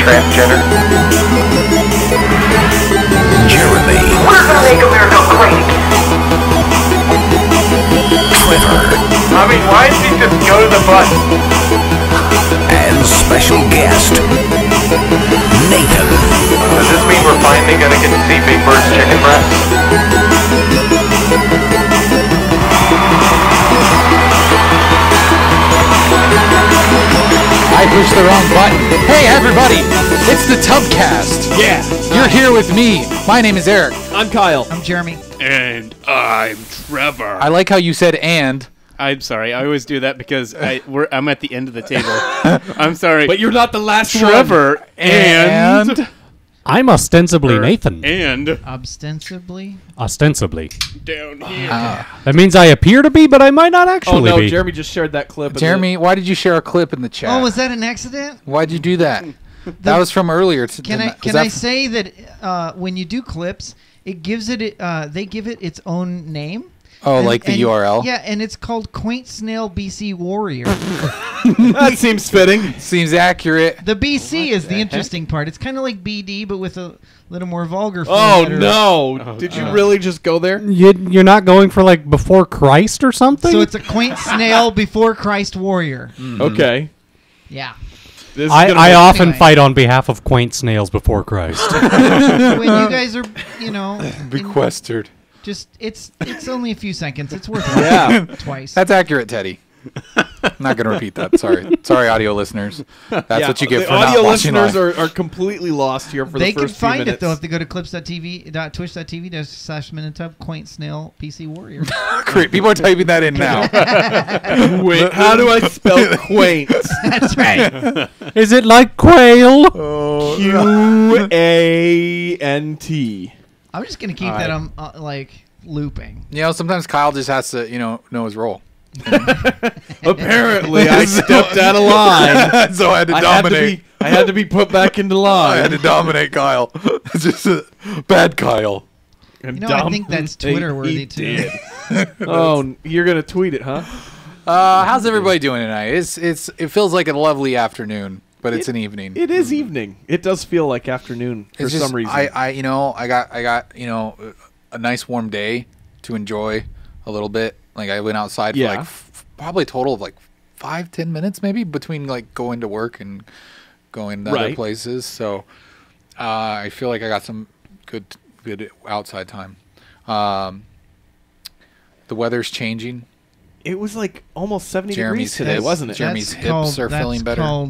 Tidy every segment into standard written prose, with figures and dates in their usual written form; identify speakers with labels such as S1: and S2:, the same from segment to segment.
S1: transgender.
S2: Jeremy.
S3: We're gonna make America great.
S2: Trevor.
S1: I mean, why did he just go to the bus?
S2: And special guest, Nathan.
S1: Does this mean we're finally gonna get to see Big Bird's chicken breast?
S4: I pushed the wrong button. Hey, everybody! It's the Tubcast.
S5: Yeah.
S4: You're here with me. My name is Eric.
S5: I'm Kyle.
S6: I'm Jeremy.
S7: And I'm Trevor.
S4: I like how you said "and."
S7: I'm sorry. I always do that because I'm at the end of the table. I'm sorry.
S5: But you're not the last
S7: Trevor and
S8: I'm ostensibly Nathan.
S7: And
S6: Ostensibly?
S8: Ostensibly.
S7: down here.
S8: That means I appear to be, but I might not
S5: Oh
S8: actually
S5: no,
S8: be.
S5: Jeremy just shared that clip.
S4: Jeremy, why did you share a clip in the chat?
S6: Oh, was that an accident?
S4: Why'd you do that? That was from earlier.
S6: Can I say that when you do clips, it gives it they give it its own name?
S4: Oh, like the URL?
S6: Yeah, and it's called Quaint Snail BC Warrior.
S5: That seems fitting.
S4: Seems accurate.
S6: The BC is the interesting part. It's kind of like BD, but with a little more vulgar.
S5: Oh
S6: format.
S5: no! Did you really just go there?
S8: You're not going for like before Christ or something?
S6: So it's a Quaint Snail before Christ Warrior.
S5: Okay.
S6: Yeah.
S5: This is
S8: I often
S6: Anyway.
S8: fight on behalf of quaint snails before Christ.
S6: When you guys are,
S4: Bequestered.
S6: just it's only a few seconds. It's worth
S5: Yeah.
S6: it twice.
S4: That's accurate, Teddy. I'm not going to repeat that. Sorry, audio listeners. That's what you get
S5: the
S4: for
S5: audio
S4: not watching
S5: listeners
S4: live.
S5: are completely lost here for
S6: They
S5: the
S6: can
S5: first few
S6: find
S5: minutes.
S6: it though if they go to clips.tv.twitch.tv/minutub Quaint Snail PC Warrior.
S4: Great. People are typing that in now.
S5: Wait, how do I spell quaint?
S6: That's right.
S8: Is it like quail?
S5: Q-A-N-T.
S6: I'm just gonna keep that like looping.
S4: Sometimes Kyle just has to, know his role.
S5: Apparently, I stepped out of line.
S4: So I had to dominate.
S5: I had to be put back into line.
S4: I had to dominate Kyle. It's just a bad Kyle.
S6: I think that's Twitter worthy too.
S5: Oh, you're gonna tweet it, huh?
S4: How's everybody doing tonight? It feels like a lovely afternoon, but it's an evening.
S5: It is evening. It does feel like afternoon for
S4: It's just,
S5: some reason.
S4: I got a nice warm day to enjoy a little bit. Like I went outside for like probably a total of like 5-10 minutes maybe between like going to work and going to other places. So I feel like I got some good outside time. The weather's changing.
S5: It was like almost 70
S4: Jeremy's
S5: degrees today, wasn't it?
S4: Jeremy's hips are feeling better.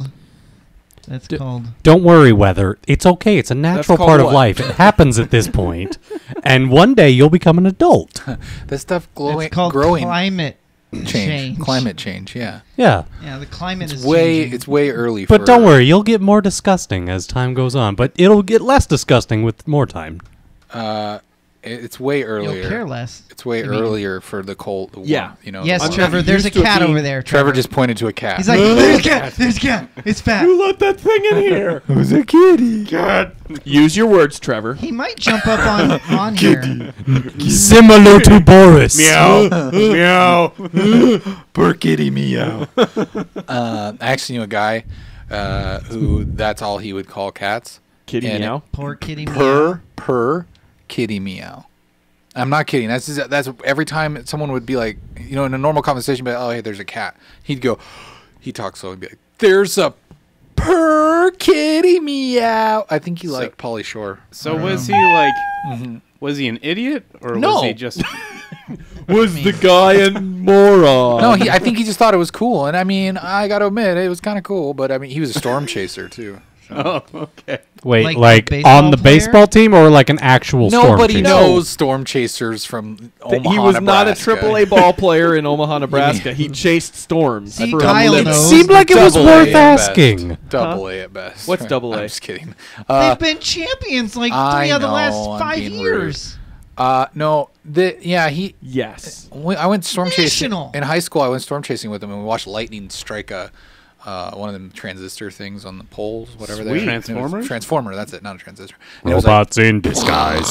S6: That's called.
S8: Don't worry, weather. It's okay. It's a natural
S5: called
S8: part of
S5: what?
S8: life. It happens at this point. And one day you'll become an adult.
S4: This stuff
S6: It's called
S4: growing
S6: climate change.
S4: Climate change, yeah.
S8: Yeah.
S6: Yeah, the climate is
S4: It's
S6: changing.
S4: way early.
S8: But don't worry. You'll get more disgusting as time goes on. But it'll get less disgusting with more time.
S4: It's way earlier.
S6: You'll care less.
S4: It's way earlier for the cold. The warm,
S5: Yeah.
S6: Yes,
S5: I'm
S6: Trevor.
S5: not
S6: There's a
S5: used to it
S6: cat
S5: being-
S6: over there.
S4: Trevor just pointed to a cat.
S6: He's like, there's a cat. There's a cat. It's fat.
S5: Who let that thing in here?
S4: Who's a kitty?
S7: God.
S5: Use your words, Trevor.
S6: He might jump up on here.
S8: Similar to Boris.
S7: Meow. Meow.
S4: Poor kitty meow. I actually knew a guy who that's all he would call cats.
S5: Kitty
S4: And
S5: meow.
S6: Poor kitty meow.
S4: Per kitty meow. I'm not kidding. That's every time someone would be like, in a normal conversation, but oh hey, there's a cat. He'd talk slow. He'd be like, there's a per kitty meow. I think he liked Pauly Shore.
S7: So was he like? Was he an idiot or
S4: No.
S7: was he just?
S5: Was the guy a moron?
S4: No, I think he just thought it was cool. And I mean, I got to admit, it was kind of cool. But I mean, he was a storm chaser too.
S7: Oh, okay.
S8: Wait,
S6: Like the
S8: on the
S6: baseball
S8: baseball team or like an actual storm
S4: Nobody
S8: chaser?
S4: knows storm chasers from Omaha,
S5: He was not a
S4: Nebraska.
S5: AAA ball player in Omaha, Nebraska. He chased storms.
S6: See,
S5: for a
S6: Kyle
S5: living.
S6: knows.
S8: Seemed like it was
S4: Double
S8: worth
S4: A at best.
S8: asking.
S4: Double A at best.
S5: What's double A?
S4: I'm just kidding.
S6: They've been champions like
S4: I
S6: 3 of the
S4: know,
S6: last
S4: I'm
S6: 5
S4: being
S6: years.
S4: No, he.
S5: Yes.
S4: I went storm chasing
S6: National.
S4: in high school. I went storm chasing with him, and we watched lightning strike one of them transistor things on the poles, whatever.
S7: Sweet.
S4: They're. And it was
S7: Transformer?
S4: Transformer. That's it, not a transistor. And it was like,
S8: Robots in disguise.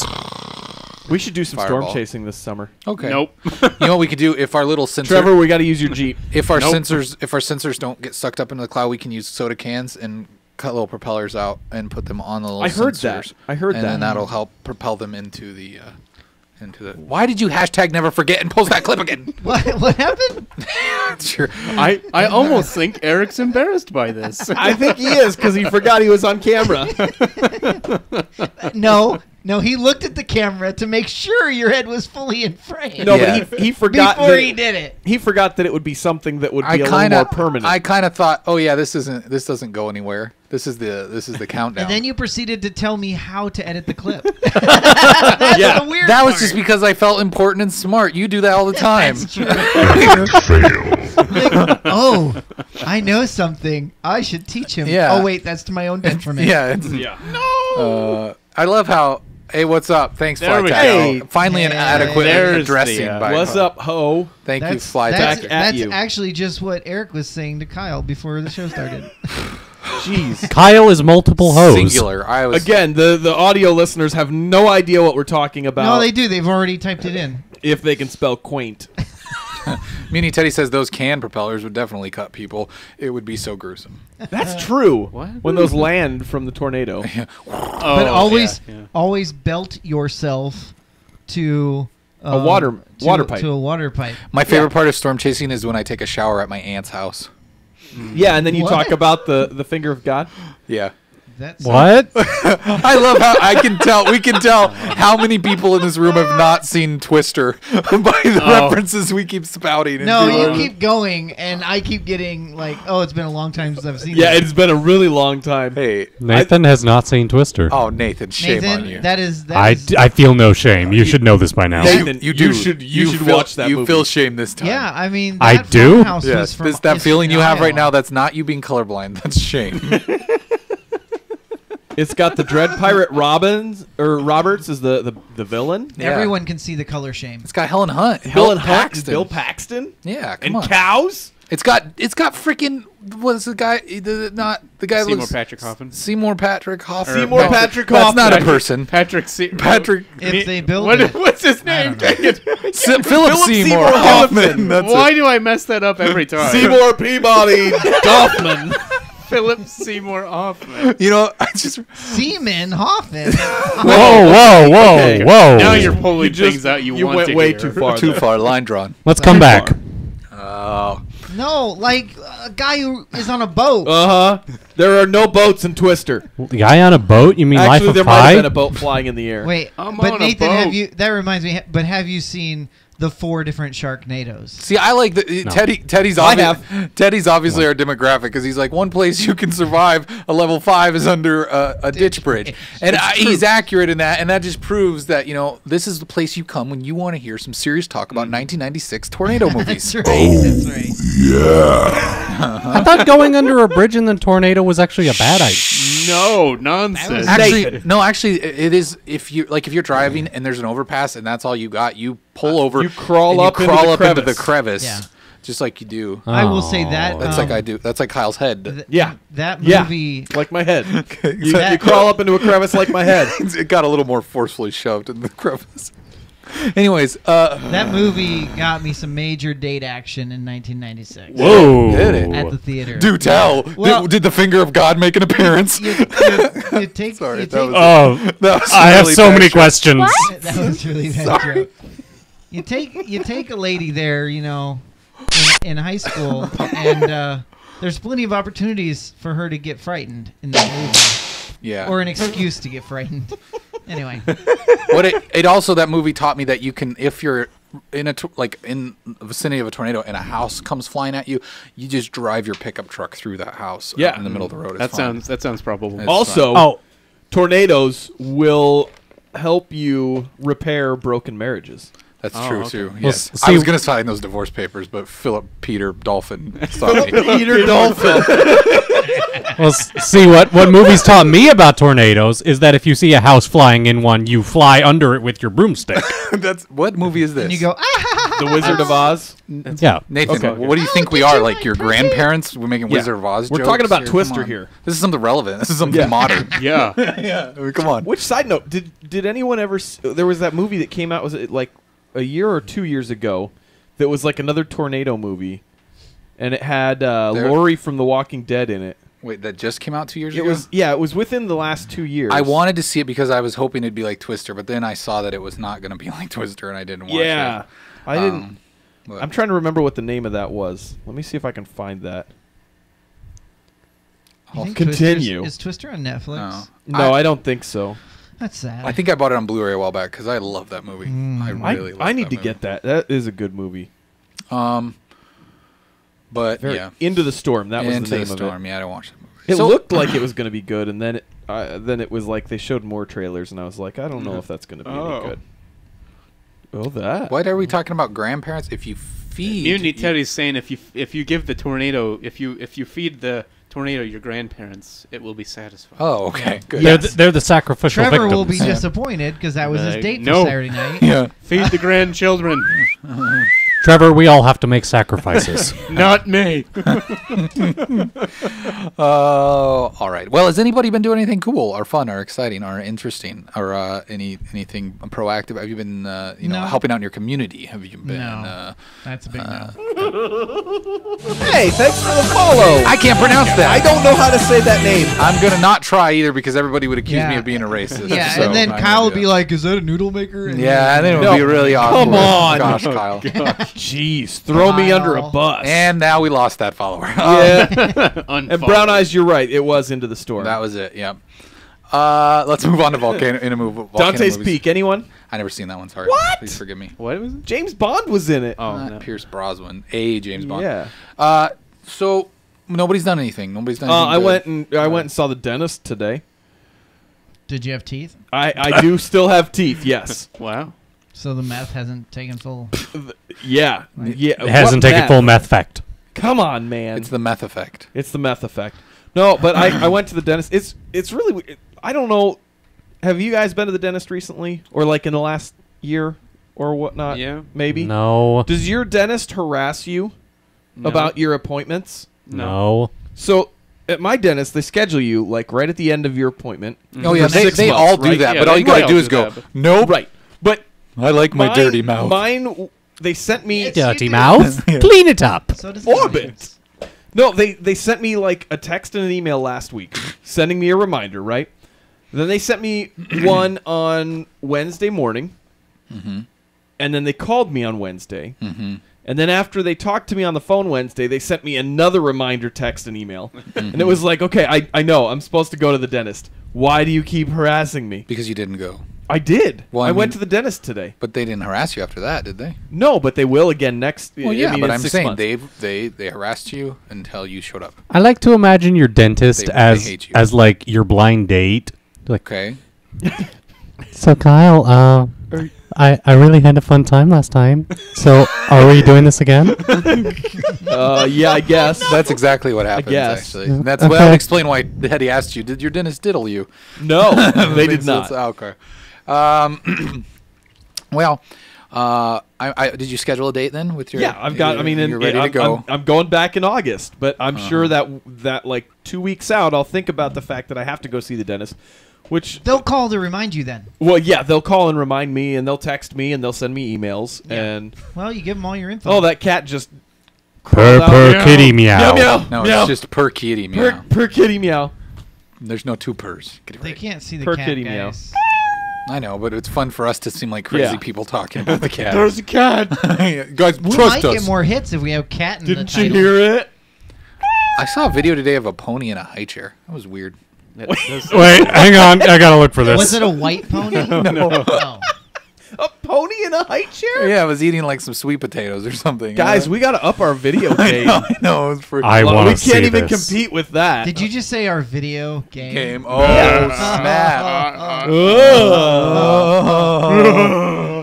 S5: We should do some
S4: Fireball.
S5: storm chasing this summer.
S4: okay.
S7: Nope.
S4: You know what we could do if our little sensor.
S5: Trevor, we got to use your Jeep.
S4: If our
S7: Nope.
S4: sensors don't get sucked up into the cloud, we can use soda cans and cut little propellers out and put them on the little
S9: I heard
S4: sensors.
S9: that. I heard
S4: and
S9: that.
S4: then that'll help propel them into the. Why did you hashtag never forget and post that clip again?
S6: What happened?
S4: Sure.
S7: I almost think Eric's embarrassed by this.
S9: I think he is because he forgot he was on camera.
S6: No, he looked at the camera to make sure your head was fully in frame.
S9: No,
S4: Yeah.
S9: but he forgot
S6: before
S9: that
S6: he did it.
S9: He forgot that it would be something that would be a little
S4: kinda,
S9: more permanent.
S4: I kind of thought, oh yeah, this doesn't go anywhere. This is the countdown.
S6: And then you proceeded to tell me how to edit the clip. That's
S9: Yeah.
S6: the weird
S4: that was
S6: part.
S4: just because I felt important and smart. You do that all the time.
S6: That's true. Oh, I know something. I should teach him.
S4: Yeah.
S6: Oh wait, that's to my own detriment.
S4: Yeah. I love how. Hey, what's up? Thanks,
S7: There we
S4: Fly
S7: go.
S4: Tackle. Finally, an
S6: Hey.
S4: adequate
S7: There's
S4: addressing
S7: the,
S4: by.
S9: What's up, ho?
S4: Thank you,
S6: That's,
S4: Fly
S6: that's,
S4: Tackle.
S9: at
S6: that's
S9: you.
S6: actually just what Eric was saying to Kyle before the show started.
S9: Jeez.
S8: Kyle is multiple hoes.
S4: Singular. I was
S9: Again, the audio listeners have no idea what we're talking about.
S6: No, they do. They've already typed it in.
S9: If they can spell quaint.
S4: Meanie Teddy says those can propellers would definitely cut people. It would be so gruesome.
S9: That's true.
S7: What?
S9: When those land from the tornado.
S6: But always belt yourself to
S9: A water pipe.
S6: To a water pipe.
S4: My favorite part of storm chasing is when I take a shower at my aunt's house.
S9: Yeah, and then you
S6: What?
S9: talk about the finger of God.
S4: Yeah.
S6: That's
S8: What?
S4: I love how we can tell how many people in this room have not seen Twister by the references we keep spouting. and
S6: No,
S4: people
S6: you
S4: are-
S6: keep going, and I keep getting like, oh, it's been a long time since I've seen
S9: Yeah,
S6: that.
S9: it's been a really long time.
S4: Hey.
S8: Nathan has not seen Twister.
S4: Oh, Nathan, shame
S6: Nathan,
S4: on you.
S6: that is
S8: I feel no shame. You should know this by now.
S9: Nathan,
S4: you do.
S9: you should
S4: feel,
S9: watch that
S4: You
S9: movie.
S4: feel shame this time.
S6: yeah. I mean,
S8: I
S6: that
S8: do?
S6: Farmhouse
S4: Yes.
S6: was from
S4: That feeling you have right now,
S6: Iowa.
S4: that's not you being colorblind. That's shame.
S9: It's got the Dread Pirate Roberts is the villain.
S4: Yeah.
S6: Everyone can see the color shame.
S4: It's got Helen Hunt.
S9: Helen
S4: Bill
S9: Hunt,
S4: Paxton.
S9: Bill Paxton,
S4: Yeah, come
S9: and
S4: on.
S9: cows.
S4: It's got freaking what's the guy? Not the guy. that
S7: Seymour
S4: looks,
S7: Patrick Hoffman.
S4: Seymour Patrick Hoffman.
S9: Seymour
S4: No,
S9: Patrick
S4: That's
S9: Hoffman.
S4: not a person.
S7: Patrick.
S6: If they build it,
S7: What's his
S6: I
S7: name?
S6: don't know.
S4: Philip Seymour Hoffman. That's
S7: Why
S4: it.
S7: do I mess that up every time?
S9: Seymour Peabody Hoffman.
S7: Philip Seymour Hoffman.
S4: You know, I just
S6: Seaman Hoffman.
S8: Whoa.
S7: Now you're pulling things out you want
S9: went
S7: to
S9: way
S7: hear.
S9: too far.
S4: too
S9: there.
S4: far. Line drawn.
S8: Let's come back.
S4: Oh,
S6: No, like a guy who is on a boat.
S9: There are no boats in Twister.
S8: The guy on a boat? You mean
S9: Actually,
S8: Life
S9: there
S8: of
S9: might have
S8: Pi?
S9: been a boat flying in the air.
S6: Wait,
S7: I'm
S6: but
S7: on a
S6: Nathan,
S7: boat.
S6: that reminds me. But have you seen the 4 different Sharknadoes?
S4: see, I like the
S8: No.
S4: Teddy's.
S9: I
S4: Teddy's obviously our demographic because he's like one place you can survive a level 5 is under a ditch bridge, and he's accurate in that, and that just proves that this is the place you come when you want to hear some serious talk about 1996 tornado movies.
S6: That's right. That's right.
S8: I thought going under a bridge in the tornado was actually a bad idea.
S7: No nonsense.
S4: Actually, it is. If you're driving and there's an overpass and that's all you got, you pull over.
S9: You crawl
S4: and
S9: up
S4: you
S9: into
S4: crawl
S9: the
S4: up into the
S9: crevice.
S4: crevice,
S6: Yeah.
S4: just like you do.
S6: I will say that.
S4: That's like I do. That's like Kyle's head.
S9: Yeah.
S6: That
S9: Yeah.
S6: movie.
S9: Like my head. You
S6: That-
S9: crawl up into a crevice like my head.
S4: It got a little more forcefully shoved in the crevice. Anyways,
S6: That movie got me some major date action in 1996
S8: Whoa.
S4: Did it?
S6: at the theater.
S4: do tell.
S6: Well-
S4: did the finger of God make an appearance?
S6: You take.
S4: Sorry,
S6: you
S4: that
S6: take
S4: was-
S8: Oh,
S4: That was
S8: I have
S4: really
S8: so
S4: bad
S8: many
S4: joke.
S8: questions.
S6: that was really bad joke. You take a lady there, in high school, and there's plenty of opportunities for her to get frightened in that movie,
S4: Yeah.
S6: or an excuse to get frightened. Anyway,
S4: What it also, that movie taught me that you can, if you're in in the vicinity of a tornado and a house comes flying at you, you just drive your pickup truck through that house.
S9: Yeah.
S4: In the middle of the road.
S7: That sounds probable.
S4: It's
S9: Also,
S8: Oh,
S9: tornadoes will help you repair broken marries.
S4: That's
S7: Oh,
S4: true
S7: okay.
S4: too.
S8: Well,
S4: Yes,
S8: see-
S4: I was gonna sign those divorce papers, but Philip Peter Dolphin signed me.
S9: Peter Dolphin.
S8: well, see what movies taught me about tornadoes is that if you see a house flying in one, you fly under it with your broomstick.
S4: That's what movie is this?
S6: and you go,
S9: The Wizard of Oz.
S8: Yeah.
S4: Nathan.
S9: Okay.
S4: What do you think we are? Like your grandparents? We're making Wizard of Oz
S9: We're
S4: jokes
S9: talking about
S4: here? Come
S9: Twister
S4: on.
S9: here.
S4: This is something relevant. This is something
S9: Yeah.
S4: modern.
S7: Yeah.
S4: Yeah, I mean, come on.
S9: Which side note did anyone ever? There was that movie that came out. Was it like a year or 2 years ago? That was like another tornado movie, and it had Lori from The Walking Dead in it.
S4: Wait, that just came out 2 years
S9: It
S4: ago?
S9: was it was within the last 2 years.
S4: I wanted to see it because I was hoping it'd be like Twister, but then I saw that it was not going to be like Twister, and I didn't watch
S9: Yeah,
S4: it.
S9: I didn't.
S4: But-
S9: I'm trying to remember what the name of that was. Let me see if I can find that.
S6: You think
S9: Continue.
S6: Is Twister on Netflix?
S4: No.
S9: No, I don't think so.
S6: That's sad.
S4: I think I bought it on Blu-ray a while back because I love that movie. I really love
S9: I need
S4: that
S9: to
S4: movie.
S9: get that. That is a good movie.
S4: But
S9: Very,
S4: yeah,
S9: Into the Storm. That was
S4: Into
S9: the name
S4: the
S9: of
S4: Storm.
S9: it.
S4: Yeah, I don't watch that movie.
S9: It
S4: So-
S9: looked like it was going to be good, and then it was like they showed more trailers, and I was like, I don't know if that's going to be any good. Oh, that.
S4: What are we talking about? Grandparents? If you feed,
S7: Immunity Teddy's saying if you give the tornado, if you feed the tornado your grandparents, it will be satisfied.
S4: Oh, okay, good.
S8: They're the sacrificial
S6: Trevor
S8: victims.
S6: will be disappointed because that was his date
S7: no.
S6: for Saturday night.
S4: Yeah.
S7: Feed the grandchildren,
S8: Trevor, we all have to make sacrifices.
S7: not me.
S4: All right. Well, has anybody been doing anything cool or fun or exciting or interesting or anything proactive? Have you been
S6: No.
S4: helping out in your community? Have you been?
S6: No. That's a big no.
S9: Hey, thanks for the follow.
S4: I can't pronounce that.
S9: I don't know how to say that name.
S4: I'm gonna not try either because everybody would accuse me
S6: Yeah.
S4: of being a racist.
S6: Yeah,
S4: so
S6: and then
S4: I'm
S6: Kyle
S4: gonna
S6: would
S4: do
S6: be
S4: that.
S6: like, "Is that a noodle maker?" And
S4: Yeah, and then it would
S9: No.
S4: be really awkward.
S9: Come on.
S4: Gosh, Kyle.
S9: Jeez, throw me under a
S6: Kyle.
S9: bus.
S4: And now we lost that follower.
S9: yeah. And Brown Eyes, you're right. It was Into the Storm.
S4: That was it. Yep. Let's move on to Volcano.
S9: Dante's
S4: movies.
S9: Peak. Anyone?
S4: I never seen that one. Sorry.
S9: What?
S4: Please forgive me.
S7: What was it?
S9: James Bond was in it.
S7: Oh, no.
S4: Pierce Brosnan, James Bond.
S9: Yeah.
S4: So nobody's done anything. Nobody's done anything.
S9: I went and saw the dentist today.
S6: Did you have teeth?
S9: I do still have teeth. Yes.
S7: Wow.
S6: So the meth hasn't taken full.
S9: Yeah. Yeah.
S8: It hasn't
S9: What
S8: taken
S9: meth?
S8: full meth effect.
S9: Come on, man.
S4: It's the meth effect.
S9: It's the meth effect. No, but I went to the dentist. It's really. I don't know. Have you guys been to the dentist recently, or like in the last year, or whatnot?
S7: Yeah.
S9: Maybe.
S8: No.
S9: Does your dentist harass you about your appointments?
S8: No.
S9: So at my dentist, they schedule you like right at the end of your appointment.
S4: Oh yeah,
S9: for
S4: they
S9: 6 months,
S4: all do
S9: right?
S4: that,
S7: Yeah,
S4: but all
S7: they
S4: you gotta
S7: might
S4: do
S7: all
S4: is
S7: do
S4: go.
S7: that, but-
S4: Nope.
S9: Right. But
S4: I like my dirty mouth.
S9: Mine. They sent me
S6: Yes.
S8: Dirty
S6: you do.
S8: mouth. Clean it up.
S6: So does
S9: Orbit. No, they sent me like a text and an email last week, sending me a reminder. Right. Then they sent me one on Wednesday morning, and then they called me on Wednesday. And then after they talked to me on the phone Wednesday, they sent me another reminder text and email. And it was like, okay, I know I'm supposed to go to the dentist. Why do you keep harassing me?
S4: Because you didn't go.
S9: I did.
S4: Well,
S9: I
S4: I
S9: went
S4: mean-
S9: to the dentist today.
S4: But they didn't harass you after that, did they?
S9: No, but they will again next.
S4: Well, yeah,
S9: in
S4: but I'm
S9: 6
S4: saying
S9: months.
S4: they harassed you until you showed up.
S8: I like to imagine your dentist
S4: They
S8: as
S4: hate you.
S8: as like your blind date. Like,
S4: Okay.
S8: so Kyle, I really had a fun time last time. So are we doing this again?
S9: Yeah, I guess.
S4: That's exactly what happens.
S9: guess.
S4: Actually, and that's what I would explain why Hetty asked you. Did your dentist diddle you?
S9: No, they did not.
S4: Okay. Well, did you schedule a date then with your?
S9: Yeah, I've got. I mean,
S4: you're ready to go.
S9: I'm going back in August, but I'm sure that like 2 weeks out, I'll think about the fact that I have to go see the dentist. Which
S6: They'll call to remind you then.
S9: well, yeah, they'll call and remind me, and they'll text me, and they'll send me emails, and
S6: Well, you give them all your info.
S9: oh, that cat just
S8: Per
S9: out.
S8: per
S9: Meow.
S8: kitty meow.
S9: meow meow
S4: No,
S9: meow.
S4: it's just per kitty meow.
S9: per kitty meow.
S4: There's no two pers. Get it
S6: They
S4: right.
S6: can't see the
S9: Per
S6: cat,
S9: kitty
S6: guys.
S9: meow.
S4: I know, but it's fun for us to seem like crazy
S9: Yeah.
S4: people talking about the cat.
S9: There's a cat.
S4: Guys,
S6: We
S4: trust
S6: might
S4: us.
S6: get more hits if we have cat in
S9: Didn't
S6: the
S9: you
S6: title.
S9: hear it?
S4: I saw a video today of a pony in a high chair. That was weird.
S8: Wait, hang on. I gotta look for this.
S6: Was it a white pony? No. Oh.
S9: A pony in a high chair?
S4: Yeah, I was eating like some sweet potatoes or something.
S9: Guys, we got to up our video game.
S4: I know. It was pretty
S8: I
S9: Well,
S8: want
S9: we
S8: to see
S9: can't even
S8: this.
S9: compete with that.
S6: Did you just say our video game?
S4: game. Oh, snap.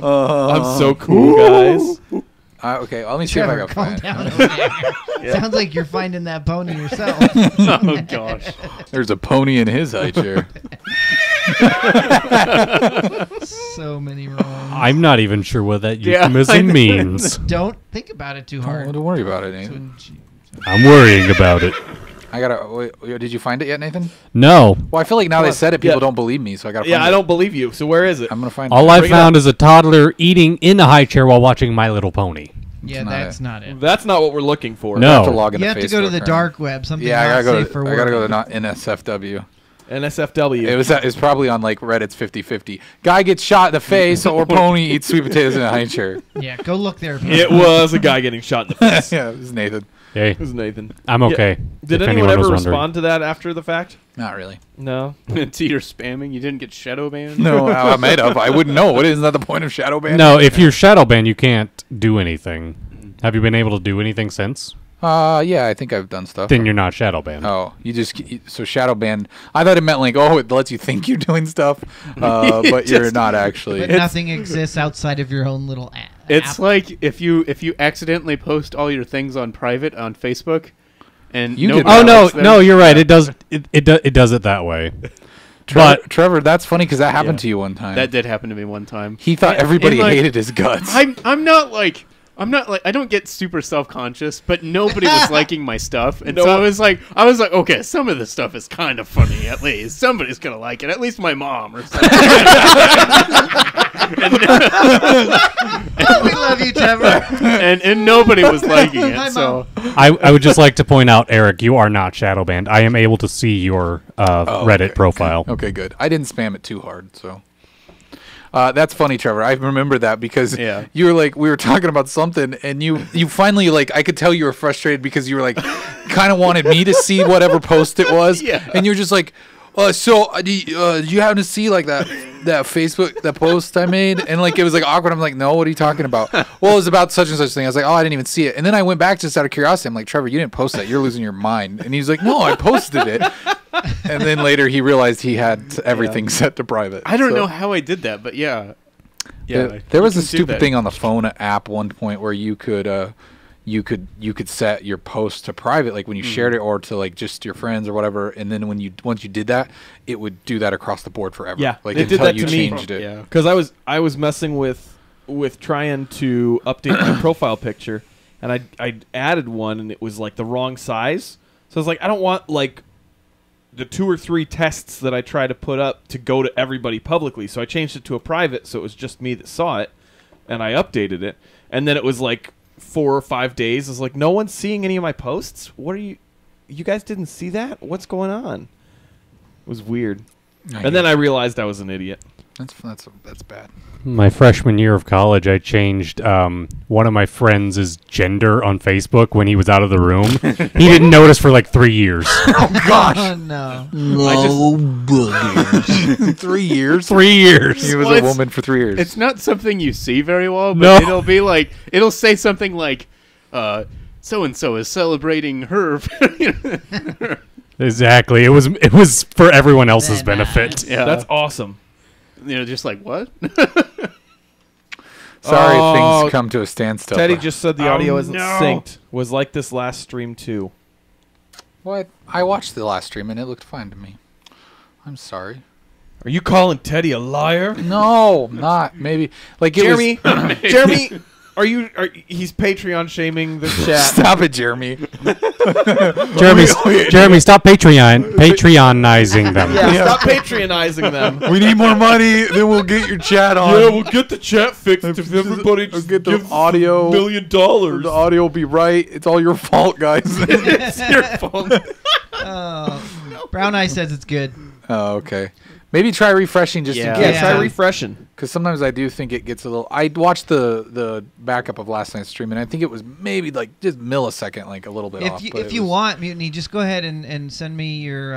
S9: I'm so cool, guys.
S4: Okay, let me see if I
S6: Trevor,
S4: can
S6: calm
S4: find it.
S6: down over there. Sounds like you're finding that pony yourself.
S7: Oh gosh.
S4: There's a pony in his high chair.
S6: So many wrongs.
S8: I'm not even sure what that
S7: Yeah, I
S8: euphemism
S7: know.
S8: means.
S6: Don't think about it too hard.
S4: Don't worry about it, Nathan.
S8: I'm worrying about it.
S4: I gotta. Wait, did you find it yet, Nathan?
S8: No.
S4: Well, I feel like now they said it, people
S9: Yeah.
S4: don't believe me, so I gotta.
S9: Yeah,
S4: find
S9: I
S4: it.
S9: don't believe you. So where is it?
S4: I'm gonna find
S8: All
S4: it.
S8: I
S9: Bring it
S8: found
S9: up.
S8: is a toddler eating in a high chair while watching My Little Pony.
S6: Yeah,
S4: not
S6: that's
S4: it.
S6: not it.
S9: That's not what we're looking for.
S8: No.
S4: I have to log into
S6: You have to go to
S4: Facebook,
S6: the
S4: right?
S6: dark web. Something
S4: Yeah, I
S6: not
S4: gotta
S6: safe for
S4: go.
S6: work.
S4: I gotta go to not NSFW.
S9: NSFW.
S4: It's probably on like Reddit's 50-50. Guy gets shot in the face or pony eats sweet potatoes in a high chair.
S6: Yeah, go look there. people.
S9: It was a guy getting shot in the face.
S4: Yeah, it was Nathan.
S8: Hey,
S9: It was Nathan.
S8: I'm okay.
S9: Did
S8: if
S9: anyone
S8: anyone was
S9: ever
S8: wondering.
S9: respond to that after the fact?
S4: Not really.
S9: No.
S7: To your spamming, you didn't get shadow banned.
S4: No, I might have. I wouldn't know. Isn't that the point of shadow ban?
S8: No, if you're shadow banned, you can't do anything. Have you been able to do anything since?
S4: Yeah, I think I've done stuff.
S8: Then you're not shadow banned.
S4: Oh, so shadow ban. I thought it meant like, oh, it lets you think you're doing stuff, but you're not actually.
S6: But nothing exists outside of your own little app.
S7: It's like if you accidentally post all your things on private on Facebook, and
S4: You
S7: nobody
S4: did
S8: Oh no,
S7: likes them.
S8: no, you're right. It does. It does it that way.
S4: Trevor, that's funny because that happened to you one time.
S7: That did happen to me one time.
S4: He thought everybody
S7: And, like,
S4: hated his guts.
S7: I'm not like I don't get super self-conscious, but nobody was liking my stuff, and so I was like, okay, some of this stuff is kind of funny. At least somebody's gonna like it. At least my mom or something.
S6: We love you, Trevor.
S7: and nobody was liking
S6: Hi,
S7: it. So
S8: I would just like to point out, Eric, you are not shadow banned. I am able to see your Reddit profile.
S4: Okay, good. I didn't spam it too hard, so. That's funny, Trevor. I remember that because you were like, we were talking about something, and you finally, like, I could tell you were frustrated because you were like, kind of wanted me to see whatever post it was, and you were just like, do you happen to see like that Facebook that post I made? And like it was like awkward. I'm like, no, what are you talking about? Well, it was about such and such thing. I was like, oh, I didn't even see it. And then I went back just out of curiosity. I'm like, Trevor, you didn't post that. You're losing your mind. And he's like, no, I posted it. And then later he realized he had everything set to private.
S7: I don't know how I did that, but yeah.
S4: There was a stupid thing on the phone app one point where you could you could set your post to private, like when you shared it, or to like just your friends or whatever. And then once you did that, it would do that across the board forever.
S9: Yeah,
S4: like
S9: it did
S4: until
S9: that
S4: you
S9: to me.
S4: changed it.
S7: Yeah.
S9: Because I was messing with trying to update my profile picture, and I added one, and it was like the wrong size. So I was like, I don't want like the 2 or 3 tests that I try to put up to go to everybody publicly. So I changed it to a private, so it was just me that saw it, and I updated it. And then it was like 4 or 5 days. I was like, no one's seeing any of my posts? What are you guys didn't see that? What's going on? It was weird. And then I realized I was an idiot.
S4: That's bad.
S8: My freshman year of college, I changed one of my friends' gender on Facebook when he was out of the room. He didn't notice for like 3 years.
S6: Oh no.
S4: 3 years?
S8: 3 years.
S4: He was
S7: Well,
S4: a woman for 3 years.
S7: It's not something you see very well, but
S8: No.
S7: it'll be like it'll say something like so and so is celebrating her.
S8: Exactly. It was for everyone else's benefit.
S7: Yeah.
S9: That's awesome.
S7: Just like what?
S4: Sorry,
S9: Oh,
S4: things come to a standstill.
S9: Teddy just said the audio isn't
S7: no.
S9: synced. Was like this last stream too.
S4: What? I watched the last stream and it looked fine to me. I'm sorry.
S9: Are you calling Teddy a liar?
S4: No, not maybe. Like it
S9: Jeremy,
S4: was,
S9: Jeremy, he's Patreon shaming the chat.
S4: Stop it, Jeremy.
S8: Jeremy, stop Patreonizing them.
S9: Yeah, stop patronizing them.
S4: We need more money, then we'll get your chat on.
S5: Yeah, we'll get the chat fixed if everybody
S4: We'll
S5: just
S4: get the
S5: gives
S4: audio.
S5: $1 million.
S4: The audio will be right. It's all your fault, guys.
S7: It's your fault.
S6: Brown Eye says it's good.
S4: Oh, okay. Maybe try refreshing just in
S7: Yeah.
S9: Yeah,
S4: case.
S9: try
S6: Yeah.
S9: refreshing.
S4: Because sometimes I do think it gets a little. I watched the backup of last night's stream, and I think it was maybe like just millisecond, like a little bit off.
S6: If you want, Mutiny, just go ahead and send me your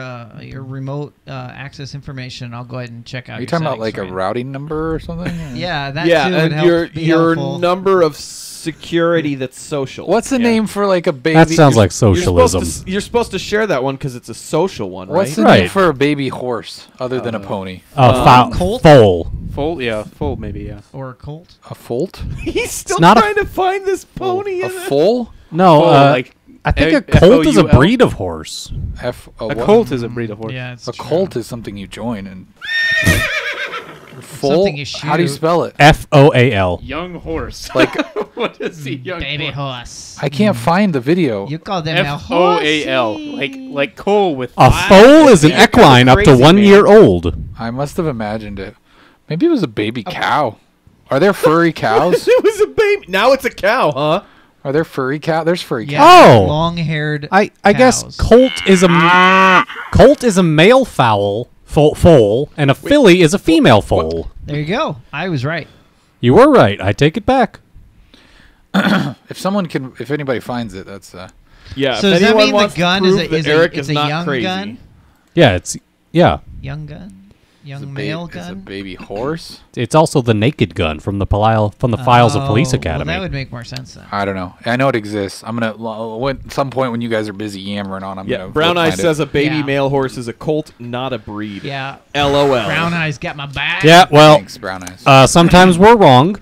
S6: remote access information. I'll go ahead and check out.
S4: Are you
S6: your
S4: talking about
S6: settings
S4: like a
S6: for you.
S4: routing number or something?
S6: Yeah, that
S9: Yeah,
S6: too would
S9: and
S6: help be
S9: your
S6: helpful.
S9: number of security that's social.
S4: What's the name for like a baby?
S8: That sounds like
S9: You're
S8: socialism.
S9: you're supposed to share that one because it's a social one, right?
S4: What's the
S8: Right.
S4: name for a baby horse other than a pony?
S6: Colt?
S8: Foal.
S7: Full maybe, yeah.
S6: Or a Colt.
S4: A folt?
S9: He's still
S8: not a-
S9: trying to find this pony.
S4: A
S9: in it.
S4: foal?
S8: No,
S7: Like
S8: I think a
S7: F-
S8: colt is a
S7: F-O-U-L?
S8: breed of horse.
S4: A
S7: A
S4: what?
S7: colt is a breed of horse.
S6: Yeah, it's
S4: A
S6: true.
S4: colt is something you join and. Foal?
S6: Something you
S4: How do you
S6: shoot.
S4: spell it?
S8: FOAL.
S7: Young horse.
S4: Like
S7: what is he? Young
S6: Baby
S7: horse.
S6: horse.
S4: I can't find the video.
S6: You call them a
S7: F-O-A-L.
S6: horsey.
S7: Like Cole with
S8: A foal is an equine up to
S9: crazy,
S8: 1
S9: man.
S8: year old.
S4: I must have imagined it. Maybe it was a baby cow. Are there furry cows?
S9: It was a baby. Now it's a cow, huh?
S4: Are there furry cow? There's furry
S6: Yeah,
S4: cows.
S8: Oh.
S6: long-haired.
S8: I guess
S6: cows.
S8: colt is a male foal, and a filly is a female foal.
S6: There you go. I was right.
S8: You were right. I take it back.
S4: If anybody finds it, that's
S9: Yeah.
S6: So
S9: if
S6: does that
S9: anyone
S6: mean the
S9: wants to
S6: gun
S9: prove
S6: is
S9: that
S6: a
S9: Eric
S6: it's
S9: is
S6: a
S9: not
S6: young
S9: crazy.
S6: gun?
S8: Yeah,
S6: Young gun?
S4: it's
S6: Young
S4: a
S6: male
S4: It's a
S6: gun?
S4: baby horse.
S8: It's also the naked gun from the files of Police
S6: Oh,
S8: Academy.
S6: Well, that would make more sense then.
S4: I don't know. I know it exists. I'm gonna at some point when you guys are busy yammering on. I'm
S9: Yeah.
S4: gonna
S9: Brown Eyes
S4: find it.
S9: says a baby
S6: Yeah.
S9: male horse is a colt, not a breed.
S6: Yeah.
S9: LOL.
S6: Brown Eyes got my back.
S8: Yeah, well,
S4: Thanks, Brown Eyes.
S8: sometimes we're wrong.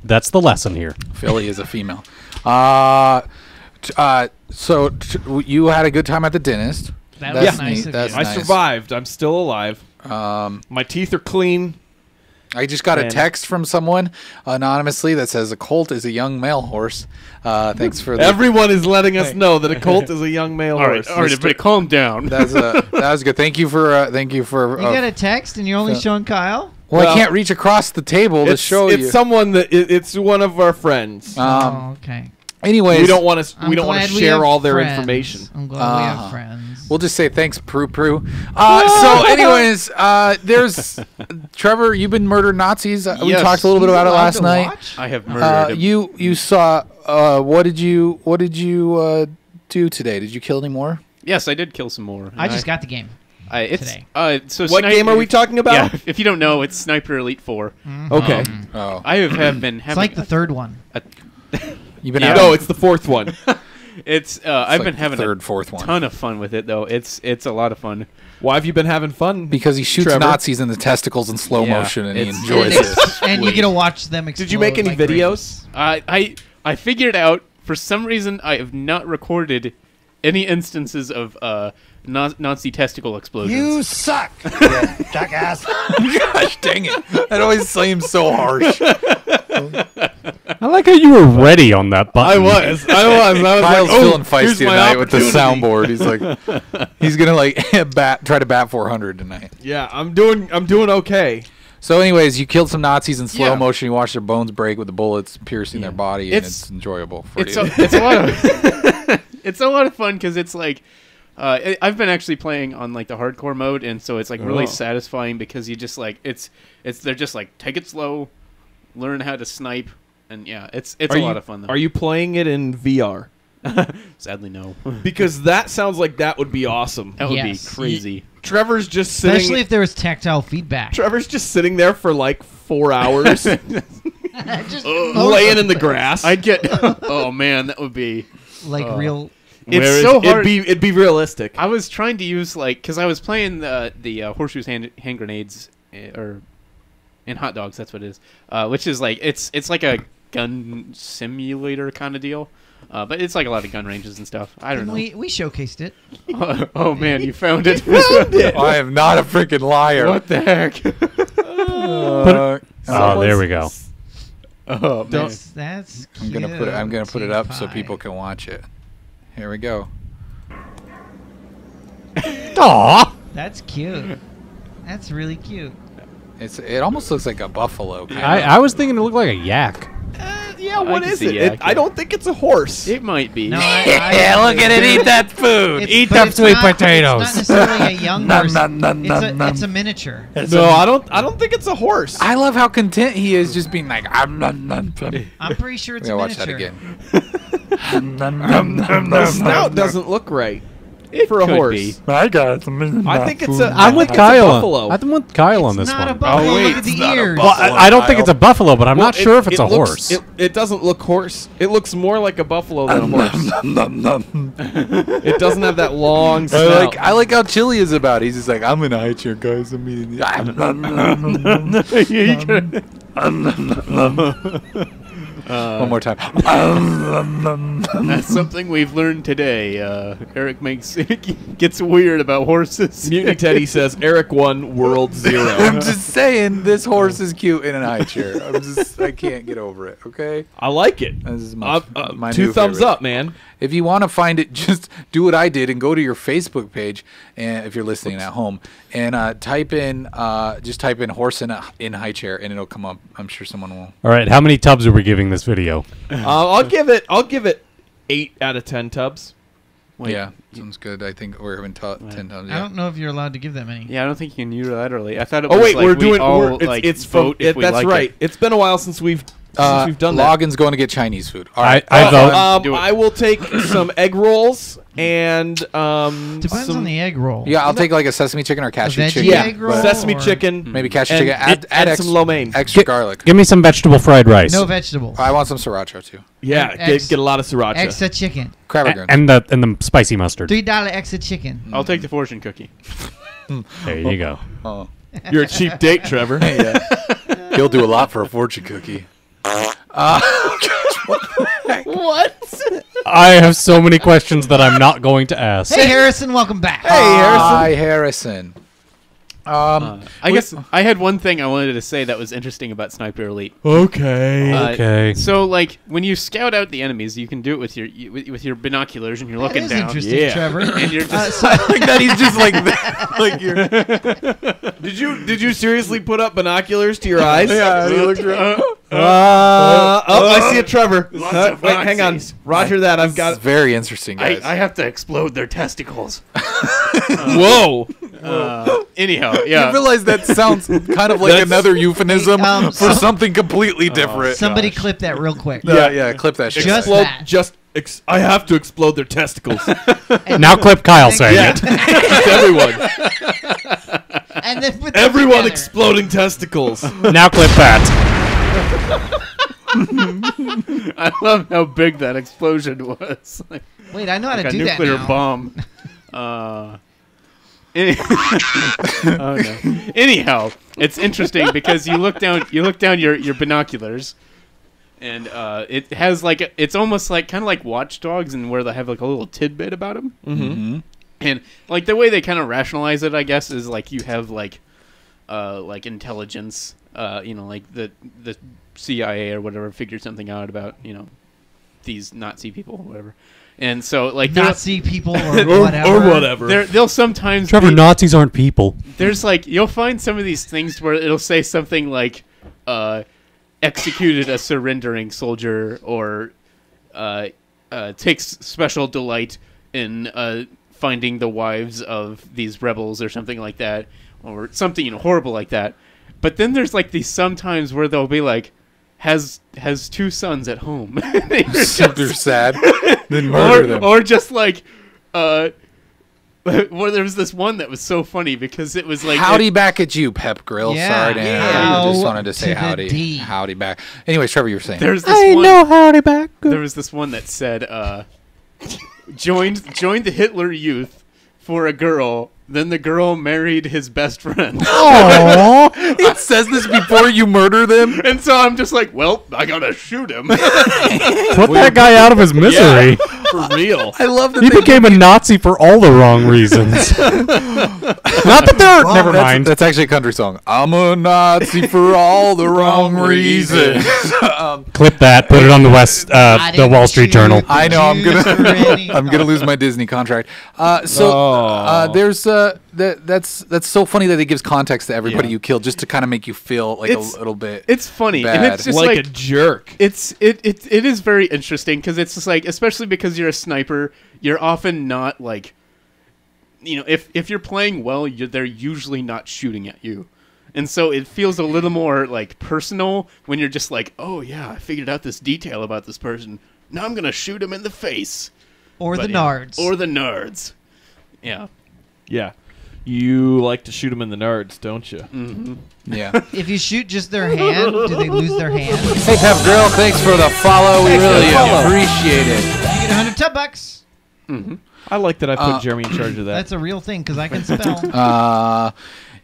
S8: That's the lesson here.
S4: Philly is a female. You had a good time at the dentist.
S6: That
S4: That's
S6: was nice
S4: neat.
S6: of
S4: That's
S6: you.
S9: I
S4: nice.
S9: survived. I'm still alive.
S4: Um,
S9: My teeth are clean.
S4: I just got a
S9: Man.
S4: text from someone anonymously that says a colt is a young male horse. Thanks for the
S9: Everyone is letting us know that a colt is a young male
S7: All right,
S9: horse.
S7: all right, everybody, calm down.
S4: that was good. Thank you for
S6: You got a text and you're only showing Kyle?
S4: well, I
S9: Well,
S4: can't reach across the table to show
S9: it's
S4: you.
S9: someone that it's one of our friends.
S6: Oh, okay.
S4: Anyways,
S9: we don't want to.
S6: I'm
S9: We don't want
S6: glad
S9: to
S6: we
S9: share
S6: have
S9: all their
S6: friends.
S9: information.
S6: I'm glad we
S4: Uh-huh.
S6: have friends.
S4: We'll just say thanks, Prue. So, anyways, there's Trevor. You've been murdering Nazis. We
S7: Yes.
S4: talked a little bit
S6: He's
S4: about it
S6: allowed
S4: last
S6: to
S4: night.
S6: watch?
S7: I have murdered him.
S4: You saw. What did you do today? Did you kill any more?
S7: Yes, I did kill some more.
S6: I just got the game.
S7: It's
S6: today.
S7: So
S9: What game are we talking about?
S7: Yeah, if you don't know, it's Sniper Elite 4.
S9: Okay.
S4: Oh,
S7: I have been
S6: It's
S7: having.
S6: like the third one.
S4: you've been
S7: Yeah.
S4: having
S9: No, it's the fourth one.
S7: It's I've
S4: like
S7: been
S4: the
S7: having
S4: third,
S7: a
S4: fourth one.
S7: ton of fun with it though. It's a lot of fun.
S9: Why have you been having fun?
S4: because he shoots
S9: Trevor?
S4: Nazis in the testicles in slow
S7: Yeah,
S4: motion and he
S7: it's-
S4: enjoys it.
S6: And you get to watch them explode.
S9: Did you make any
S6: like
S9: videos?
S7: I figured out for some reason I have not recorded any instances of Nazi testicle explosions.
S2: suck, jackass.
S4: Gosh dang it! That always seems so harsh.
S8: I like how you were ready on that button.
S9: I was.
S4: Kyle's
S9: like,
S4: feeling
S9: oh,
S4: feisty
S9: here's my
S4: tonight with the
S9: opportunity.
S4: soundboard. He's like, he's gonna like try to bat 400 tonight.
S9: Yeah, I'm doing okay.
S4: So, anyways, you killed some Nazis in slow
S7: Yeah.
S4: motion. You watched their bones break with the bullets piercing their body, and
S7: It's-
S4: it's enjoyable for
S7: It's
S4: you.
S7: it's a lot of it's a lot of fun because it's like I've been actually playing on like the hardcore mode, and so it's like really
S9: Oh.
S7: satisfying because you just like it's they're just like take it slow, learn how to snipe, and yeah, it's a lot of fun though.
S9: Are you playing it in VR?
S7: Sadly, no.
S9: Because that sounds like that would be awesome.
S7: That would
S6: Yes.
S7: be crazy.
S9: Trevor's just sitting.
S6: Especially if there was tactile feedback.
S9: Trevor's just sitting there for like 4 hours,
S6: Just
S9: laying in the grass.
S7: I'd get. Oh man, that would be.
S6: like real.
S7: It's
S9: Whereas
S7: so hard.
S9: It'd be realistic.
S7: I was trying to use like because I was playing the horseshoes hand grenades or in hot dogs. That's what it is. Which is like it's like a gun simulator kind of deal. But it's like a lot of gun ranges and stuff. I don't know.
S6: We showcased it.
S7: Oh man, you found it.
S4: I am not a freaking liar.
S7: What the heck?
S8: Oh, there we go.
S7: Oh man.
S6: That's
S4: I'm
S6: cute.
S4: gonna put it up so
S6: Pie.
S4: people can watch it. Here we go.
S8: Aw.
S6: That's cute. That's really cute.
S4: It almost looks like a buffalo. Kind
S8: I was thinking it looked like a yak.
S9: Yeah, what
S7: can
S9: is
S7: see
S9: it?
S7: yak,
S9: I
S7: yeah.
S9: don't think it's a horse.
S7: It might be.
S6: No,
S4: look at it eat that food.
S6: It's- but it's not-
S8: potatoes.
S6: It's not necessarily a young horse.
S4: Nom,
S6: It's a miniature.
S9: No, I don't think it's a horse.
S4: I love how content he is, just being like, I'm
S6: I'm pretty sure it's
S4: We
S6: a
S4: gotta watch
S6: miniature.
S4: that again.
S9: The snout doesn't look right for a
S7: could
S9: horse.
S7: be.
S4: I got some.
S9: I think it's a.
S8: I'm with
S9: it's a
S8: Kyle.
S9: buffalo.
S8: I'm with Kyle on
S6: It's
S8: this
S6: not a
S8: one.
S6: buffalo.
S4: wait,
S6: Look at
S4: it's
S6: the
S4: not a
S6: ears.
S4: buffalo.
S8: I don't think it's a buffalo, but I'm
S9: Well,
S8: not sure if it's a
S9: looks-
S8: horse.
S9: It doesn't look horse. It looks more like a buffalo than a horse. It doesn't have that long snout.
S4: I like how chill he is about it. He's just like, I'm in a high chair, guys. I'm eating. One more time.
S7: That's something we've learned today. Eric gets weird about horses.
S9: Mutiny Teddy says Eric won World Zero.
S4: I'm just saying, this horse is cute in a high chair. I can't get over it. Okay.
S9: I like it.
S4: This is my
S9: Two
S4: new
S9: thumbs
S4: favorite.
S9: up, man.
S4: If you want to find it, just do what I did and go to your Facebook page, and if you're listening at home, and type in horse in high chair, and it'll come up. I'm sure someone will.
S8: All right, how many tubs are we giving this video?
S9: I'll give it 8 out of 10 tubs.
S7: Wait,
S4: Yeah, sounds good. I think we're having 10 times.
S6: I
S4: Yeah.
S6: don't know if you're allowed to give that many.
S7: Yeah, I don't think you can unilaterally. I thought it
S9: Oh
S7: was
S9: wait,
S7: like
S9: we're
S7: we
S9: doing.
S7: all,
S9: It's,
S7: like,
S9: it's
S7: vote
S9: from.
S7: if we
S9: That's
S7: like
S9: right.
S7: it.
S9: It's been a while since we've done that.
S4: Logan's going to get Chinese food. All right.
S8: I vote.
S7: Do it.
S9: I will take some egg rolls and
S6: Depends
S9: some,
S6: on the egg roll.
S4: Yeah, I'll take like a sesame chicken or cashew
S6: veggie
S4: chicken.
S9: yeah,
S6: egg roll
S9: sesame
S6: or-
S9: chicken,
S4: Maybe cashew
S9: and
S4: chicken.
S9: add some lo mein.
S4: Extra garlic.
S8: Give me some vegetable fried rice.
S6: No vegetables.
S4: I want some sriracha too.
S9: Yeah,
S6: Eggs-
S9: get a lot of sriracha.
S6: Extra chicken.
S4: Crab
S8: A-
S4: greens.
S8: and the spicy mustard.
S6: $3 extra chicken.
S7: I'll take the fortune cookie.
S8: There you go.
S4: Oh.
S9: You're a cheap date, Trevor.
S4: He'll do a lot for a fortune cookie.
S8: I have so many questions that I'm not going to ask.
S6: Hey, Harrison, welcome back.
S4: Hi, Harrison.
S7: I guess I had one thing I wanted to say that was interesting about Sniper Elite.
S9: Okay.
S8: Okay.
S7: So, like, when you scout out the enemies, you can do it with your binoculars, and you're
S6: That
S7: looking
S6: is
S7: down.
S6: interesting,
S9: Yeah.
S6: Trevor.
S7: And you're just
S4: like that. He's just like that. Like you're.
S9: Did you seriously put up binoculars to your eyes?
S7: Yeah.
S9: I see a Trevor.
S7: of
S9: Wait, hang on.
S7: Nazis.
S9: Roger that. I've
S4: It's
S9: got.
S4: very interesting, guys.
S7: I have to explode their testicles.
S9: Whoa.
S7: Anyhow,
S4: You
S7: yeah.
S4: realize that sounds kind of like
S9: That's-
S4: another euphemism
S6: Hey,
S4: for something completely different.
S6: Somebody clip that real quick.
S4: Yeah, clip that shit.
S6: Just
S9: Explode,
S6: that.
S9: just I have to explode their testicles.
S6: And
S8: Now
S6: then-
S8: clip Kyle saying
S9: Yeah.
S8: it.
S9: Just everyone.
S6: And then put them
S9: Everyone
S6: together.
S9: exploding testicles.
S8: Now clip that.
S7: I love how big that explosion was. Like,
S6: Wait, I know how
S7: like
S6: to
S7: a
S6: do that
S7: nuclear
S6: now.
S7: bomb. Oh, no. Anyhow, it's interesting because you look down your binoculars, and it has like it's almost like kind of like Watch Dogs, and where they have like a little tidbit about them.
S4: Mm-hmm.
S7: And like the way they kind of rationalize it, I guess, is like you have like intelligence, like the CIA or whatever figured something out about these Nazi people or whatever, and so like
S6: Nazi people or whatever.
S9: or whatever.
S7: they'll sometimes
S8: Trevor,
S7: be-
S8: Nazis aren't people.
S7: there's like you'll find some of these things where it'll say something like executed a surrendering soldier or takes special delight in finding the wives of these rebels or something like that, or something horrible like that. But then there's like these sometimes where they'll be like has 2 sons at home.
S4: Super sad. Then murder them.
S7: Or just like well, there was this one that was so funny because it was like
S4: Howdy back at you, Pep Grill.
S6: Yeah.
S4: Sorry, Dan.
S6: Yeah.
S4: I just wanted to say
S6: To the
S4: howdy.
S6: D.
S4: Howdy back. Anyways, Trevor, you were saying.
S7: there's this one.
S8: howdy back.
S7: There was this one that said, joined the Hitler Youth for a girl. Then the girl married his best friend.
S8: Aww.
S4: It says this before you murder them.
S7: And so I'm just like, well, I gotta shoot him.
S8: Put that guy out of his misery.
S9: For real.
S4: I love that
S8: He
S4: they
S8: became a Nazi for all the wrong reasons. Not that they're. Never mind.
S4: That's actually a country song. I'm a Nazi for all the wrong reasons.
S8: Clip that. Put it on the
S6: I
S8: the
S6: didn't
S8: Wall Street
S6: shoot
S8: Journal.
S6: the
S4: I know I'm
S6: Jews for any-
S4: gonna lose my Disney contract.
S9: Oh.
S4: There's that's so funny that it gives context to everybody you kill just to kind of make you feel like
S7: It's-
S4: a little bit.
S7: It's funny, and
S4: Bad.
S7: it's just
S9: Like a jerk.
S7: it is very interesting because it's just like, especially because you're a sniper, you're often not like, if you're playing well, they're usually not shooting at you. And so it feels a little more like personal when you're just like, oh yeah, I figured out this detail about this person. Now I'm gonna shoot him in the face.
S6: Or
S7: But,
S6: the
S7: yeah.
S6: nards.
S7: Or the nards. Yeah.
S9: Yeah. You like to shoot them in the nards, don't you?
S4: Yeah.
S6: If you shoot just their hand, do they lose their hand?
S4: Hey Pep Grill, thanks for the follow. We really appreciate it.
S6: You get 100 $10.
S9: I like that I put Jeremy in charge of that.
S6: That's a real thing because I can spell.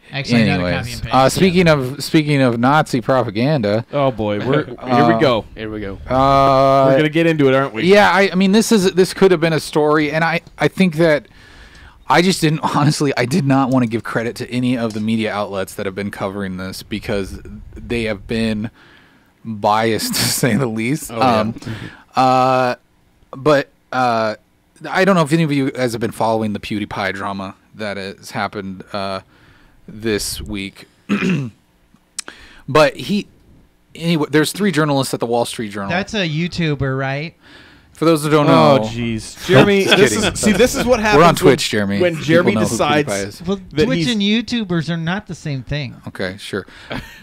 S6: Actually, I gotta copy and
S4: Anyways,
S6: paste.
S4: speaking of Nazi propaganda,
S9: Oh boy, here we go.
S7: Here we go.
S9: We're gonna get into it, aren't we?
S4: yeah, I mean this could have been a story, and I think that I just didn't I did not want to give credit to any of the media outlets that have been covering this because they have been biased to say the least. But I don't know if any of you guys have been following the PewDiePie drama that has happened this week. But anyway, there's 3 journalists at the Wall Street Journal.
S6: That's a YouTuber, right?
S4: For those who don't know,
S9: Oh, jeez, Jeremy. This is what happens.
S4: we're on Twitch, Jeremy.
S9: When Jeremy
S4: People know who
S9: decides
S4: PewDiePie is.
S6: Well,
S9: that
S6: Twitch
S9: he's-
S6: and YouTubers are not the same thing.
S4: Okay, sure.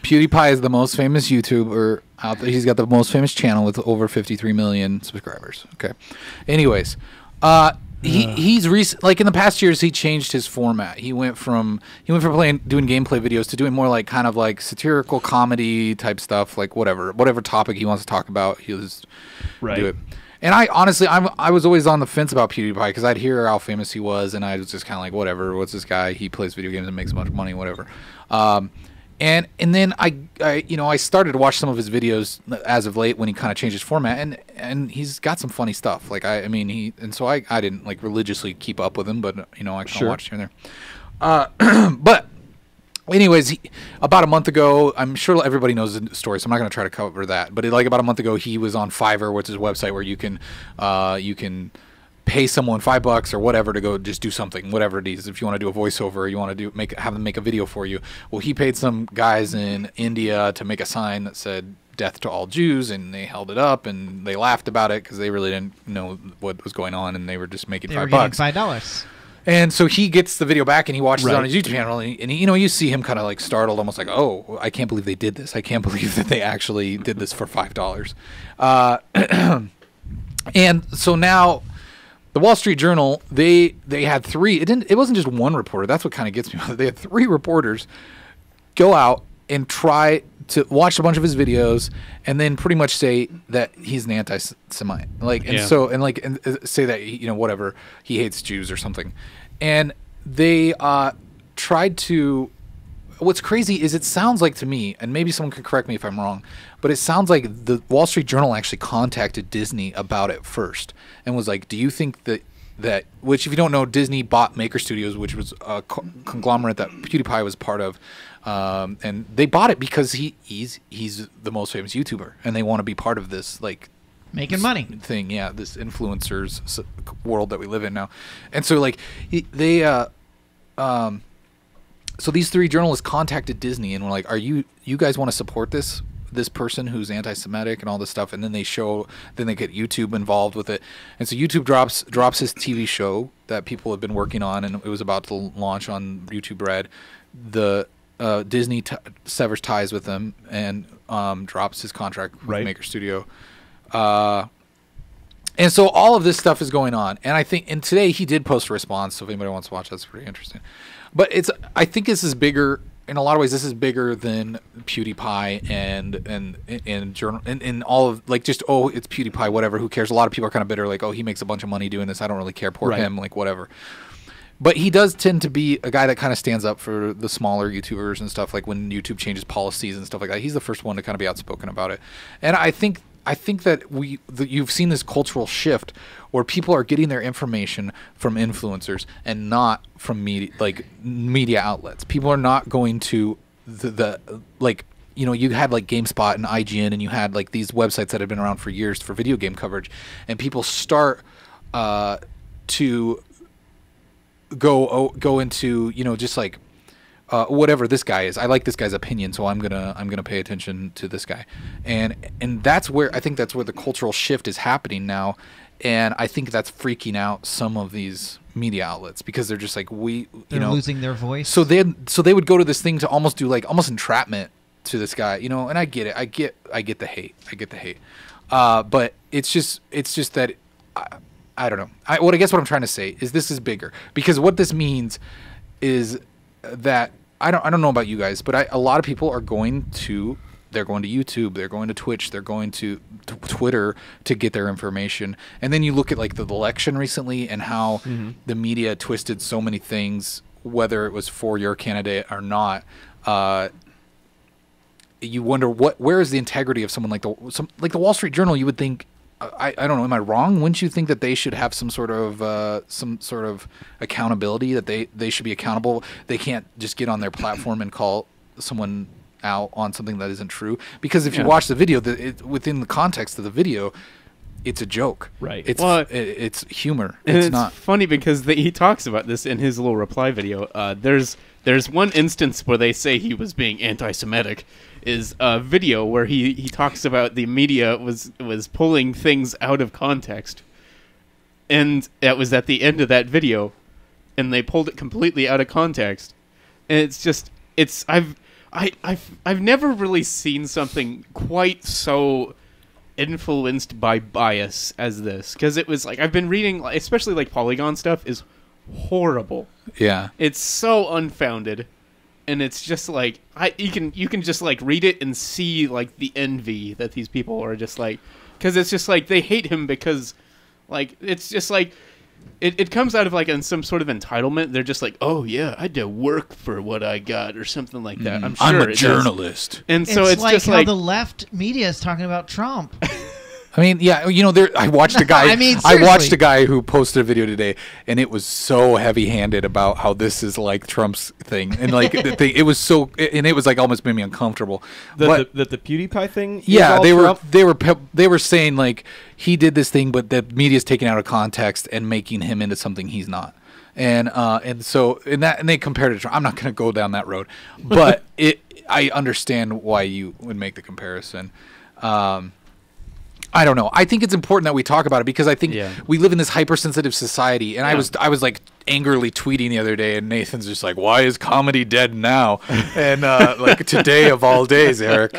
S4: PewDiePie is the most famous YouTuber out there. He's got the most famous channel with over 53 million subscribers. Okay. Anyways, he's like in the past years he changed his format. He went from doing gameplay videos to doing more like kind of like satirical comedy type stuff, like whatever topic he wants to talk about, he'll just do it. And I honestly, I was always on the fence about PewDiePie because I'd hear how famous he was, and I was just kind of like, whatever. What's this guy? He plays video games and makes a bunch of money, whatever. And then I started to watch some of his videos as of late when he kind of changed his format, and he's got some funny stuff. Like I didn't like religiously keep up with him, but I kind of watched here and there. But anyways, about a month ago, I'm sure everybody knows the story, so I'm not going to try to cover that. But like about a month ago, he was on Fiverr, which is a website where you can pay someone $5 or whatever to go just do something, whatever it is. If you want to do a voiceover, you want to have them make a video for you. Well, he paid some guys in India to make a sign that said "Death to all Jews," and they held it up and they laughed about it because they really didn't know what was going on, and they were just making $5.
S6: $5.
S4: And so he gets the video back and he watches it on his YouTube channel, and he, you see him kind of like startled, almost like, "Oh, I can't believe they did this. I can't believe that they actually did this for $5." And so now the Wall Street Journal, they had three. It wasn't just one reporter. That's what kind of gets me. They had three reporters go out and try to watch a bunch of his videos and then pretty much say that he's an anti-Semite, and say that whatever, he hates Jews or something. And they tried to. What's crazy is it sounds like to me, and maybe someone can correct me if I'm wrong, but it sounds like the Wall Street Journal actually contacted Disney about it first and was like, "Do you think that?" Which, if you don't know, Disney bought Maker Studios, which was a conglomerate that PewDiePie was part of, and they bought it because he's the most famous YouTuber, and they want to be part of this like
S6: making money
S4: thing. Yeah, this influencers world that we live in now, and so like so these three journalists contacted Disney and were like, "Are you guys want to support this person who's anti-Semitic and all this stuff?" And then they get YouTube involved with it, and so YouTube drops his TV show that people have been working on, and it was about to launch on YouTube Red. The Disney severs ties with them and drops his contract with Maker Studio. And so all of this stuff is going on, and today he did post a response. So if anybody wants to watch, that's pretty interesting. But I think this is bigger in a lot of ways. This is bigger than PewDiePie and all of like just it's PewDiePie, whatever. Who cares? A lot of people are kind of bitter, like, "Oh, he makes a bunch of money doing this. I don't really care. Poor him. Like whatever." But he does tend to be a guy that kind of stands up for the smaller YouTubers and stuff. Like when YouTube changes policies and stuff like that, he's the first one to kind of be outspoken about it. And I think that you've seen this cultural shift where people are getting their information from influencers and not from media outlets. People are not going to you had like GameSpot and IGN, and you had like these websites that have been around for years for video game coverage, and people start to go into just like whatever this guy is. I like this guy's opinion, so I'm gonna pay attention to this guy, and that's where I think that's where the cultural shift is happening now, and I think that's freaking out some of these media outlets because they're just like they're losing their voice. So they would go to this thing to almost do like almost entrapment to this guy, and I get it. I get the hate. But it's just that I don't know. I guess what I'm trying to say is this is bigger because what this means is that I don't know about you guys, but a lot of people are going to YouTube, they're going to Twitch, they're going to Twitter to get their information. And then you look at like the election recently and how the media twisted so many things, whether it was for your candidate or not. You wonder where is the integrity of someone like the Wall Street Journal. You would think, I don't know, am I wrong? Wouldn't you think that they should have some sort of accountability, that they should be accountable? They can't just get on their platform and call someone out on something that isn't true. Because if you watch the video, within the context of the video, it's a joke.
S9: Right.
S4: It's
S7: Well,
S4: it's humor.
S7: And
S4: It's
S7: it's
S4: not.
S7: funny because he talks about this in his little reply video. There's one instance where they say he was being anti-Semitic. Is a video where he talks about the media was pulling things out of context, and that was at the end of that video, and they pulled it completely out of context, and I've never really seen something quite so influenced by bias as this, because it was like I've been reading, especially like Polygon stuff is horrible.
S4: Yeah.
S7: It's so unfounded, and it's just like you can just like read it and see like the envy that these people are just like, because it's just like they hate him because like it's just like it comes out of like in some sort of entitlement. They're just like, oh yeah, I had to work for what I got or something like that. I'm sure
S4: I'm a
S7: it does.
S4: journalist.
S7: And so it's
S6: like
S7: just
S6: how
S7: like
S6: the left media is talking about Trump.
S4: I mean, yeah, you know, I watched a guy.
S6: I mean,
S4: I watched
S6: seriously.
S4: a guy who posted a video today, and it was so heavy-handed about how this is like Trump's thing, and like the thing, it was so, and it was like almost made me uncomfortable.
S9: The PewDiePie thing. is
S4: Yeah,
S9: all
S4: they were saying like he did this thing, but the media's taking out of context and making him into something he's not. And so they compared it to Trump. I'm not going to go down that road, but I understand why you would make the comparison. I don't know. I think it's important that we talk about it because I think we live in this hypersensitive society. And I was like angrily tweeting the other day, and Nathan's just like, "Why is comedy dead now?" And like today of all days, Eric,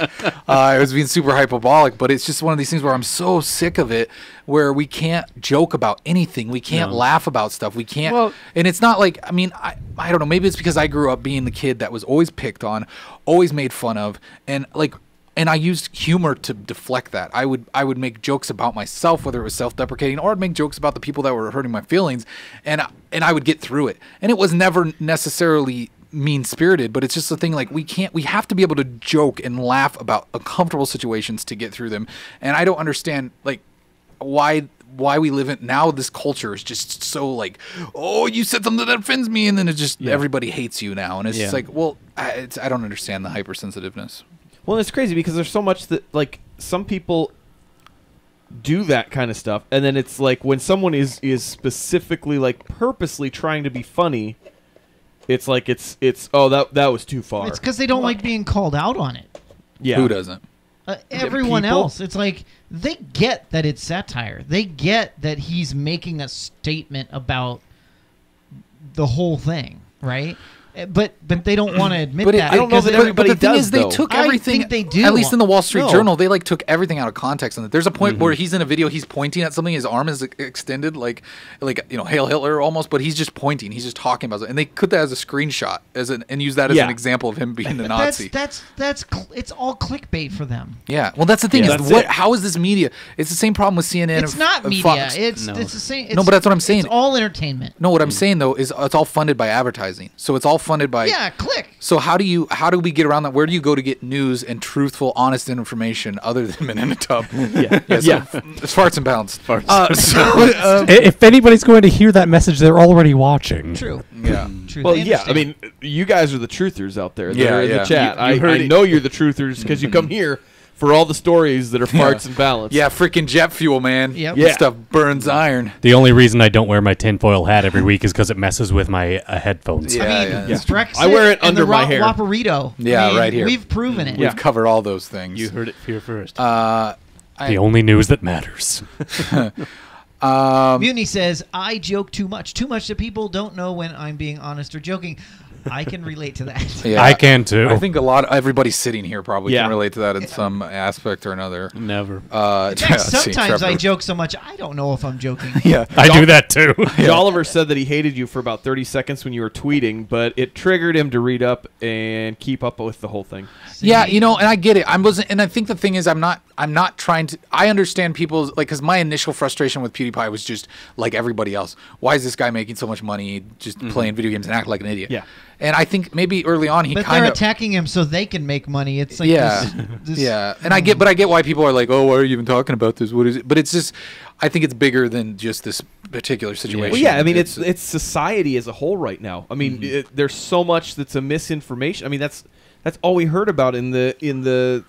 S4: I was being super hyperbolic, but it's just one of these things where I'm so sick of it, where we can't joke about anything, we can't laugh about stuff, we can't.
S7: Well,
S4: and it's not like, I mean, I don't know. Maybe it's because I grew up being the kid that was always picked on, always made fun of, and like. And I used humor to deflect that. I would make jokes about myself, whether it was self-deprecating, or I'd make jokes about the people that were hurting my feelings, and I would get through it. And it was never necessarily mean-spirited, but it's just a thing like we have to be able to joke and laugh about uncomfortable situations to get through them. And I don't understand like why we live in now. This culture is just so like, oh, you said something that offends me, and then it just everybody hates you now, and it's just like, well, I don't understand the hypersensitiveness.
S9: Well, it's crazy because there's so much that, like, some people do that kind of stuff, and then it's like when someone is specifically, like, purposely trying to be funny, it's like it's oh, that was too far.
S6: It's because they don't like being called out on it.
S9: Yeah.
S4: Who doesn't?
S6: Everyone
S9: People?
S6: else. It's like they get that it's satire. They get that he's making a statement about the whole thing, right? But they don't want to admit that.
S9: I don't know that everybody
S4: but the thing
S9: does,
S4: is, they
S9: though.
S4: took
S6: I
S4: everything.
S6: think they do.
S4: At least in the Wall Street
S9: No.
S4: Journal, they like took everything out of context. And there's a point where he's in a video, he's pointing at something, his arm is extended, like you know, Hail Hitler almost, but he's just pointing, he's just talking about it, and they put that as a screenshot and use that as an example of him being the Nazi.
S6: It's all clickbait for them.
S4: Yeah, well, that's the thing
S9: Yeah,
S4: is,
S9: that's it.
S4: how is this media? It's the same problem with CNN.
S6: It's
S4: and
S6: not
S4: and
S6: media.
S4: Fox.
S6: It's the same.
S4: No, but that's what I'm saying.
S6: It's all entertainment.
S4: No, what I'm saying though is it's all funded by advertising. So it's all funded by
S6: Click.
S4: So how do we get around that? Where do you go to get news and truthful, honest information other than men in a tub? Farts and pounds.
S8: If anybody's going to hear that message, they're already watching.
S6: True.
S4: Yeah.
S6: True.
S9: Well,
S6: They
S9: yeah. I
S6: understand.
S9: mean, you guys are the truthers out there that
S4: Yeah,
S9: are in
S4: yeah.
S9: the chat.
S7: You heard
S9: I
S7: it.
S9: know you're the truthers because you come here for all the stories that are farts and balance.
S4: Yeah, freaking jet fuel, man.
S6: Yep.
S4: That
S9: Yeah.
S4: stuff burns iron.
S8: The only reason I don't wear my tinfoil hat every week is because it messes with my headphones.
S4: Yeah.
S6: I mean, Brexit
S9: I wear it
S6: and
S9: under
S6: the
S9: my hair.
S6: Waparito.
S4: Yeah,
S6: I mean,
S4: right here.
S6: We've proven it.
S4: We've covered all those things.
S7: You heard it here first.
S8: The only news that matters.
S6: Mutiny says, I joke too much that people don't know when I'm being honest or joking. I can relate to that.
S4: Yeah.
S8: I can too.
S4: I think everybody sitting here probably
S9: Yeah.
S4: can relate to that in some aspect or another.
S7: Never.
S6: In fact,
S4: see,
S6: sometimes I
S4: Trevor.
S6: joke so much, I don't know if I'm joking.
S4: Yeah.
S8: I do that too.
S9: Oliver said that he hated you for about 30 seconds when you were tweeting, but it triggered him to read up and keep up with the whole thing.
S4: Yeah, you know, and I get it. And I think the thing is, I'm not trying to. I understand people's like, because my initial frustration with PewDiePie was just like everybody else. Why is this guy making so much money just playing video games and acting like an idiot?
S9: Yeah.
S4: And I think maybe early on he
S6: But
S4: kind
S6: they're
S4: of
S6: attacking him so they can make money. It's like this,
S4: yeah. And I get why people are like, oh, why are you even talking about this? What is it? But it's just, I think it's bigger than just this particular situation.
S9: Well, yeah, I mean, it's society as a whole right now. I mean, there's so much that's a misinformation. I mean, that's all we heard about in the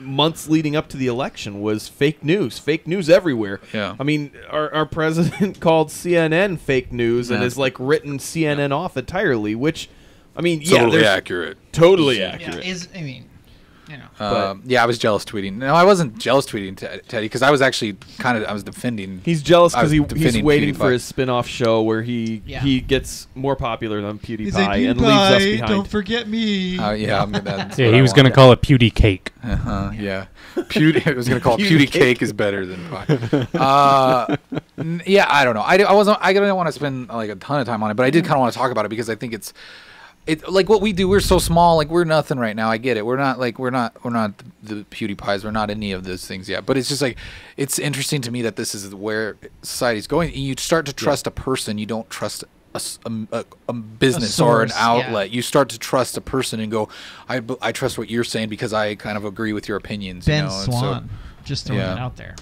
S9: months leading up to the election was fake news everywhere.
S4: Yeah.
S9: I mean, our president called CNN fake news and
S4: Yeah.
S9: has like written CNN off entirely, which, I mean,
S4: Totally
S9: there's-
S4: accurate.
S9: Totally
S6: Yeah,
S9: accurate.
S6: I mean, you know.
S4: Yeah, I was jealous tweeting. No, I wasn't jealous tweeting Teddy because I was actually I was defending.
S9: He's jealous
S4: I was
S9: because he's
S4: defending
S9: waiting
S4: PewDiePie.
S9: for his spin-off show where he gets more popular than PewDiePie and leaves us behind.
S6: Don't forget me.
S4: Yeah, that's
S8: Yeah,
S4: what
S8: he
S4: I
S8: was going to
S4: want.
S8: call it Pewdie Cake.
S4: Yeah, it was gonna call it Pewdie Cake is better than pie. Yeah, I don't know. I didn't want to spend like a ton of time on it, but I did kind of want to talk about it because I think it's like what we do. We're so small, like we're nothing right now. I get it. We're not the PewDiePies. We're not any of those things yet. But it's just like it's interesting to me that this is where society's going. You start to trust a person. You don't trust a business or an
S6: source,
S4: outlet. You start to trust a person and go, I trust what you're saying because I kind of agree with your opinions.
S6: Ben
S4: you know? And
S6: Swan, just throwing
S4: yeah.
S6: it out there.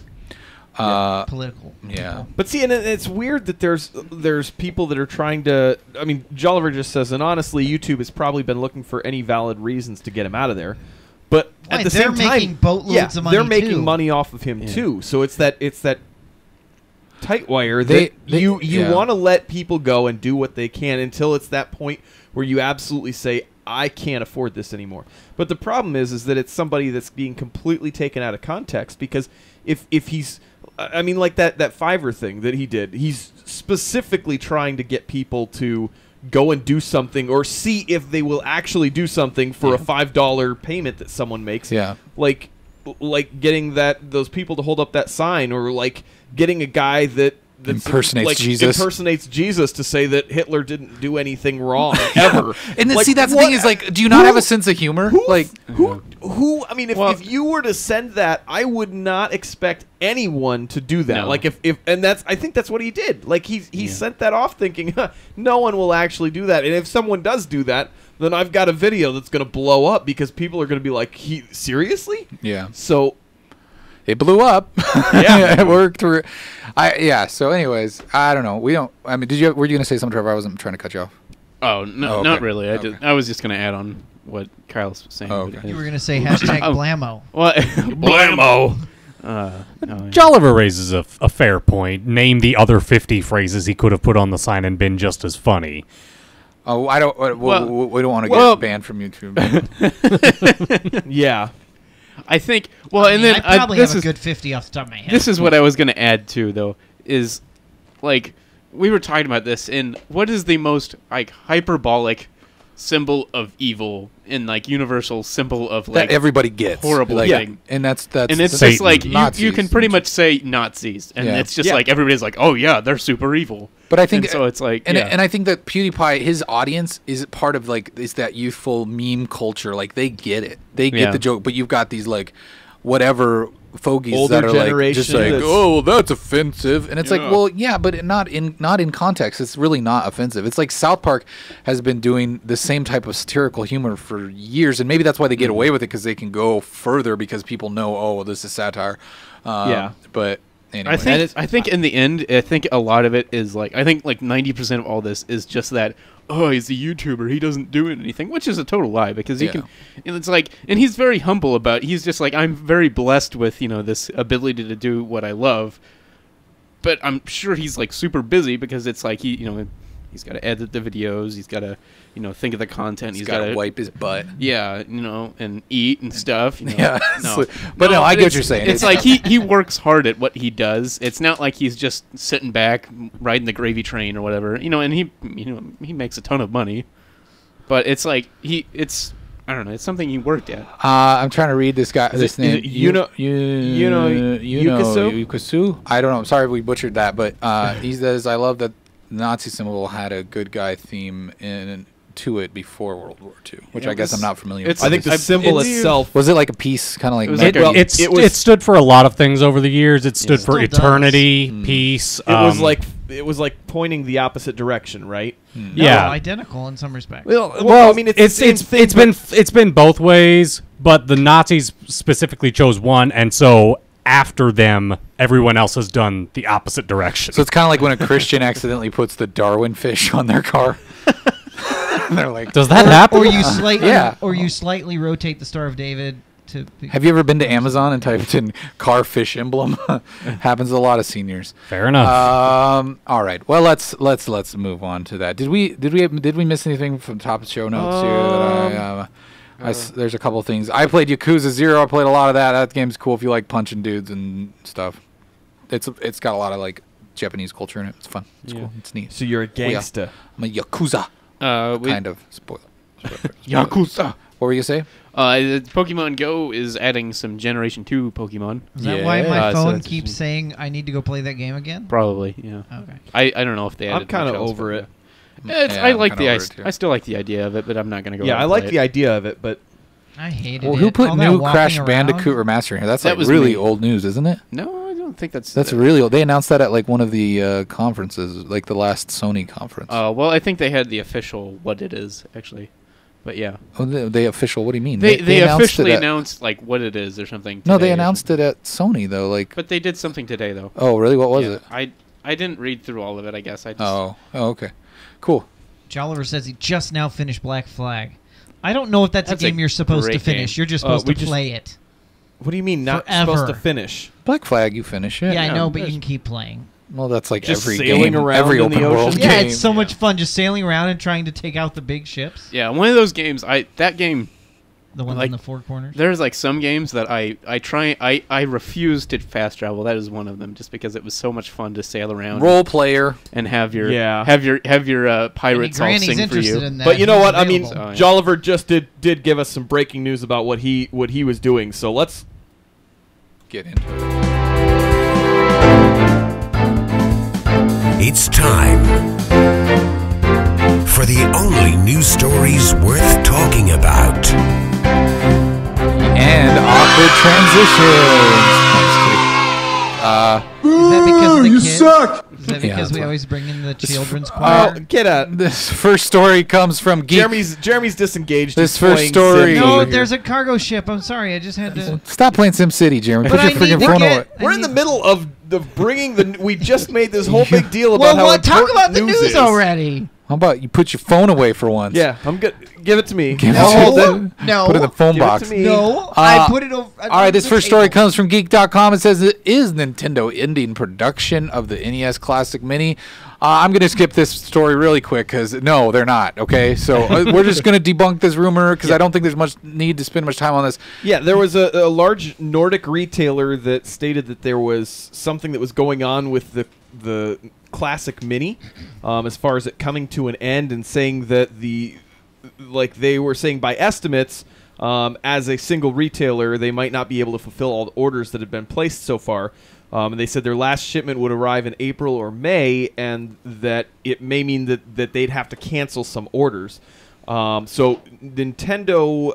S6: Political.
S4: Yeah.
S6: people.
S9: But see, and it's weird that there's people that are trying to. I mean, Jolliver just says, and honestly, YouTube has probably been looking for any valid reasons to get him out of there. But
S6: Right,
S9: at the
S6: they're
S9: same time,
S6: making boatloads of money,
S9: they're making
S6: too.
S9: money off of him too. So it's that tight wire
S4: They-
S9: that you
S4: yeah.
S9: want to let people go and do what they can until it's that point where you absolutely say, I can't afford this anymore. But the problem is that it's somebody that's being completely taken out of context because if he's, I mean, like that Fiverr thing that he did, he's specifically trying to get people to go and do something or see if they will actually do something for a $5 payment that someone makes.
S4: Yeah.
S9: Like getting those people to hold up that sign, or like getting a guy that's
S4: Impersonates Jesus.
S9: impersonates Jesus to say that Hitler didn't do anything wrong ever.
S4: And then,
S9: Like,
S4: see, that's the
S9: what-
S4: thing is like, do you not have a sense of humor?
S9: Who? I mean, if you were to send that, I would not expect anyone to do that.
S7: No.
S9: Like if and I think that's what he did. Like he sent that off thinking, no one will actually do that. And if someone does do that, then I've got a video that's going to blow up because people are going to be like, seriously?
S4: Yeah.
S9: So
S4: It blew up.
S9: Yeah.
S4: It worked through. So anyways, I don't know. Were you going to say something, Trevor? I wasn't trying to cut you off.
S7: Oh no,
S4: Oh, okay.
S7: not really.
S4: Okay.
S7: I was just gonna add on what Kyle's saying.
S4: Oh,
S7: but
S4: okay.
S6: You were going to say hashtag
S7: Oh.
S6: blammo.
S7: What? Blammo. No,
S8: Jolliver raises a fair point. Name the other 50 phrases he could have put on the sign and been just as funny.
S4: Oh, I don't. We don't want to
S7: well-
S4: get banned from YouTube.
S9: yeah.
S7: I think. Well,
S6: I
S7: and
S6: mean,
S7: then
S6: I probably
S7: this
S6: have a
S7: is
S6: good 50 off the top of my head.
S7: this is what I was gonna add too, though. Is like we were talking about this, and what is the most like hyperbolic symbol of evil and like universal symbol of like
S4: that everybody gets
S7: horrible
S4: like,
S7: thing.
S4: and that's
S7: And it's
S4: that's
S7: just like you
S4: Nazis.
S7: can pretty much say Nazis, and
S4: Yeah.
S7: it's just
S9: Yeah.
S7: like everybody's like, oh yeah, they're super evil.
S4: But I think
S7: And so it's like,
S4: and
S7: yeah.
S4: and I think that PewDiePie, his audience is part of like is that youthful meme culture. Like they get it, they get
S7: Yeah.
S4: the joke. But you've got these like whatever fogies
S9: Older
S4: that are like
S9: generation
S4: just like,
S9: that's-
S4: oh, that's offensive, and it's
S7: Yeah.
S4: like, well, yeah, but not in context. It's really not offensive. It's like South Park has been doing the same type of satirical humor for years, and maybe that's why they get away with it because they can go further because people know, oh, this is satire.
S9: Yeah.
S4: But anyway.
S7: I think in the end, I think a lot of it is like 90% of all this is just that. Oh, he's a YouTuber. He doesn't do anything, which is a total lie because he
S4: Yeah.
S7: can. And it's like, and he's very humble about. He's just like, I'm very blessed with this ability to do what I love, but I'm sure he's like super busy because it's like he's got to edit the videos. He's got to think of the content.
S4: he's got to wipe his butt.
S7: Yeah, and eat and stuff.
S4: Yeah,
S7: no.
S4: but no, I get what
S7: it's-
S4: you're saying.
S7: It's like he works hard at what he does. It's not like he's just sitting back riding the gravy train or whatever. And he makes a ton of money, but it's like I don't know. It's something he worked at.
S4: I'm trying to read this guy. This name. Yukasu. I don't know. I'm sorry if we butchered that, but he says, "I love that the Nazi symbol had a good guy theme to it before World War II," which I guess I'm not familiar with.
S9: I think the symbol itself.
S4: Was it like a piece, kind of like
S7: It was
S4: Metro?
S7: like a-
S8: It stood for a lot of things over the years. It stood for
S6: Still does.
S8: eternity, peace.
S9: It was like pointing the opposite direction, right?
S6: No,
S8: yeah.
S6: identical in some respects.
S8: Well,
S9: I mean, it's the same thing,
S8: it's been both ways, but the Nazis specifically chose one, and so after them, everyone else has done the opposite direction.
S4: So it's kind of like when a Christian accidentally puts the Darwin fish on their car. They're like,
S8: Does that happen?
S6: Or you slightly,
S4: Yeah.
S6: or you slightly rotate the Star of David to.
S4: Have you ever been to Amazon and typed in car fish emblem? Happens to a lot of seniors.
S8: Fair enough.
S4: All right. Well, let's move on to that. Did we miss anything from the top of the show notes here? That there's a couple of things. I played Yakuza 0. I played a lot of that. That game's cool if you like punching dudes and stuff. It's got a lot of like Japanese culture in it. It's fun. It's cool. It's neat.
S9: So you're a gangster.
S4: I'm a Yakuza. Kind of. Spoiler.
S7: Yakuza.
S4: What were you say?
S7: Pokemon Go is adding some Generation 2 Pokemon.
S6: Is that why my
S7: so
S6: phone
S7: that's
S6: keeps saying I need to go play that game again?
S7: Probably, yeah.
S6: Okay.
S7: I don't know if they added
S9: I'm kind of
S7: much else,
S9: over
S7: but,
S9: it.
S7: Yeah. I still like the idea of it, but I'm not going to go.
S9: Yeah,
S7: out
S9: I
S7: and
S9: like
S7: play
S9: the idea of it, but
S6: I hated
S4: Well,
S6: it.
S4: who put
S6: All that
S4: new
S6: walking
S4: Crash
S6: around.
S4: Bandicoot remaster here? That's
S7: That
S4: like
S7: was
S4: really
S7: me.
S4: old news, isn't it?
S7: No, I don't think that's
S4: really old. They announced that at like one of the conferences, like the last Sony conference.
S7: Well, I think they had the official what it is actually, but yeah.
S4: Oh, they official? What do you mean?
S7: They
S4: announced
S7: officially
S4: it at,
S7: announced like what it is or something.
S4: No,
S7: today
S4: they
S7: or
S4: announced it at Sony though. Like,
S7: but they did something today though.
S4: oh, really? What was
S7: Yeah,
S4: it?
S7: I didn't read through all of it. I guess I just.
S4: Oh, okay, cool.
S6: Jolliver says he just now finished Black Flag. I don't know if that's a
S7: That's a
S6: game you're supposed to
S7: great
S6: finish.
S7: game.
S6: You're just supposed
S9: we
S6: to
S9: just-
S6: play it.
S9: what do you mean not
S6: Forever.
S9: supposed to finish?
S4: Black Flag, you finish it.
S6: Yeah, I
S7: no,
S6: know, but you
S7: there's-
S6: can keep playing.
S4: Well, that's like
S9: Just
S4: every
S9: sailing
S4: game,
S9: around
S4: every
S9: in the
S4: open world
S9: ocean?
S6: Yeah,
S4: game.
S6: it's so much fun just sailing around and trying to take out the big ships.
S7: Yeah, one of those games. That game.
S6: The ones
S7: Like,
S6: in the four corners.
S7: There's like some games that I refuse to fast travel. That is one of them, just because it was so much fun to sail around
S4: Role player.
S7: and have your
S9: Yeah.
S7: have your pirates all
S6: Granny's
S7: sing for
S6: interested
S7: you.
S6: in that.
S9: But you know
S6: He's
S9: what? I mean,
S6: available.
S7: Oh, yeah.
S9: Jolliver just did give us some breaking news about what he was doing. So let's
S4: Get into it.
S10: It's time for the only news stories worth talking about.
S4: And awkward transitions.
S6: Is that because of the kids?
S5: suck!
S6: Is that
S4: Yeah,
S6: because
S4: that's
S6: we
S4: why.
S6: always bring in the children's
S9: Oh,
S6: choir?
S9: get out.
S4: This first story comes from Geek.
S9: Jeremy's disengaged.
S4: This
S9: He's
S4: first
S9: playing
S4: story-
S9: Sims
S6: No,
S9: over here.
S6: there's a cargo ship. I'm sorry, I just had to.
S4: Stop playing SimCity, Jeremy.
S6: But
S4: Put
S6: I
S4: your
S6: need
S4: freaking
S6: to
S4: phone
S6: get-
S4: away.
S6: I
S9: We're in the
S6: need-
S9: middle of bringing the. We just made this whole big deal about
S6: Well,
S9: how
S6: talk
S9: important
S6: about the news
S9: is.
S6: already.
S4: How about you put your phone away for once?
S9: Yeah, I'm good. Give it to me.
S4: Give it
S9: I'll
S4: to
S9: hold
S4: you.
S9: it.
S6: No.
S4: Put it in the phone
S9: Give it
S4: box.
S9: to me.
S6: No, I put it over.
S4: All right, this first story comes from Geek.com. It says, is Nintendo ending production of the NES Classic Mini? I'm going to skip this story really quick because, no, they're not, okay? So we're just going to debunk this rumor because I don't think there's much need to spend much time on this.
S9: Yeah, there was a large Nordic retailer that stated that there was something that was going on with the Classic Mini as far as it coming to an end, and saying that they were saying by estimates, as a single retailer, they might not be able to fulfill all the orders that have been placed so far. And they said their last shipment would arrive in April or May, and that it may mean that they'd have to cancel some orders. So Nintendo,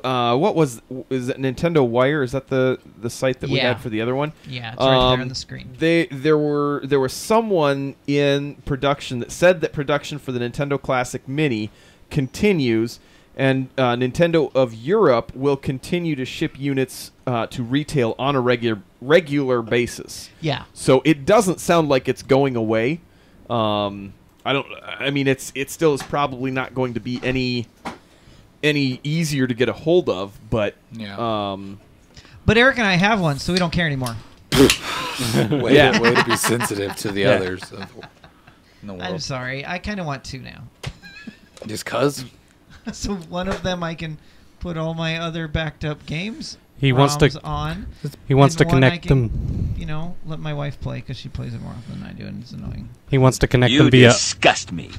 S9: is it Nintendo Wire? Is that the site that we
S6: Yeah.
S9: had for the other one?
S6: Yeah, it's right there on the screen.
S9: There was someone in production that said that production for the Nintendo Classic Mini continues, and Nintendo of Europe will continue to ship units to retail on a regular basis.
S6: Yeah.
S9: So it doesn't sound like it's going away. I mean, it still is probably not going to be any easier to get a hold of, but
S4: Yeah.
S6: But Eric and I have one, so we don't care anymore.
S4: Way to be sensitive to the others in the world.
S6: I'm sorry. I kind of want two now.
S4: Just because?
S6: So one of them I can put all my other backed up games.
S8: He wants to-
S6: ROMs on.
S8: He wants to
S6: and one I
S8: connect
S6: can,
S8: them.
S6: You know, let my wife play because she plays it more often than I do, and it's annoying.
S8: He wants to connect
S11: You
S8: them via.
S11: disgust me.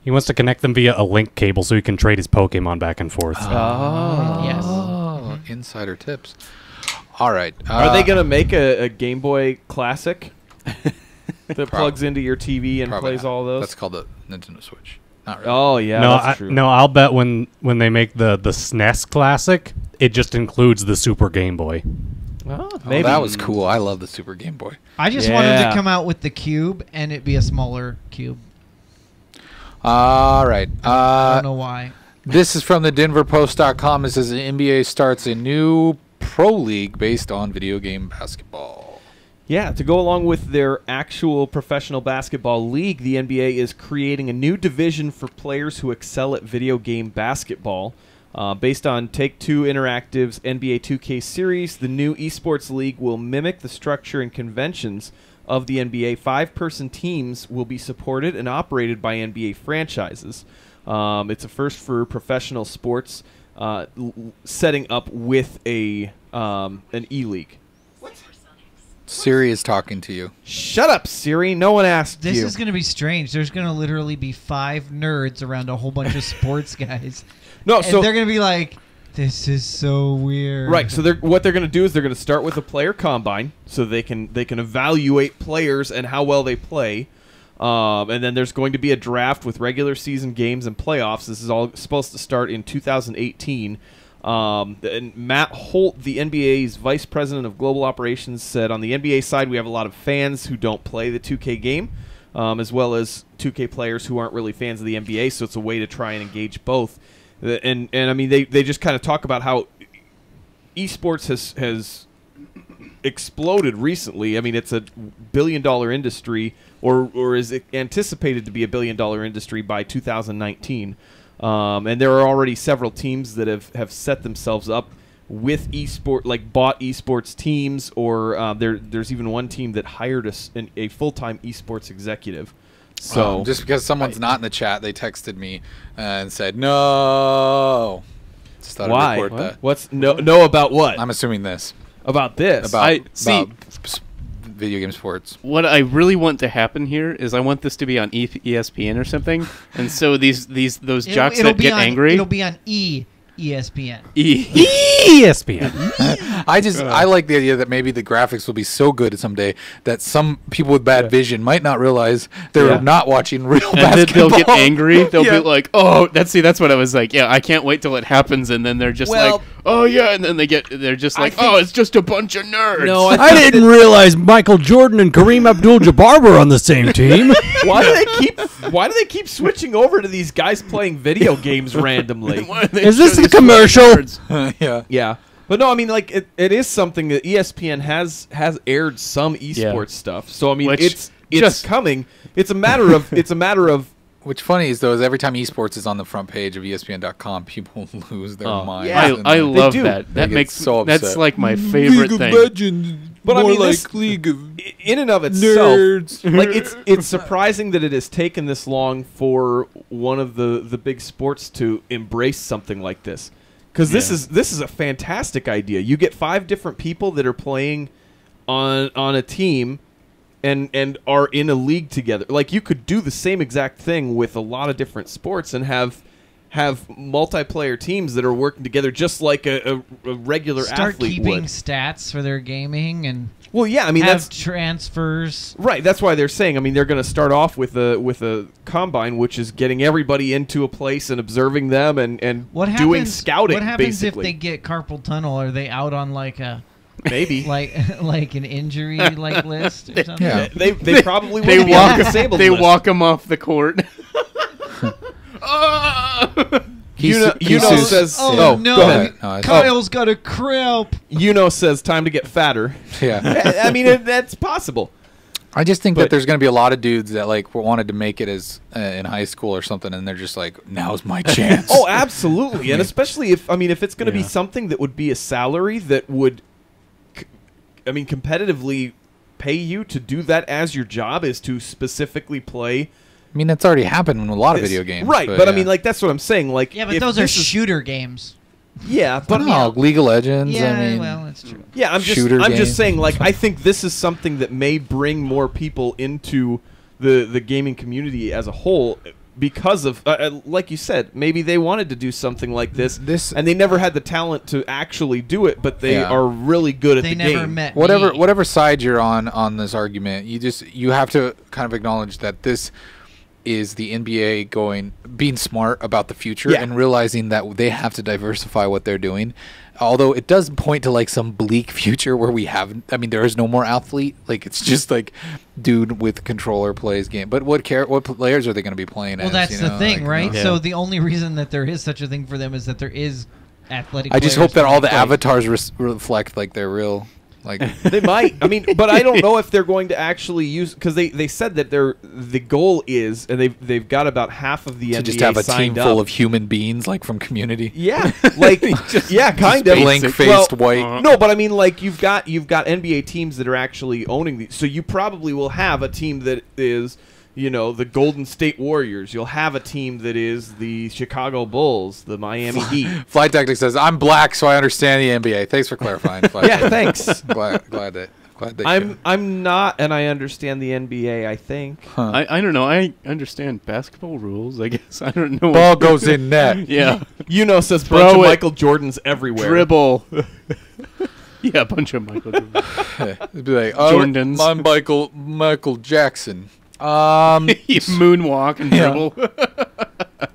S8: He wants to connect them via a link cable so he can trade his Pokemon back and forth.
S6: Yes.
S4: Oh, insider tips. All right.
S9: are they going to make a Game Boy Classic that plugs into your TV and
S4: Probably
S9: plays
S4: not.
S9: all those?
S4: That's called the Nintendo Switch. Not really.
S9: Oh yeah,
S8: no,
S9: that's true.
S8: I'll bet when they make the SNES Classic, it just includes the Super Game Boy.
S9: Oh,
S4: Oh,
S9: maybe
S4: that was cool. I love the Super Game Boy.
S6: I just wanted to
S9: Yeah.
S6: come out with the cube and it be a smaller cube.
S4: All right.
S6: I don't know why.
S4: This is from the DenverPost.com. It says the NBA starts a new pro league based on video game basketball.
S9: Yeah, to go along with their actual professional basketball league, the NBA is creating a new division for players who excel at video game basketball. Based on Take-Two Interactive's NBA 2K series, the new esports league will mimic the structure and conventions of the NBA. 5-person teams will be supported and operated by NBA franchises. It's a first for professional sports, setting up with an E-League.
S4: Siri is talking to you.
S9: Shut up, Siri. No one asked
S6: This
S9: you.
S6: is going to be strange. There's going to literally be 5 nerds around a whole bunch of sports guys.
S9: No,
S6: and
S9: so
S6: they're going to be like, this is so weird.
S9: Right. So what they're going to do is they're going to start with a player combine, so they can evaluate players and how well they play. And then there's going to be a draft with regular season games and playoffs. This is all supposed to start in 2018. And Matt Holt, the NBA's vice president of global operations, said on the NBA side, we have a lot of fans who don't play the 2K game, as well as 2K players who aren't really fans of the NBA, so it's a way to try and engage both. And I mean, they just kind of talk about how esports has exploded recently. I mean, it's a billion-dollar industry, or is anticipated to be a billion-dollar industry by 2019. And there are already several teams that have set themselves up with bought esports teams, or there's even one team that hired a full-time esports executive. So
S4: just because someone's not in the chat, they texted me and said no. Just thought
S9: why?
S4: I'd report that.
S9: What's no about what?
S4: I'm assuming this
S9: about this.
S4: about video game sports.
S7: What I really want to happen here is I want this to be on ESPN or something, and so those jocks that get angry.
S6: It'll be on ESPN.
S8: ESPN.
S4: I like the idea that maybe the graphics will be so good someday that some people with bad vision might not realize they're not watching real
S7: and
S4: basketball.
S7: then they'll get angry. They'll be like, "Oh, that's what I was like. Yeah, I can't wait till it happens." And then they're just like, "Oh yeah," and then they're just like, "Oh, it's just a bunch of nerds."
S9: No,
S8: I didn't realize Michael Jordan and Kareem Abdul-Jabbar were on the same team.
S9: Why do they keep switching over to these guys playing video games randomly?
S8: Is this the commercial?
S9: Yeah. But no, I mean, like it is something that ESPN has aired some esports stuff. So I mean, it's just coming. It's a matter of
S4: What's funny is every time esports is on the front page of ESPN.com, people lose their minds.
S9: Yeah.
S7: I love
S4: do.
S7: that. That
S4: They
S7: makes
S4: get so upset.
S7: that's like my favorite
S5: League
S7: thing.
S5: of Legends.
S9: But I
S5: more
S9: mean,
S5: like
S9: this-
S5: League of
S9: in and of itself,
S5: Nerds.
S9: like it's surprising that it has taken this long for one of the big sports to embrace something like this. Because this is a fantastic idea. You get 5 different people that are playing on a team and are in a league together. Like you could do the same exact thing with a lot of different sports and have multiplayer teams that are working together just like a regular
S6: Start
S9: athlete
S6: keeping
S9: would.
S6: stats for their gaming and
S9: Well, yeah, I mean
S6: have
S9: that's
S6: transfers.
S9: right. That's why they're saying. I mean, they're going to start off with a combine, which is getting everybody into a place and observing them and
S6: What happens,
S9: doing scouting.
S6: What happens
S9: basically.
S6: if they get carpal tunnel? Are they out on like a
S9: maybe
S6: like an injury list or something?
S4: Yeah.
S9: they probably
S7: They
S9: will be
S7: walk
S9: on the disabled
S7: they
S9: list.
S7: walk them off the court.
S9: Yuno says.
S6: Oh,
S9: Go ahead.
S4: No,
S6: Kyle's got a cramp.
S9: Yuno says time to get fatter.
S4: yeah.
S9: I mean, that's possible.
S4: I just think
S9: But-
S4: that there's going to be a lot of dudes that wanted to make it as in high school or something, and they're just like, now's my chance.
S9: Oh, absolutely, and especially if it's going to be something that would be a salary that would, competitively pay you to do that as your job is to specifically play.
S4: I mean, that's already happened in a lot of video games.
S9: Right? But I mean, like that's what I'm saying. Like,
S6: Yeah, but
S9: if
S6: those are
S9: this is-
S6: shooter games.
S9: Yeah, but
S4: no, League of Legends.
S6: Yeah,
S4: I mean,
S6: well, that's true.
S9: yeah, I'm
S4: shooter
S9: just
S4: games.
S9: saying. Like, I think this is something that may bring more people into the gaming community as a whole. Because of, like you said, maybe they wanted to do something like this, and they never had the talent to actually do it, but they are really good at
S6: They
S9: the
S6: never
S9: game.
S6: met
S4: whatever
S6: me.
S4: whatever side you're on this argument, you have to kind of acknowledge that this is the NBA being smart about the future and realizing that they have to diversify what they're doing. Although it does point to like some bleak future where there is no more athlete. Like it's just like dude with controller plays game. But what players are they going to be playing
S6: Well,
S4: as?
S6: that's the thing,
S4: like,
S6: right?
S7: Yeah.
S6: So the only reason that there is such a thing for them is that there is athletic.
S4: I just
S6: players
S4: hope that all the
S6: playing.
S4: avatars reflect like their real Like
S9: They might. I mean, but I don't know if they're going to actually use, because they said that the goal is, and they've got about half of the
S4: to
S9: NBA
S4: just have a team
S9: signed
S4: full
S9: up.
S4: of human beings, like from Community.
S9: Yeah, like yeah, kind of
S4: blank-faced white.
S9: No, but I mean, like you've got NBA teams that are actually owning these, so you probably will have a team that is, you know, the Golden State Warriors. You'll have a team that is the Chicago Bulls, the Miami Heat.
S4: Flight Tactic says, "I'm black, so I understand the NBA." Thanks for clarifying. Flight
S9: Yeah,
S4: Tactic.
S9: thanks.
S4: Glad that
S9: I'm not, and I understand the NBA. I think.
S7: I don't know. I understand basketball rules, I guess. I don't know.
S4: Ball goes in net.
S7: Yeah.
S9: Says
S7: Throw
S9: bunch of
S7: it.
S9: Michael Jordans everywhere.
S7: Dribble. Yeah, a bunch of Michael Jordan.
S4: It'd be like,
S7: Jordans.
S4: I'm Michael Jackson.
S7: You moonwalk and dribble.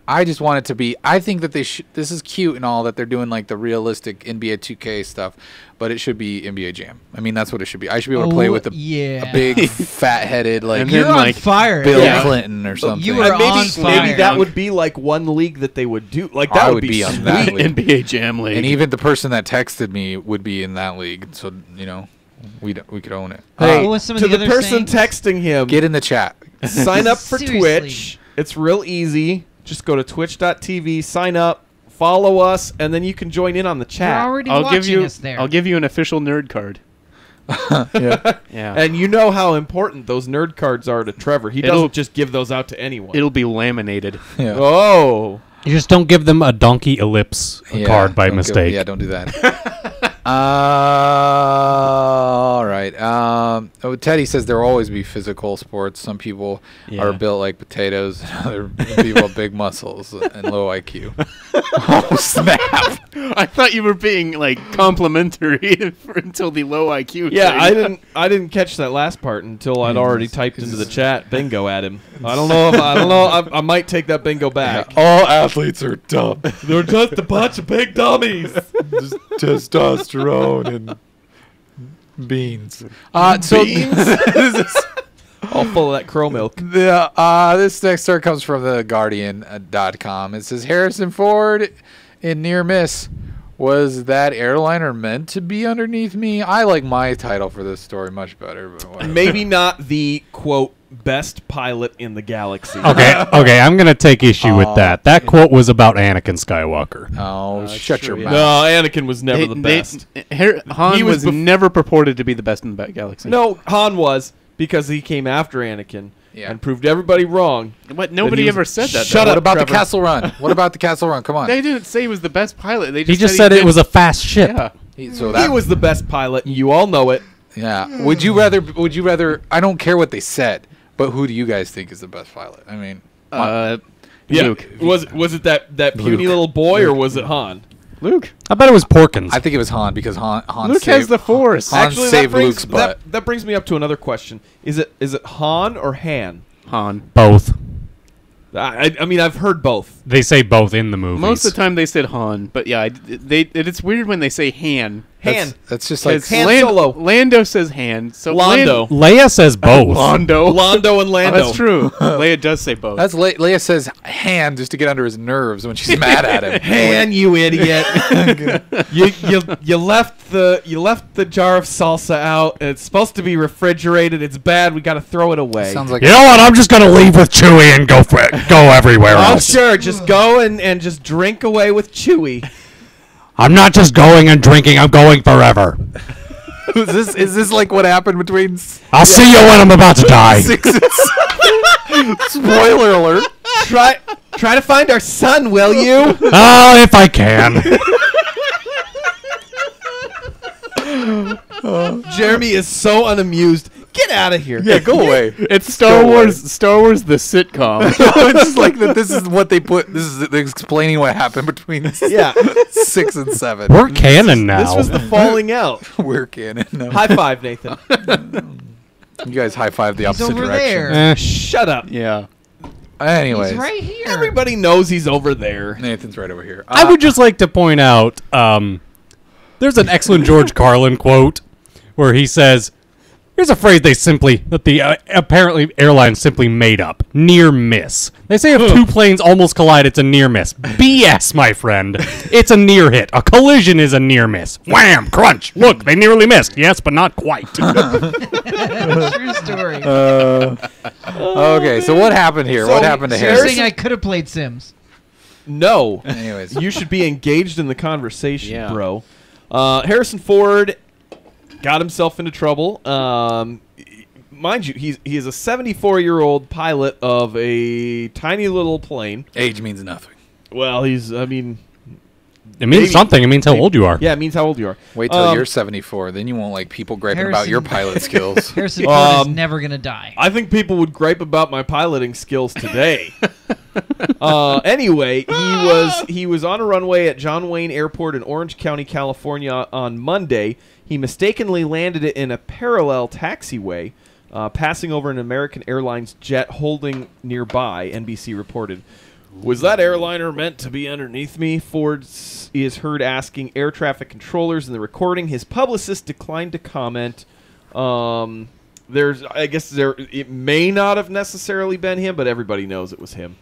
S4: I just want it to be. I think that this is cute and all that they're doing like the realistic NBA 2K stuff, but it should be NBA Jam. I mean, that's what it should be. I should be able to play with a big fat-headed like
S7: And
S6: You're
S7: then,
S6: on
S7: like,
S6: fire.
S4: Bill
S6: Yeah.
S4: Clinton or something.
S6: You are
S9: And
S6: on fire.
S9: maybe that would be like one league that they would do. Like
S4: I
S9: that
S4: would
S9: be
S4: be on
S9: sweet.
S4: that league.
S7: NBA Jam League.
S4: And even the person that texted me would be in that league, so you know, we could own it.
S9: Hey,
S6: What was some of
S9: to
S6: the
S9: the
S6: other
S9: person
S6: sayings?
S9: texting him,
S4: Get in the chat.
S9: sign up for
S6: Seriously.
S9: Twitch. It's real easy. Just go to twitch.tv, sign up, follow us, and then you can join in on the
S6: You're
S9: chat.
S6: already
S7: I'll
S6: watching
S7: give you.
S6: us there.
S7: I'll give you an official nerd card.
S4: Yeah.
S7: Yeah.
S9: And you know how important those nerd cards are to Trevor. He
S7: It'll-
S9: doesn't just give those out to anyone.
S7: It'll be laminated.
S4: Yeah.
S9: Oh.
S8: You just don't give them a donkey ellipse card by
S4: don't
S8: mistake.
S4: Don't do that. All right. Teddy says there will always be physical sports. Some people are built like potatoes. Other people have big muscles and low IQ. Oh, snap.
S7: I thought you were being like complimentary until the low IQ.
S9: Yeah,
S7: thing.
S9: I didn't catch that last part until I'd already typed into the chat bingo at him. I don't know. I might take that bingo back.
S4: All athletes are dumb.
S9: They're just a bunch of big dummies.
S4: Just testosterone and beans.
S9: All full of that crow milk.
S4: This next story comes from the Guardian.com. It says Harrison Ford in near miss. Was that airliner meant to be underneath me? I like my title for this story much better. But whatever.
S9: Maybe not the quote best pilot in the galaxy.
S8: Okay, I'm gonna take issue with that. That quote was about Anakin Skywalker.
S4: Oh, shut your
S7: true,
S4: mouth.
S9: No, Anakin was never the best.
S7: Han
S9: He
S7: was
S9: was
S7: never purported to be the best in the galaxy.
S9: No, Han was, because he came after Anakin and proved everybody wrong.
S7: But nobody ever said that.
S9: Shut
S7: though.
S9: up,
S4: What about
S9: Trevor.
S4: the Castle Run? What about the Castle Run? Come on.
S7: They didn't say he was the best pilot. They
S8: He
S7: just
S8: just said it
S7: did-
S8: was a fast ship.
S7: Yeah.
S9: He was the best pilot, and you all know it.
S4: Yeah. Would you rather? I don't care what they said, but who do you guys think is the best pilot? I mean,
S7: Luke.
S9: Was it that puny little boy, or was it Han?
S7: Luke.
S8: I bet it was Porkins.
S4: I think it was Han because Han
S7: Luke has the Force.
S4: Han
S9: Actually,
S4: saved Luke's butt.
S9: that brings me up to another question. Is it Han or Han?
S7: Han.
S8: Both.
S9: I mean, I've heard both.
S8: They say both in the movies.
S7: Most of the time they said Han, but yeah, it's weird when they say Han.
S9: Han.
S4: That's just like
S9: Han Solo.
S7: Lando says Han. So
S9: Lando.
S8: Leia says both.
S7: Lando.
S9: Londo and Lando.
S7: Oh, that's true. Leia does say both.
S4: that's Leia says Han just to get under his nerves when she's mad at him.
S9: Han, you idiot! you left the jar of salsa out, and it's supposed to be refrigerated. It's bad. We got to throw it away.
S4: Sounds like
S8: You know what? I'm just gonna leave with Chewie and go everywhere
S9: Oh,
S8: else.
S9: sure. Just go and just drink away with Chewie.
S8: I'm not just going and drinking. I'm going forever.
S4: is this like what happened between
S8: I'll see you when I'm about to die.
S4: 6 and 7? Spoiler alert.
S9: Try to find our son, will you?
S8: Oh, if I can.
S9: Jeremy is so unamused. Get out of here.
S4: Yeah, go away.
S7: It's Star Wars. Star Wars, the sitcom.
S4: It's just like that. This is what they put. This is explaining what happened between
S9: Yeah.
S4: 6 and 7.
S8: We're canon now.
S9: This was the falling out.
S4: We're canon. No.
S9: High five, Nathan.
S4: You guys high five the opposite
S6: over
S4: direction.
S6: there.
S9: Shut up.
S7: yeah.
S4: Anyways,
S6: He's right here.
S9: Everybody knows he's over there.
S4: Nathan's right over here.
S8: I would just like to point out there's an excellent George Carlin quote where he says, Here's a phrase that the apparently airline simply made up. Near miss. They say if two planes almost collide, it's a near miss. BS, my friend. It's a near hit. A collision is a near miss. Wham! Crunch! Look, they nearly missed. Yes, but not quite.
S6: True story.
S4: Okay, so what happened here?
S9: So
S4: what happened to
S6: You're
S4: Harrison?
S6: saying I could have played Sims.
S9: No.
S4: Anyways.
S9: You should be engaged in the conversation,
S7: Yeah.
S9: bro. Harrison Ford got himself into trouble. Mind you, he is a 74-year-old pilot of a tiny little plane.
S4: Age means nothing.
S9: Well,
S8: It means
S9: Maybe.
S8: something. It means how old you are.
S9: Yeah, it means how old you are.
S4: Wait till you're 74, then you won't like people griping about your pilot skills.
S6: Harrison Ford is never gonna die.
S9: I think people would gripe about my piloting skills today. Anyway, he was on a runway at John Wayne Airport in Orange County, California on Monday. He mistakenly landed it in a parallel taxiway, passing over an American Airlines jet holding nearby, NBC reported. Was that airliner meant to be underneath me? Ford is heard asking air traffic controllers in the recording. His publicist declined to comment. It may not have necessarily been him, but everybody knows it was him.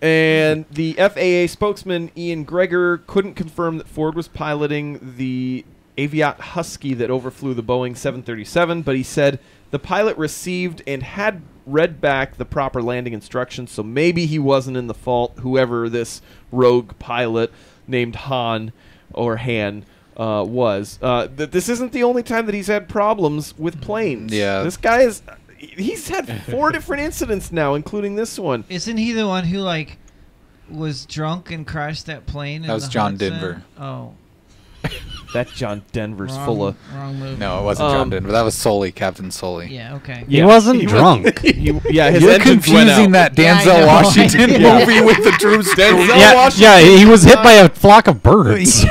S9: And the FAA spokesman Ian Gregor couldn't confirm that Ford was piloting the Aviat Husky that overflew the Boeing 737, but he said the pilot received and had read back the proper landing instructions, so maybe he wasn't in the fault, whoever this rogue pilot named Han or Han was. This isn't the only time that he's had problems with planes.
S4: Yeah.
S9: This guy he's had 4 different incidents now, including this one.
S6: Isn't he the one who was drunk and crashed that plane?
S4: That was John Denver.
S6: Oh,
S9: That John Denver's full of...
S6: wrong movie.
S4: No, it wasn't John Denver. That was Sully, Captain Sully.
S6: Yeah. Okay.
S8: He wasn't drunk.
S9: His
S4: You're
S9: engines went out.
S4: confusing that
S6: Yeah, I
S4: Denzel
S6: know.
S4: Washington
S6: Yeah.
S4: movie with the true story.
S8: Yeah, he was hit by a flock of birds.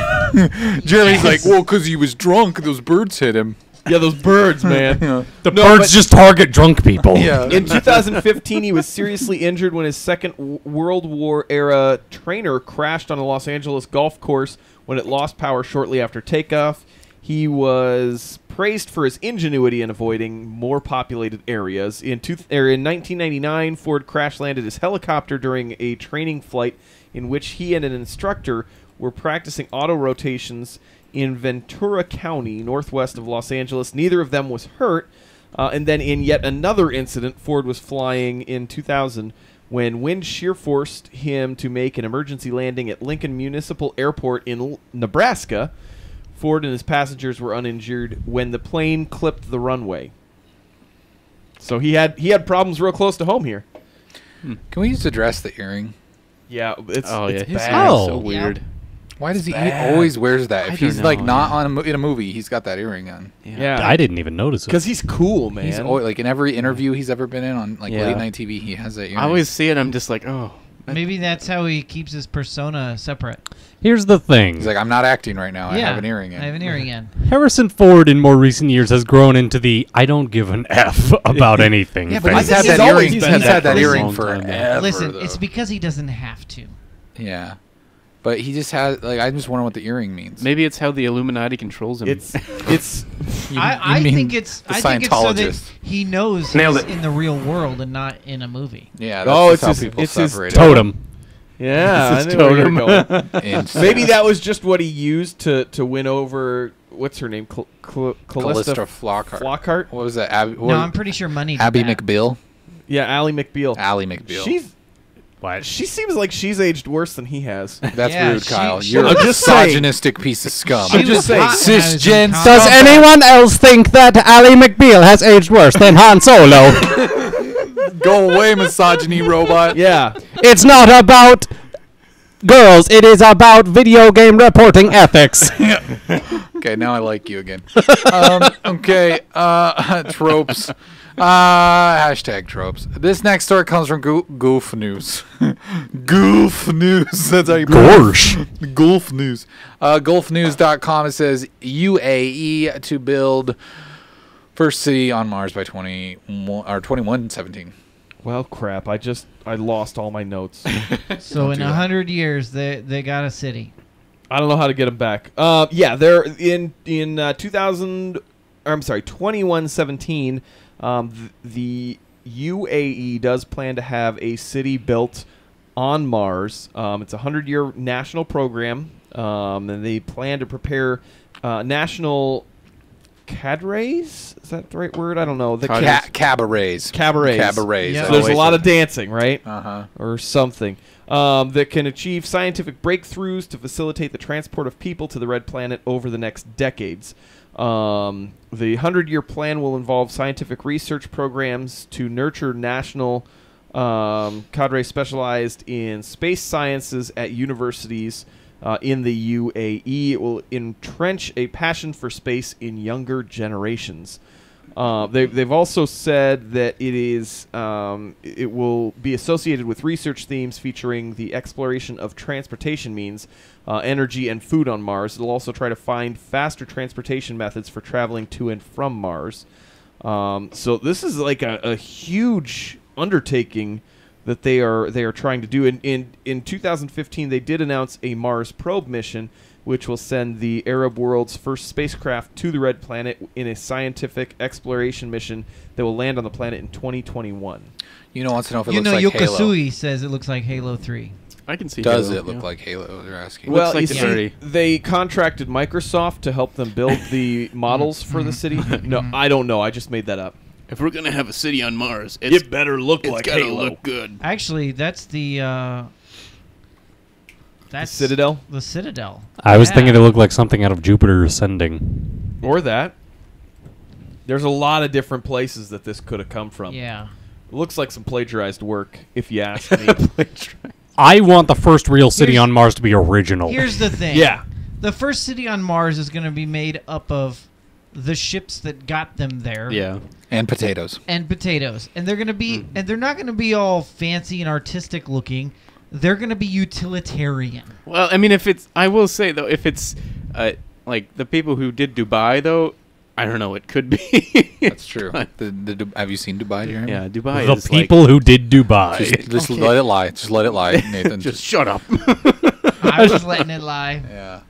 S4: Jeremy's like, well, because he was drunk, those birds hit him.
S9: Yeah, those birds, man.
S8: The birds just target drunk people.
S4: Yeah.
S9: In 2015, he was seriously injured when his Second World War era trainer crashed on a Los Angeles golf course when it lost power shortly after takeoff. He was praised for his ingenuity in avoiding more populated areas. In 1999, Ford crash-landed his helicopter during a training flight in which he and an instructor were practicing auto rotations in Ventura County, northwest of Los Angeles. Neither of them was hurt. And then in yet another incident, Ford was flying in 2000 when wind shear forced him to make an emergency landing at Lincoln Municipal Airport in Nebraska. Ford and his passengers were uninjured when the plane clipped the runway. So he had problems real close to home here.
S4: Can we just address the earring?
S9: Yeah, it's
S7: His
S9: bad.
S7: hair is
S8: Oh.
S7: so weird.
S4: Why does he always wears that? If
S7: I
S4: he's
S7: don't
S4: like
S7: know,
S4: not in a movie, he's got that earring on.
S9: Yeah,
S8: I didn't even notice it.
S9: because he's cool, man.
S4: He's always, like in every interview he's ever been in on like
S7: Yeah.
S4: late night TV, he has that earring.
S7: I always see it. I'm just like, oh.
S6: Maybe that's how he keeps his persona separate.
S8: Here's the thing.
S4: He's like, I'm not acting right now. I have an earring in.
S6: I have an earring in.
S8: Harrison Ford in more recent years has grown into the I don't give an F about anything.
S4: Yeah, but
S8: phase.
S4: he's had
S9: he's
S4: that
S9: always
S4: earring.
S9: been
S4: He's
S9: that
S4: had that
S7: for a
S4: earring
S7: long time,
S4: forever.
S6: Listen,
S4: though.
S6: it's because he doesn't have to.
S4: Yeah, but he just has like I'm just wondering what the earring means.
S7: Maybe it's how the Illuminati controls him.
S9: It's
S6: I
S4: mean
S6: think it's
S4: the
S6: so that
S4: Scientologist.
S6: he knows
S7: Nailed
S6: he's
S7: it.
S6: in the real world and not in a movie.
S4: Yeah,
S9: Oh,
S4: that's
S9: it's
S4: how
S9: his-
S4: people
S9: it's his
S4: separate.
S8: Totem.
S9: yeah.
S7: This
S9: I
S7: is
S9: knew where you were
S7: totem.
S9: going.
S4: And
S9: Maybe that was just what he used to win over. What's her name?
S4: Callista
S9: Callista
S4: Flockhart.
S9: Flockhart.
S4: What was that? Abby,
S6: No, I'm pretty sure money. Did
S4: Abby
S6: that.
S4: McBeal.
S9: Yeah, Ally McBeal.
S4: Ally McBeal.
S9: She seems like she's aged worse than he has.
S4: That's
S6: Yeah,
S4: rude,
S6: she-
S4: Kyle.
S6: she
S4: You're
S9: I'm
S4: a
S9: just saying.
S4: misogynistic piece of scum.
S6: She
S9: I'm just
S6: was
S9: saying.
S6: hot when I was in
S4: Cisgen
S6: college.
S8: Does anyone else think that Ally McBeal has aged worse than Han Solo?
S4: Go away, misogyny robot.
S9: Yeah.
S8: It's not about girls. It is about video game reporting ethics.
S4: Okay, now I like you again. Okay, tropes. Hashtag tropes. This next story comes from Goof News. Goof News. That's how you
S8: Gorsh.
S4: Gulf News. Gulfnews.com. It says UAE to build first city on Mars by 2117.
S9: Well, crap. I lost all my notes.
S6: So in
S4: do that.
S6: 100 years, they got a city.
S9: I don't know how to get them back. Yeah, they're in 2000. 2117, the UAE does plan to have a city built on Mars. It's a 100-year national program, and they plan to prepare national cadres. Is that the right word? I don't know. The
S4: Cabarets.
S9: Cabarets.
S6: Yeah.
S9: So there's a lot of dancing, right?
S4: Uh-huh.
S9: Or something. That can achieve scientific breakthroughs to facilitate the transport of people to the Red Planet over the next decades. The 100-year plan will involve scientific research programs to nurture national cadres specialized in space sciences at universities in the UAE. It will entrench a passion for space in younger generations. They've also said that it will be associated with research themes featuring the exploration of transportation means, energy, and food on Mars. It'll also try to find faster transportation methods for traveling to and from Mars. So this is like a huge undertaking that they are trying to do. In 2015, they did announce a Mars probe mission, which will send the Arab world's first spacecraft to the Red Planet in a scientific exploration mission that will land on the planet in 2021.
S4: You know, wants to know if it looks like Halo.
S6: Yokasui says it looks like Halo 3.
S7: I can see.
S4: Does
S7: Halo,
S4: it look
S7: yeah.
S4: like Halo? They're asking.
S9: Well,
S7: like
S9: you
S7: the
S9: see,
S7: dirty.
S9: they contracted Microsoft to help them build the models for the city. No, I don't know. I just made that up.
S7: If we're gonna have a city on Mars, it
S9: better look
S7: it's gotta look good.
S6: Actually, that's the
S9: Citadel?
S6: The Citadel.
S8: I was thinking it looked like something out of Jupiter Ascending.
S9: Or that. There's a lot of different places that this could have come from.
S6: Yeah.
S9: It looks like some plagiarized work, if you ask me.
S8: I want the first real city
S6: Here's-
S8: on Mars to be original.
S6: Here's the thing.
S9: Yeah.
S6: The first city on Mars is going to be made up of the ships that got them there.
S7: Yeah.
S4: And potatoes.
S6: And potatoes. And they're going to be and they're not going to be all fancy and artistic looking. They're going to be utilitarian.
S7: Well, I mean, I will say though, if it's like the people who did Dubai, though, I don't know. It could be.
S4: That's true. Have you seen Dubai, Jeremy?
S7: Yeah, Dubai.
S8: The
S7: is
S8: people who did Dubai.
S4: Just let it lie. Just let it lie, Nathan.
S7: just shut up.
S6: I was letting it lie.
S4: Yeah.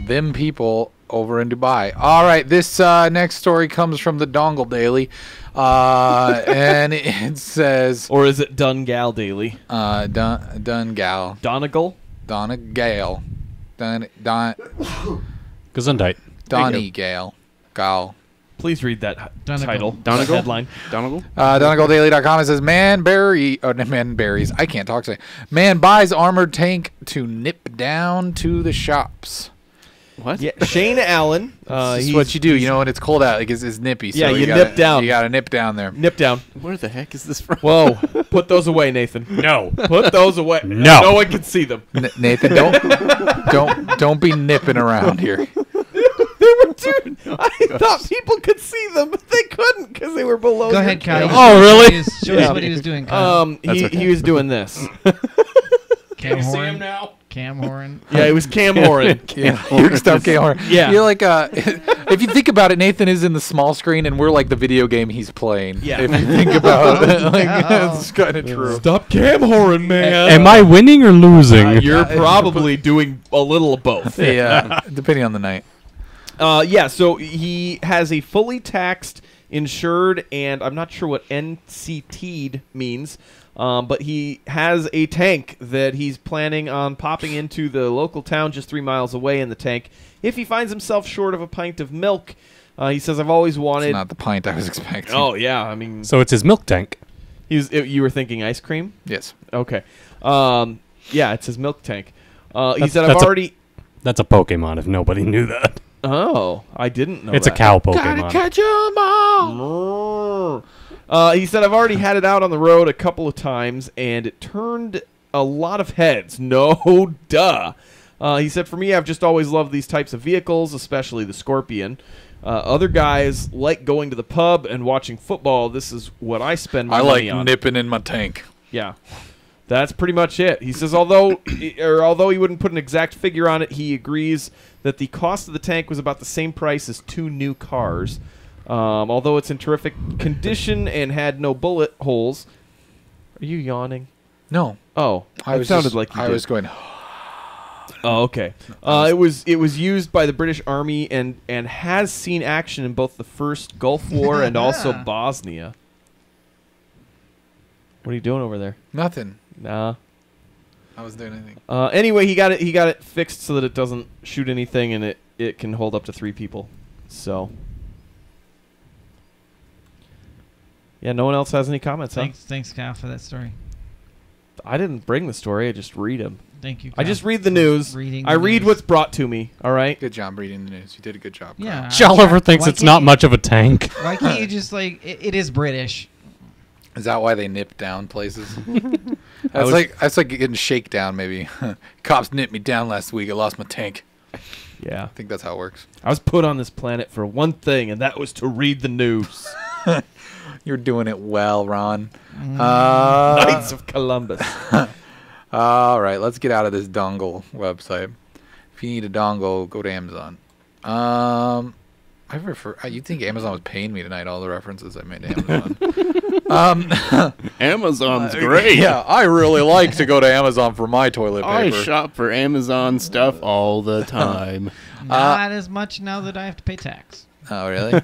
S4: Them people over in Dubai. All right, this next story comes from the Dongle Daily, and it says,
S9: Or is it Dungal Daily?
S4: Dungal,
S9: Donegal?
S4: Donagale,
S8: Gesundheit.
S4: Donnie Gale, Gal.
S9: Please read that
S6: Donegal.
S9: title.
S7: Donegal?
S9: Headline.
S7: Donegal?
S4: DonagleDaily.com. It says, man berries. I can't talk today. Man buys armored tank to nip down to the shops.
S7: What?
S9: Yeah, Shane Allen.
S4: This is what you do, you know, when it's cold out. Like it's nippy. So
S9: Yeah, you
S4: gotta,
S9: nip down.
S4: You got to nip down there.
S9: Nip down.
S7: Where the heck is this from?
S9: Whoa. Put those away, Nathan.
S8: No.
S9: Put those away.
S8: No.
S9: No one can see them.
S4: Nathan, don't be nipping around here.
S9: Dude, I thought people could see them, but they couldn't because they were below.
S6: Go ahead, Kyle.
S8: Oh, really?
S6: Show us what he was doing, Kyle.
S9: He was doing this.
S6: Cam Horn. Cam Horn.
S9: Yeah, it was Cam Horan.
S4: You're stuff, Horn.
S9: Yeah.
S4: You're like, if you think about it, Nathan is in the small screen, and we're like the video game he's playing.
S9: Yeah.
S4: If you think about it, like, it's kind of true.
S9: Stop Cam Horan, man.
S8: Am I winning or losing?
S9: You're probably doing a little of both.
S4: Yeah, depending on the night.
S9: So he has a fully taxed, insured, and I'm not sure what NCT'd means, but he has a tank that he's planning on popping into the local town just 3 miles away in the tank. If he finds himself short of a pint of milk, he says, I've always wanted...
S4: It's not the pint I was expecting.
S9: Oh, yeah, I mean...
S8: So it's his milk tank.
S9: You were thinking ice cream?
S4: Yes.
S9: Okay. Yeah, it's his milk tank. He said, I've already...
S8: That's a Pokemon, if nobody knew that.
S9: Oh, I didn't know
S8: It's
S9: that.
S8: a cow Pokemon.
S4: Gotta catch 'em all.
S9: He said, I've already had it out on the road a couple of times, and it turned a lot of heads. No duh. He said, for me, I've just always loved these types of vehicles, especially the Scorpion. Other guys like going to the pub and watching football. This is what I spend my money on.
S4: I like nipping in my tank.
S9: Yeah. That's pretty much it. He says, although he wouldn't put an exact figure on it, he agrees that the cost of the tank was about the same price as 2 new cars. Although it's in terrific condition and had no bullet holes. Are you yawning?
S4: No.
S9: Oh, it sounded like you
S4: I
S9: did.
S4: was going.
S9: Oh, okay. It was used by the British Army and has seen action in both the first Gulf War and also Bosnia. What are you doing over there?
S4: Nothing.
S9: Nah.
S4: I wasn't doing anything.
S9: Anyway, he got it fixed so that it doesn't shoot anything and it can hold up to 3 people. So. Yeah, no one else has any comments,
S6: Thanks, Kyle, for that story.
S9: I didn't bring the story. I just read them.
S6: Thank you, Kyle.
S9: I just read the news. I read what's brought to me, all right?
S4: Good job reading the news. You did a good job.
S6: Yeah.
S8: Jolliver thinks it's not much of a tank.
S6: Why can't you just, like, it is British.
S4: Is that why they nip down places? That's like getting shakedown, maybe. Cops nipped me down last week. I lost my tank.
S9: Yeah.
S4: I think that's how it works.
S9: I was put on this planet for one thing, and that was to read the news.
S4: You're doing it well, Ron.
S9: Knights of Columbus.
S4: All right, let's get out of this dongle website. If you need a dongle, go to Amazon. You think Amazon was paying me tonight? All the references I made to Amazon.
S7: Amazon's great.
S4: Yeah, I really like to go to Amazon for my toilet paper.
S7: I shop for Amazon stuff all the time.
S6: Not as much now that I have to pay tax.
S4: Oh, really?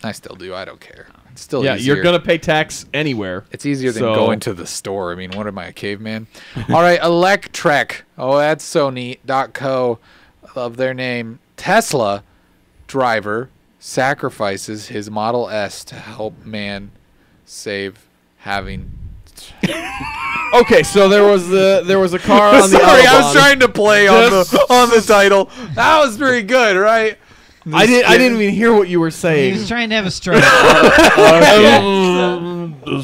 S4: I still do. I don't care. It's still easier.
S9: You're gonna pay tax anywhere.
S4: It's easier than going to the store. I mean, what am I, a caveman? All right, Electrek. Oh, that's so neat. .co. I love their name. Tesla driver sacrifices his Model S to help man save having.
S9: Okay, so there was a car on the
S4: Sorry, I was
S9: Autobahn.
S4: trying to play on the title. That was pretty good, right?
S9: I didn't even hear what you were saying.
S6: He was trying to have a stroke.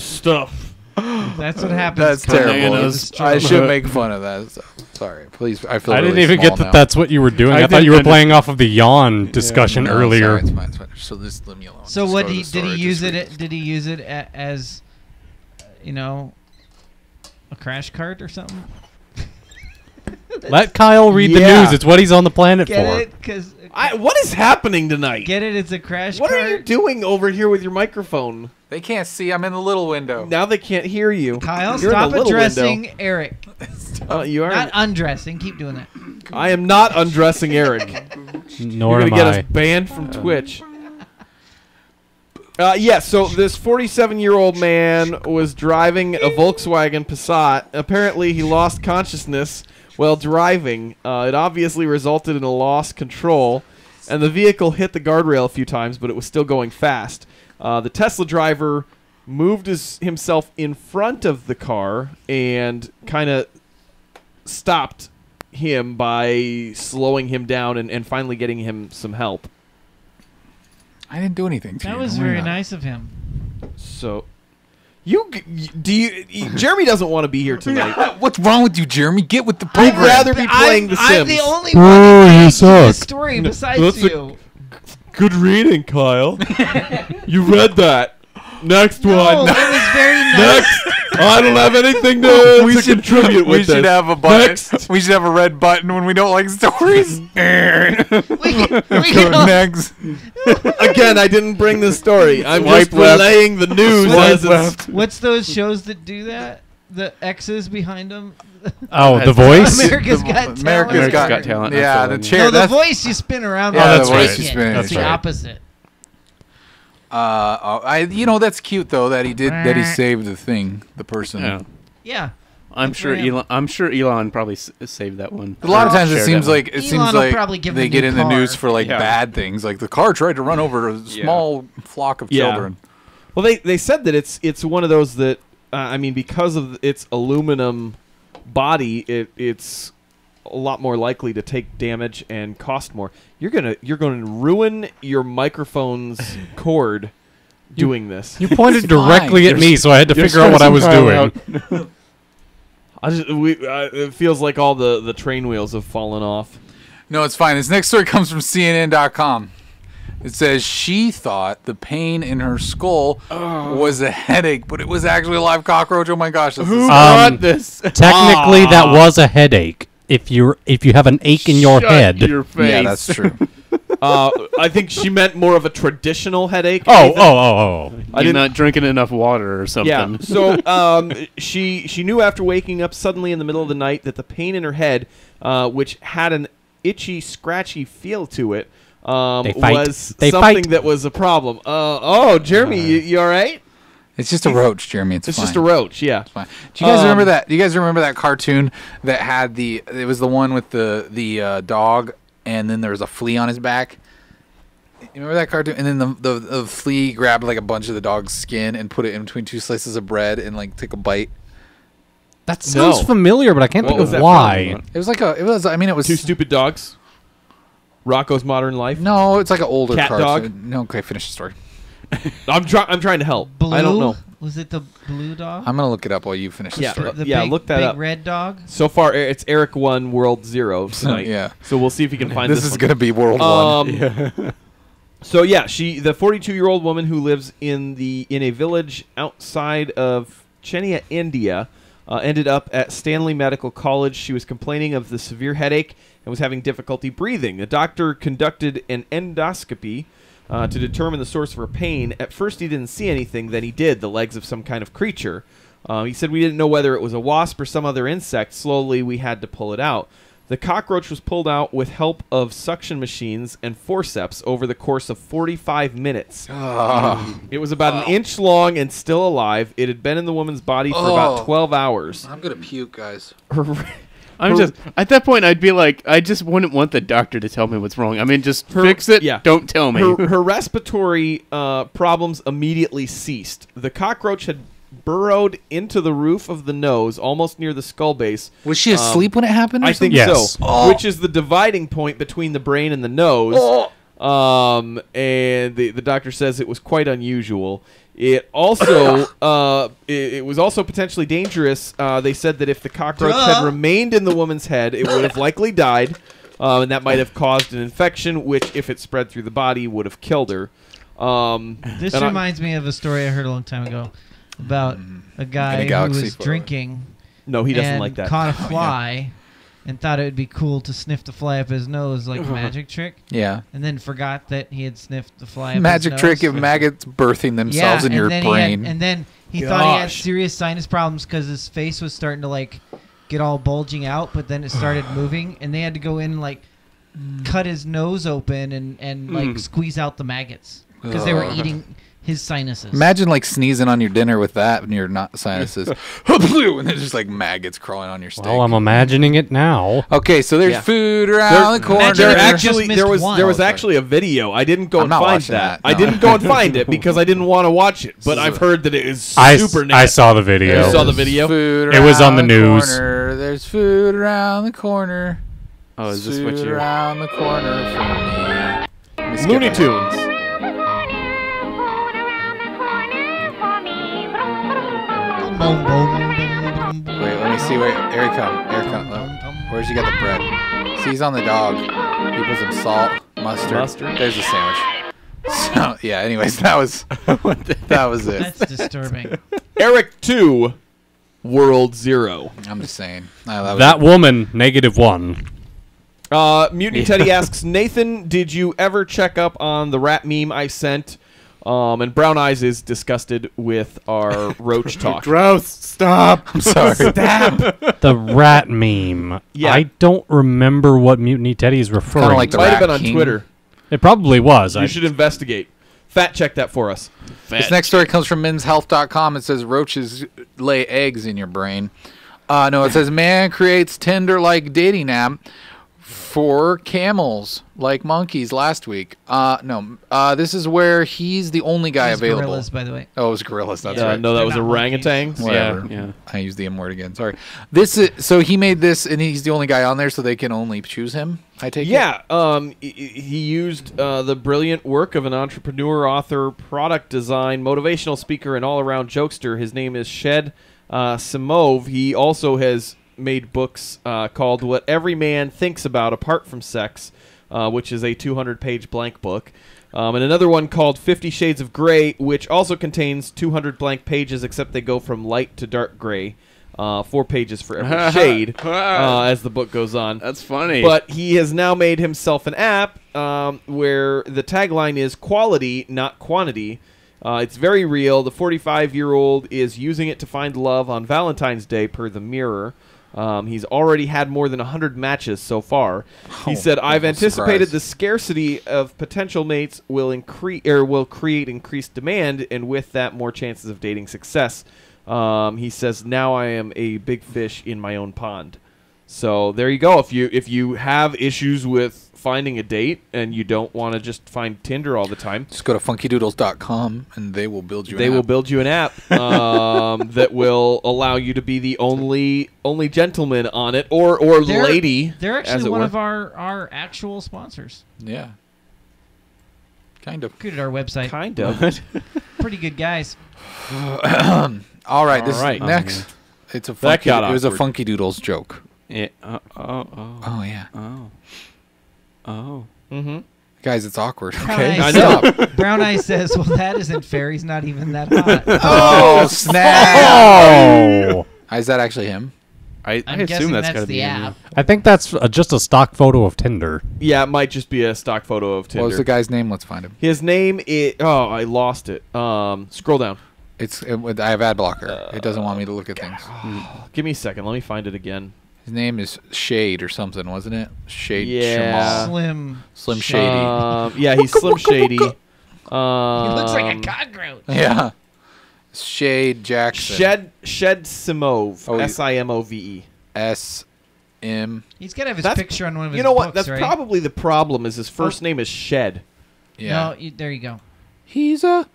S9: Stuff.
S6: That's what happens.
S4: That's terrible.
S6: Bananas.
S4: I should make fun of that. So, sorry, please. I feel.
S8: I
S4: really
S8: didn't even
S4: small
S8: get that.
S4: now.
S8: That's what you were doing. I thought you were playing off of the yawn discussion
S4: No,
S8: earlier.
S4: Sorry, it's fine. So just leave me alone.
S6: So
S4: Just
S6: what
S4: go to the
S6: did
S4: store.
S6: he use
S4: Just
S6: it? Did he use it as, a crash cart or something?
S8: Let Kyle read the news. It's what he's on the planet
S6: Get
S8: for.
S6: it? Because
S9: what is happening tonight?
S6: get it? It's a crash
S9: What
S6: cart.
S9: are you doing over here with your microphone?
S4: They can't see. I'm in the little window.
S9: Now they can't hear you.
S6: Kyle,
S9: You're in
S6: stop
S9: the little
S6: addressing
S9: window.
S6: Eric.
S9: You are.
S6: Not undressing. Keep doing that.
S9: I am not undressing Eric.
S8: Nor
S9: You're
S8: am
S9: gonna get
S8: I.
S9: us banned from Twitch. So this 47-year-old man was driving a Volkswagen Passat. Apparently, he lost consciousness while driving. It obviously resulted in a lost control, and the vehicle hit the guardrail a few times, but it was still going fast. The Tesla driver moved himself in front of the car and kind of stopped him by slowing him down and finally getting him some help.
S4: I didn't do anything to you.
S6: That was very nice of him.
S9: So, Jeremy doesn't want to be here tonight.
S4: What's wrong with you, Jeremy? Get with the
S9: I'd
S4: program.
S9: rather be playing The Sims.
S6: I'm the only one who knows this story besides you.
S5: Good reading, Kyle. You read that. Next
S6: No,
S5: one.
S6: it was very nice.
S5: Next. I don't have anything to contribute with
S4: We should
S5: this.
S4: have a button.
S5: Next.
S4: We should have a red button when we don't like stories.
S6: we can
S4: Go next.
S9: Again, I didn't bring this story. I'm
S5: Swipe
S9: just
S5: left.
S9: relaying the news
S5: Swipe
S9: as it's...
S5: left.
S6: What's those shows that do that? The X's behind them.
S8: Oh, The Voice?
S6: America's Got Talent.
S4: America's
S7: Got Talent, that's
S4: Yeah,
S7: the
S4: the
S7: one.
S4: chair.
S6: No, the
S4: that's,
S6: voice you spin around.
S4: Yeah,
S6: like
S8: that's
S6: a
S8: right.
S6: ticket.
S4: You spin it.
S6: It's the
S8: That's right.
S6: opposite.
S4: that's cute though that he saved the thing, the person.
S7: Yeah.
S6: Yeah.
S7: I'm
S6: Good
S7: sure
S6: for him.
S7: Elon. I'm sure Elon probably saved that one.
S4: A lot of
S7: Or
S4: times it
S7: shared
S4: seems
S7: that one.
S4: like
S6: Elon will probably give him
S4: they
S6: a
S4: get
S6: new
S4: in the
S6: car.
S4: news for like
S7: Yeah.
S4: bad things, like the car tried to run over a small flock of
S9: Yeah.
S4: children.
S9: Well, they said that it's one of those that, because of its aluminum body, it's a lot more likely to take damage and cost more. You're going to ruin your microphone's cord doing this.
S8: You pointed
S4: It's
S8: directly
S4: fine.
S8: at me, so I had to
S7: You're
S8: figure out what I was
S7: stressing Kyle
S8: doing.
S9: It feels like all the train wheels have fallen off.
S4: No, it's fine. This next story comes from CNN.com. It says she thought the pain in her skull was a headache, but it was actually a live cockroach. Oh my gosh! This
S7: Who
S4: is
S7: brought this?
S8: Technically, that was a headache. If you have an ache in your
S7: Shut
S8: head,
S7: your face.
S4: yeah, that's true.
S9: I think she meant more of a traditional headache.
S8: Oh.
S7: You're not drinking enough water or something.
S9: Yeah. So she knew after waking up suddenly in the middle of the night that the pain in her head, which had an itchy, scratchy feel to it, was something that was a problem. Jeremy, you all right?
S4: It's just a roach, Jeremy. It's fine.
S9: Just a roach. Yeah.
S4: It's fine. Do you guys remember that? Do you guys remember that cartoon that had it was the one with the dog, and then there was a flea on his back? You remember that cartoon? And then the flea grabbed like a bunch of the dog's skin and put it in between two slices of bread and like took a bite.
S8: That sounds familiar, but I can't think of why.
S4: It was. I mean, it was
S9: Two Stupid Dogs. Rocco's Modern Life.
S4: No, it's like an older
S9: Cat
S4: cartoon.
S9: dog?
S4: No, okay, finish the story.
S9: I'm trying to help.
S6: Blue?
S9: I don't know.
S6: Was it the blue dog?
S4: I'm gonna look it up while you finish the story.
S9: Look that
S6: big
S9: up.
S6: red dog?
S9: So far, it's Eric 1, World 0 tonight.
S4: Yeah.
S9: So we'll see if he can find
S4: This
S9: this
S4: is
S9: one.
S4: gonna be World 1.
S9: So the 42-year-old woman who lives in a village outside of Chennai, India, ended up at Stanley Medical College. She was complaining of the severe headache and was having difficulty breathing. The doctor conducted an endoscopy to determine the source of her pain. At first, he didn't see anything. Then he did, the legs of some kind of creature. He said we didn't know whether it was a wasp or some other insect. Slowly, we had to pull it out. The cockroach was pulled out with help of suction machines and forceps over the course of 45 minutes. It was about an inch long and still alive. It had been in the woman's body for about 12 hours.
S4: I'm gonna puke, guys.
S7: At that point, I'd be like, I just wouldn't want the doctor to tell me what's wrong. I mean, just fix it.
S9: Yeah.
S7: Don't tell me.
S9: Her respiratory problems immediately ceased. The cockroach had burrowed into the roof of the nose, almost near the skull base.
S4: Was she asleep when it happened?
S9: I think
S8: Yes.
S9: so. Which is the dividing point between the brain and the nose. And the doctor says it was quite unusual. It also it was also potentially dangerous. They said that if the cockroach had remained in the woman's head, it would have likely died, and that might have caused an infection, which, if it spread through the body, would have killed her.
S6: This reminds me of a story I heard a long time ago about a guy who was drinking.
S9: No, he doesn't
S6: and
S9: like that.
S6: Caught a fly. And thought it would be cool to sniff the fly up his nose like a magic trick.
S4: Yeah.
S6: And then forgot that he had sniffed the fly up
S4: Magic
S6: his
S4: trick
S6: nose.
S4: of maggots birthing themselves in your brain.
S6: And then he thought he had serious sinus problems because his face was starting to like get all bulging out, but then it started moving, and they had to go in and like cut his nose open and like squeeze out the maggots because they were eating his sinuses.
S4: Imagine like sneezing on your dinner with that and your not sinuses. And there's just like maggots crawling on your steak.
S8: Well, I'm imagining it now.
S4: Okay, so there's food around the corner.
S9: There was actually a video. I didn't go and find that. I didn't go and find it because I didn't want to watch it. But I've heard that it is super nasty.
S8: I saw the video.
S9: You saw the video?
S8: It was on the news.
S4: There's food around the corner.
S7: Oh, is this what
S4: food
S7: you're...
S4: around the corner for me.
S9: Looney Tunes.
S4: Wait, let me see. Wait, here he come. Where's he got the bread? See, he's on the dog. He put some salt, mustard. There's a sandwich. So, yeah, anyways, that was it.
S6: That's disturbing.
S9: Eric 2, World 0.
S4: I'm just saying.
S8: That woman, -1.
S9: Mutiny Teddy asks, Nathan, did you ever check up on the rat meme I sent? And Brown Eyes is disgusted with our roach talk.
S7: Gross, stop.
S4: I'm sorry.
S8: The rat meme.
S9: Yeah.
S8: I don't remember what Mutiny Teddy is referring
S4: like
S8: to.
S4: the
S9: Might have
S4: Rat
S9: been on
S4: King.
S9: Twitter.
S8: It probably was.
S9: You should investigate. Fact check that for us.
S4: This next story comes from menshealth.com. It says roaches lay eggs in your brain. No, it says man creates Tinder like dating app for camels like monkeys last week. This is where he's the only guy available.
S6: Gorillas, by the way.
S4: Oh, it was gorillas. That's right.
S9: No, that was
S6: They're not
S9: orangutans.
S4: Whatever.
S7: Yeah.
S4: I used the M word again. Sorry. So he made this, and he's the only guy on there, so they can only choose him. I take it.
S9: Yeah, he used the brilliant work of an entrepreneur, author, product design, motivational speaker, and all-around jokester. His name is Shed Simov. He also has made books called What Every Man Thinks About Apart from Sex, which is a 200-page blank book, and another one called 50 Shades of Grey, which also contains 200 blank pages, except they go from light to dark gray. 4 pages for every shade as the book goes on.
S7: That's funny.
S9: But he has now made himself an app where the tagline is quality, not quantity. It's very real. The 45-year-old is using it to find love on Valentine's Day, per the Mirror. He's already had more than 100 matches so far. He said, "I've anticipated the scarcity of potential mates will create increased demand, and with that, more chances of dating success." He says, "Now I am a big fish in my own pond." So there you go. If you have issues with finding a date and you don't want to just find Tinder all the time,
S4: just go to funkydoodles.com and they will build you.
S9: They will build you an app that will allow you to be the only gentleman on it, or lady.
S6: They're actually one of our actual sponsors.
S4: Yeah. Kind of.
S6: Good at our website.
S9: Kind of.
S6: Pretty good guys.
S4: All right. This next. It's a funky. It was a Funky Doodles joke.
S7: Yeah.
S4: Oh yeah.
S7: Oh.
S9: Mm-hmm.
S4: Guys, it's awkward.
S6: Brown
S4: Okay.
S6: Eye
S4: Stop.
S6: Brown Eye says, "Well, that isn't fair. He's not even that hot."
S4: Oh snap!
S8: Oh.
S4: Is that actually him?
S7: I
S6: I'm
S7: assume
S6: guessing
S7: that's
S6: that's
S7: gotta
S6: the
S7: be
S6: app.
S8: I think that's just a stock photo of Tinder.
S9: Yeah, it might just be a stock photo of Tinder.
S4: What was the guy's name? Let's find him.
S9: His name is... Oh, I lost it. Scroll down.
S4: I have ad blocker. It doesn't want me to look at things.
S9: Give me a second. Let me find it again.
S4: His name is Shade or something, wasn't it? Shade.
S9: Yeah.
S4: Shamal. Slim Shady.
S9: Yeah, he's Slim Shady.
S6: He looks like a cockroach.
S4: Yeah. Shade Jackson.
S9: Shed Simove.
S4: Oh,
S9: Simove.
S4: S-M.
S6: He's got to have his picture on one of his
S9: You know
S6: books,
S9: what? That's
S6: right?
S9: probably the problem. Is his first name is Shed.
S4: Yeah.
S6: No, there you go.
S4: He's not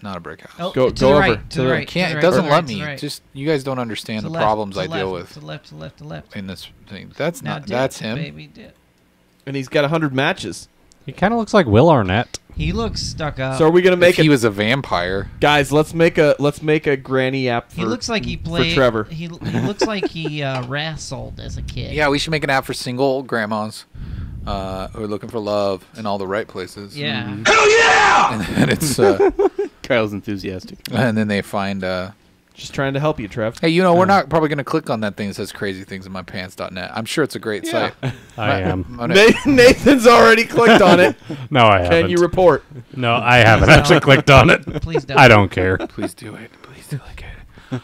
S4: a brick house.
S6: Oh,
S9: Go
S6: to the
S9: over.
S6: right, to the right.
S4: Can't.
S6: to
S4: It
S6: the right,
S4: doesn't
S6: to the
S4: let
S6: right, to
S4: me.
S6: the right.
S4: Just you guys don't understand
S6: To
S4: the
S6: left,
S4: problems
S6: to
S4: I deal
S6: left,
S4: with
S6: To left, to left, to left.
S4: in this thing. That's
S6: Now
S4: not.
S6: dip,
S4: That's him.
S6: Baby dip.
S9: And he's got 100 matches.
S8: He kind of looks like Will Arnett.
S6: He looks stuck up.
S9: So are we gonna make
S4: If he was a vampire.
S9: Guys, let's make a granny app for
S6: He looks like he played.
S9: for Trevor.
S6: He looks like he wrestled as a kid.
S4: Yeah, we should make an app for single grandmas who are looking for love in all the right places.
S6: Yeah.
S10: Hell yeah!
S4: And then it's
S7: Kyle's enthusiastic.
S4: and then they find
S9: Just trying to help you, Trev.
S4: hey, we're not probably going to click on that thing that says crazythingsinmypants.net. I'm sure it's a great site.
S8: I am.
S9: Nathan's already clicked on it.
S8: No, I haven't.
S9: Can you report?
S8: No, I haven't actually clicked on it.
S6: Please don't.
S8: I don't care.
S4: Please do it. Please do it.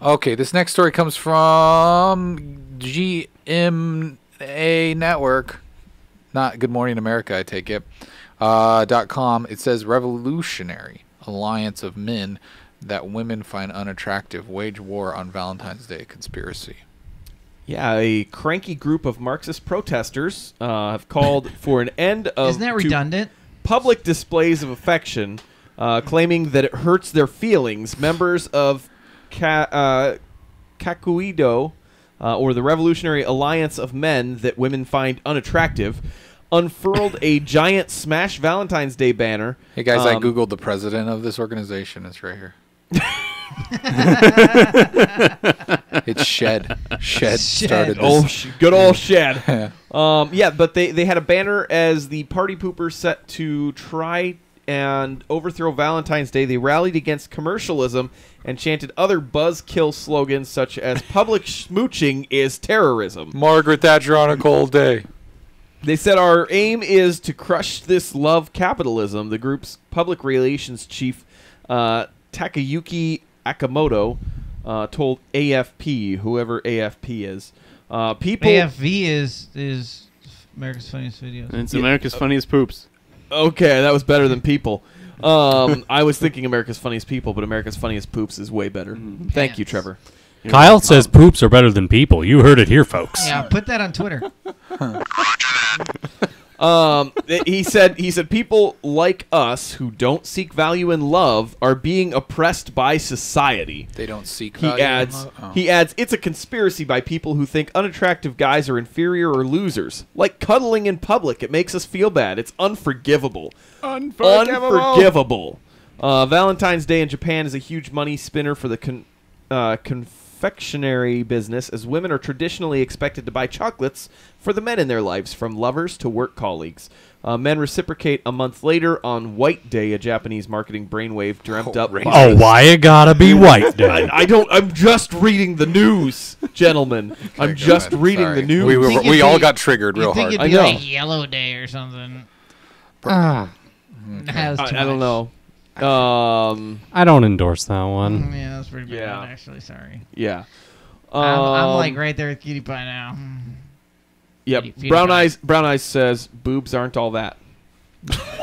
S4: Okay, this next story comes from GMA Network. Not Good Morning America, I take it. .com. It says revolutionary alliance of men that women find unattractive wage war on Valentine's Day conspiracy.
S9: Yeah, a cranky group of Marxist protesters have called for an end of
S6: Isn't that redundant?
S9: public displays of affection, claiming that it hurts their feelings. Members of Kakuido, or the Revolutionary Alliance of Men that women find unattractive, unfurled a giant Smash Valentine's Day banner.
S4: Hey guys, I googled the president of this organization. It's right here. It's Shed. Shed started this.
S9: Good old Shed. Yeah, but they had a banner as the party poopers set to try and overthrow Valentine's Day. They rallied against commercialism and chanted other buzzkill slogans such as public smooching is terrorism.
S4: Margaret Thatcher on a cold day.
S9: They said our aim is to crush this love capitalism. The group's public relations chief, Takayuki Akamoto, told AFP, whoever AFP is. People
S6: AFV is America's Funniest Videos.
S7: It's America's Funniest Poops.
S9: Okay, that was better than People. I was thinking America's Funniest People, but America's Funniest Poops is way better. Thank you, Trevor.
S8: Kyle says poops are better than people. You heard it here, folks.
S6: Yeah, put that on Twitter.
S9: He said people like us who don't seek value in love are being oppressed by society.
S4: They don't seek
S9: He
S4: value.
S9: adds, it's a conspiracy by people who think unattractive guys are inferior or losers. Like cuddling in public, it makes us feel bad. It's unforgivable. Unforgivable. Valentine's Day in Japan is a huge money spinner for the confectionery business, as women are traditionally expected to buy chocolates for the men in their lives, from lovers to work colleagues. Men reciprocate a month later on White Day, a Japanese marketing brainwave dreamt up.
S8: Oh, why it gotta be White Day?
S9: I'm just reading the news, gentlemen. I'm just reading the news.
S4: We all got triggered real hard.
S6: It'd be like Yellow Day or something.
S9: I don't know.
S8: I don't endorse that one.
S6: Yeah, that's pretty bad, actually. Sorry.
S9: Yeah.
S6: I'm like right there with PewDiePie now.
S9: Yep. Brown Eyes says boobs aren't all that.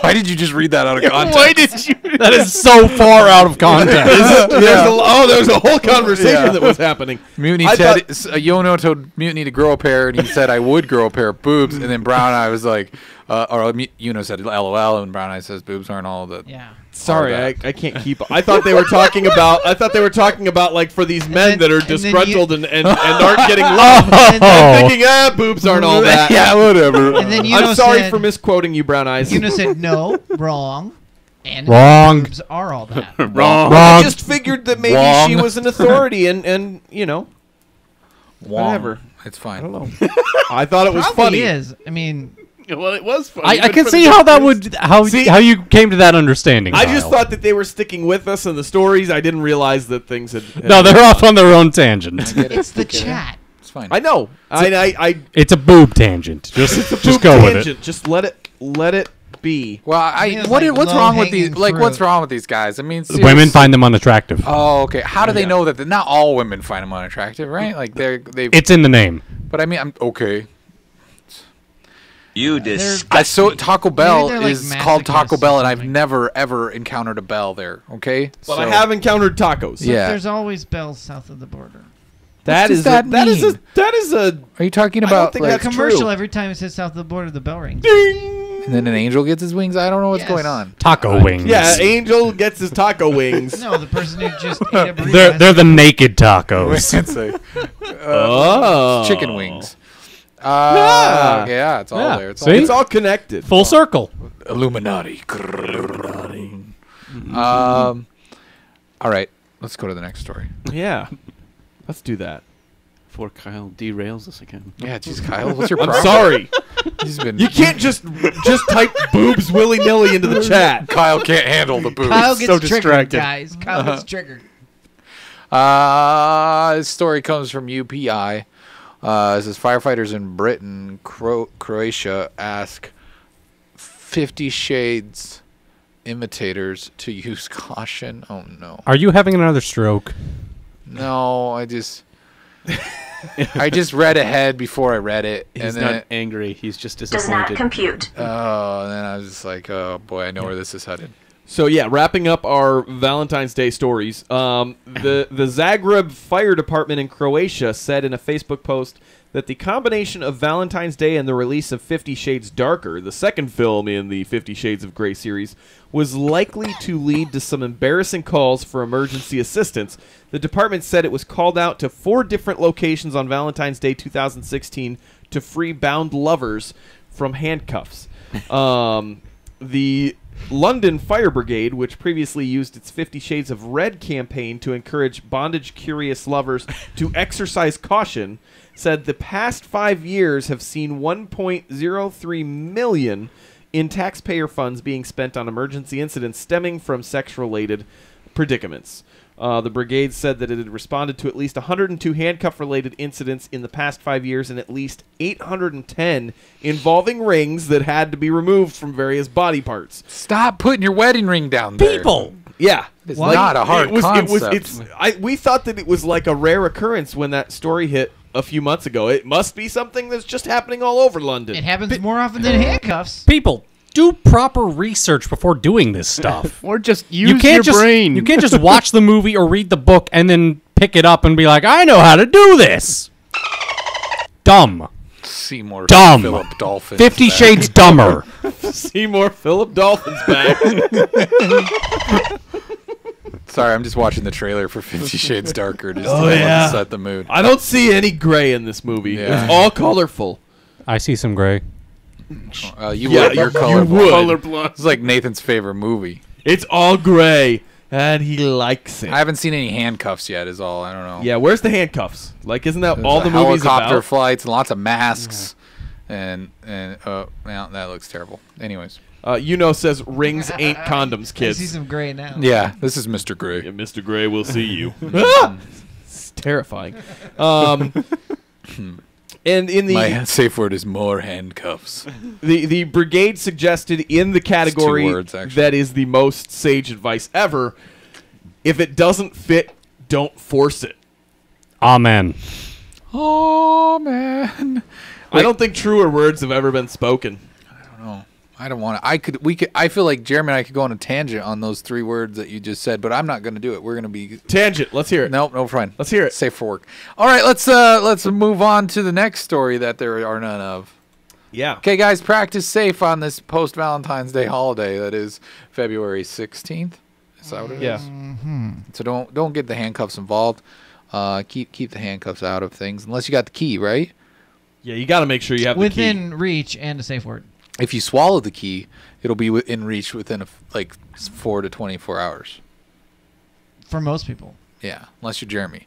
S4: Why did you just read that out of context?
S7: Why did you?
S8: That is so far out of context.
S9: There was a whole conversation that was happening.
S4: Mutiny Yono told Mutiny to grow a pair, and he said, I would grow a pair of boobs. And then Brown Eye was like, Yuno said LOL, and Brown Eye says boobs aren't all that.
S6: Yeah.
S9: Sorry, I can't keep. I thought they were talking about like for these men that are disgruntled and aren't getting love. I'm thinking, boobs aren't all that.
S4: Yeah, whatever.
S6: And then
S9: I'm sorry for misquoting you, Brown Eyes.
S6: Yuno said no, wrong. And
S8: wrong.
S6: Boobs are all that.
S8: Wrong.
S9: I just figured that maybe she was an authority and whatever.
S4: It's fine.
S9: I don't know. I thought it was
S6: Probably
S9: funny.
S6: is. I mean.
S7: Well, it was funny.
S8: I can see how that would how you came to that understanding.
S9: I just thought that they were sticking with us in the stories. I didn't realize that things had
S8: no, they're off on their own tangent.
S6: It's the chat.
S4: It's fine.
S9: I know.
S8: It's a boob tangent. Just go with it.
S9: Just let it be.
S4: Well, what's wrong with these? Like, what's wrong with these guys? I mean, seriously.
S8: Women find them unattractive.
S4: Oh, okay. How do they know that? Not all women find them unattractive, right? Like they.
S8: It's in the name.
S4: But I mean, I'm okay.
S11: You
S4: Taco Bell
S6: like
S4: is called Taco Bell, and I've
S6: something.
S4: never ever encountered a bell there. Okay,
S9: but I have encountered tacos.
S4: Yeah,
S6: There's always bells south of the border.
S9: That is a.
S4: Are you talking about
S6: Like a commercial? Every time it says south of the border, the bell rings.
S9: Ding!
S4: And then an angel gets his wings. I don't know what's going on.
S8: Taco wings.
S9: Yeah, Angel gets his taco wings.
S6: No, the person who just ate a burrito.
S8: They're the naked tacos.
S4: Chicken wings. Yeah, it's all there.
S9: It's all connected.
S8: Full circle.
S4: Illuminati. All right, let's go to the next story.
S9: Yeah, let's do that.
S7: Before Kyle derails us again.
S4: Yeah, geez, Kyle, what's your problem?
S9: I'm sorry.
S4: You
S9: can't just type boobs willy nilly into the chat.
S4: Kyle can't handle the boobs.
S6: Kyle gets
S7: so
S6: triggered,
S7: distracted.
S6: guys. Kyle gets triggered.
S4: This story comes from UPI. It says firefighters in Britain, Croatia ask 50 Shades imitators to use caution. Oh no.
S8: Are you having another stroke?
S4: No, I just read ahead before I read it.
S7: He's not angry. He's just disappointed.
S3: Does not compute.
S4: Oh, and then I was just like, oh boy, I know where this is headed.
S9: So yeah, wrapping up our Valentine's Day stories. The Zagreb Fire Department in Croatia said in a Facebook post that the combination of Valentine's Day and the release of 50 Shades Darker, the second film in the 50 Shades of Grey series, was likely to lead to some embarrassing calls for emergency assistance. The department said it was called out to 4 different locations on Valentine's Day 2016 to free bound lovers from handcuffs. The London Fire Brigade, which previously used its 50 Shades of Red campaign to encourage bondage-curious lovers to exercise caution, said the past 5 years have seen $1.03 million in taxpayer funds being spent on emergency incidents stemming from sex-related predicaments. The brigade said that it had responded to at least 102 handcuff-related incidents in the past 5 years and at least 810 involving rings that had to be removed from various body parts.
S4: Stop putting your wedding ring down there.
S8: People!
S9: Yeah.
S4: It's not a hard concept.
S9: We thought that it was like a rare occurrence when that story hit a few months ago. It must be something that's just happening all over London.
S6: It happens more often than handcuffs.
S8: People, do proper research before doing this stuff.
S7: Or just use your brain.
S8: You can't just watch the movie or read the book and then pick it up and be like, I know how to do this. Dumb.
S4: Seymour
S8: Dumb.
S4: Philip Dolphins
S8: 50
S4: back.
S8: Shades dumber.
S9: Seymour Philip Dolphins back.
S4: Sorry, I'm just watching the trailer for 50 Shades Darker just
S9: Oh,
S4: to
S9: yeah.
S4: set the mood.
S9: I don't see any gray in this movie.
S4: Yeah.
S9: It's all colorful.
S8: I see some gray.
S4: You're colorblind.
S7: Colorblind.
S4: It's like Nathan's favorite movie.
S9: It's all gray. and he likes it.
S4: I haven't seen any handcuffs yet. Is all. I don't know.
S9: Yeah, where's the handcuffs? Like, isn't that
S4: There's
S9: all the movies
S4: helicopter
S9: about?
S4: flights and lots of masks, and well, that looks terrible. Anyways,
S9: says rings ain't condoms,
S6: I
S9: kids.
S6: see some gray now.
S4: yeah, this is Mr. Gray.
S9: Yeah, Mr. Gray will see you. It's terrifying. And in the
S4: My safe word is more handcuffs.
S9: the brigade suggested in the category
S4: words, actually.
S9: that is the most sage advice ever: if it doesn't fit, don't force it.
S8: Amen.
S4: Oh man,
S9: I don't think truer words have ever been spoken.
S4: I don't want to. I feel like Jeremy and I could go on a tangent on those 3 words that you just said, but I'm not going to do it. We're going to be
S9: Tangent. Let's hear it.
S4: Nope, no fine.
S9: Let's hear it.
S4: Safe for work. All right, let's move on to the next story that there are none of.
S9: Yeah.
S4: Okay, guys, practice safe on this post Valentine's Day holiday. That is February 16th. Is that what it is?
S9: Yeah.
S4: So don't get the handcuffs involved. Keep the handcuffs out of things unless you got the key, right?
S9: Yeah, you got to make sure you have
S6: Within
S9: the key.
S6: reach and a safe word.
S4: If you swallow the key, it'll be in reach within 4 to 24 hours.
S6: For most people.
S4: Yeah, unless you're Jeremy.